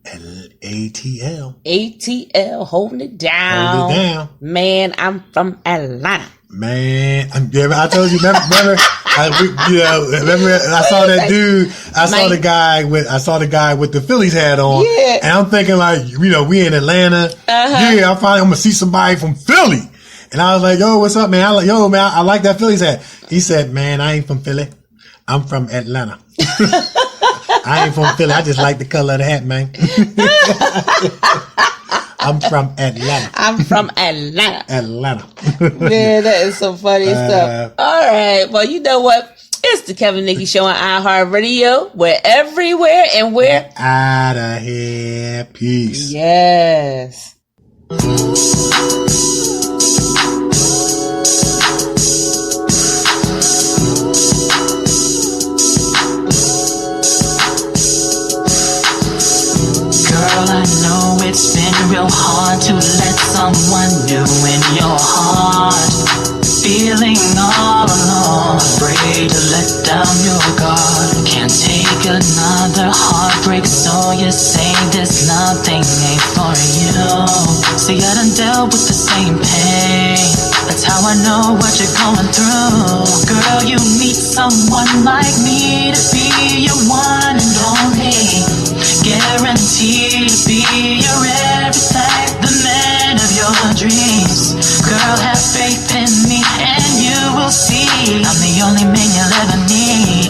ATL. ATL, holding it down. Man, I'm from Atlanta. Man, I told you, remember, I saw that dude. I saw the guy with the Phillies hat on. Yeah. And I'm thinking like, we in Atlanta. Yeah, I'm gonna see somebody from Philly. And I was like, yo, what's up, man? I like that Phillies hat. He said, man, I ain't from Philly. I'm from Atlanta. I ain't from Philly. I just like the color of the hat, man. I'm from Atlanta. Atlanta. Man, that is some funny stuff. All right. Well, you know what? It's the Kevin Nikee Show on iHeartRadio. We're everywhere, and we're out of here. Peace. Yes. I know it's been real hard to let someone new in your heart. Feeling all alone, afraid to let down your guard. Can't take another heartbreak, so you say this nothing ain't for you. See, I done dealt with the same pain. That's how I know what you're going through. Girl, you need someone like me to be your one and only. Guaranteed to be your everything, the man of your dreams. Girl, have faith in me and you will see I'm the only man you'll ever need.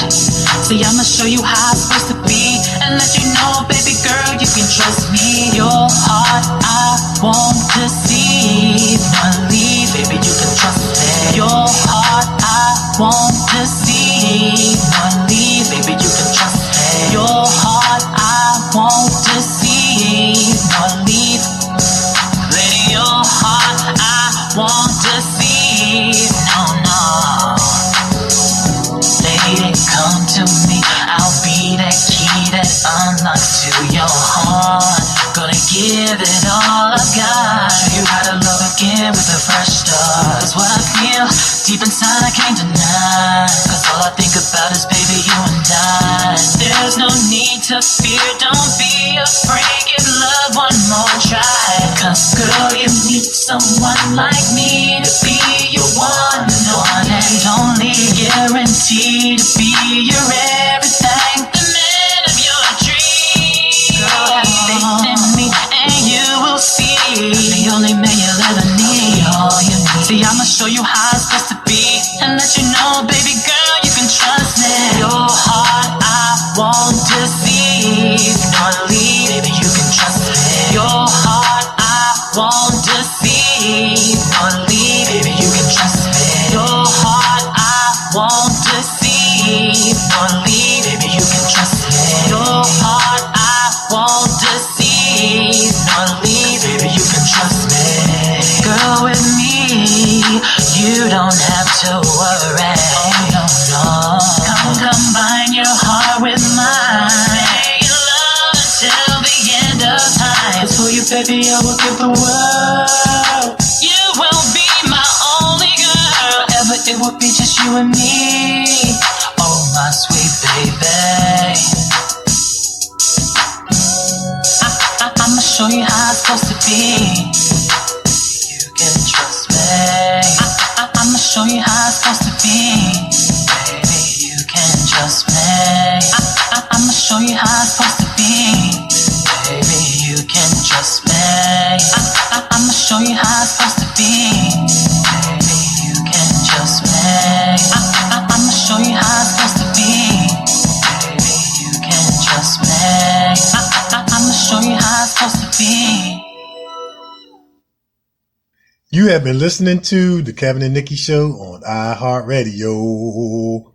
See, I'ma show you how it's supposed to be and let you know, baby girl, you can trust me. Your heart I won't deceive, not leave, baby, you can trust me. Your heart I won't deceive, not leave, baby, you can trust me. Your heart I won't deceive, nor leave. Lady, your heart I won't deceive, no. Lady, come to me, I'll be that key that unlocks to your heart. Gonna give it all I've got. Show you how to love again with a fresh start. Cause what I feel deep inside I can't deny. Cause all I think about is baby, you and I. There's no need to fear, don't be afraid. Give love one more try. Cause girl, you need someone like me to be your one and only. Guaranteed to be your everything, the man of your dreams. Girl, have faith in me and you will see I'm the only man you'll ever need. All you need. See, I'ma show you how it's supposed to be and let you know, baby girl, you can trust me. Your heart I won't deceive, nor leave, baby, you can trust me. Your heart I won't deceive, nor leave, baby, you can trust me. Your heart I won't deceive, nor leave. the world. You will be my only girl. Ever it would be just you and me. Oh, my sweet baby. I'ma show you how it's supposed to be. You can trust me. I'ma show you how it's supposed to be. Baby, you can trust me. I'ma show you how it's supposed to be. Baby, you can trust me. I'ma show you how it's supposed to be. Baby, you can trust me. I'ma show you how it's supposed to be. Baby, you can trust me. I'ma show you how it's supposed to be. You have been listening to the Kevin and Nikee Show on iHeartRadio.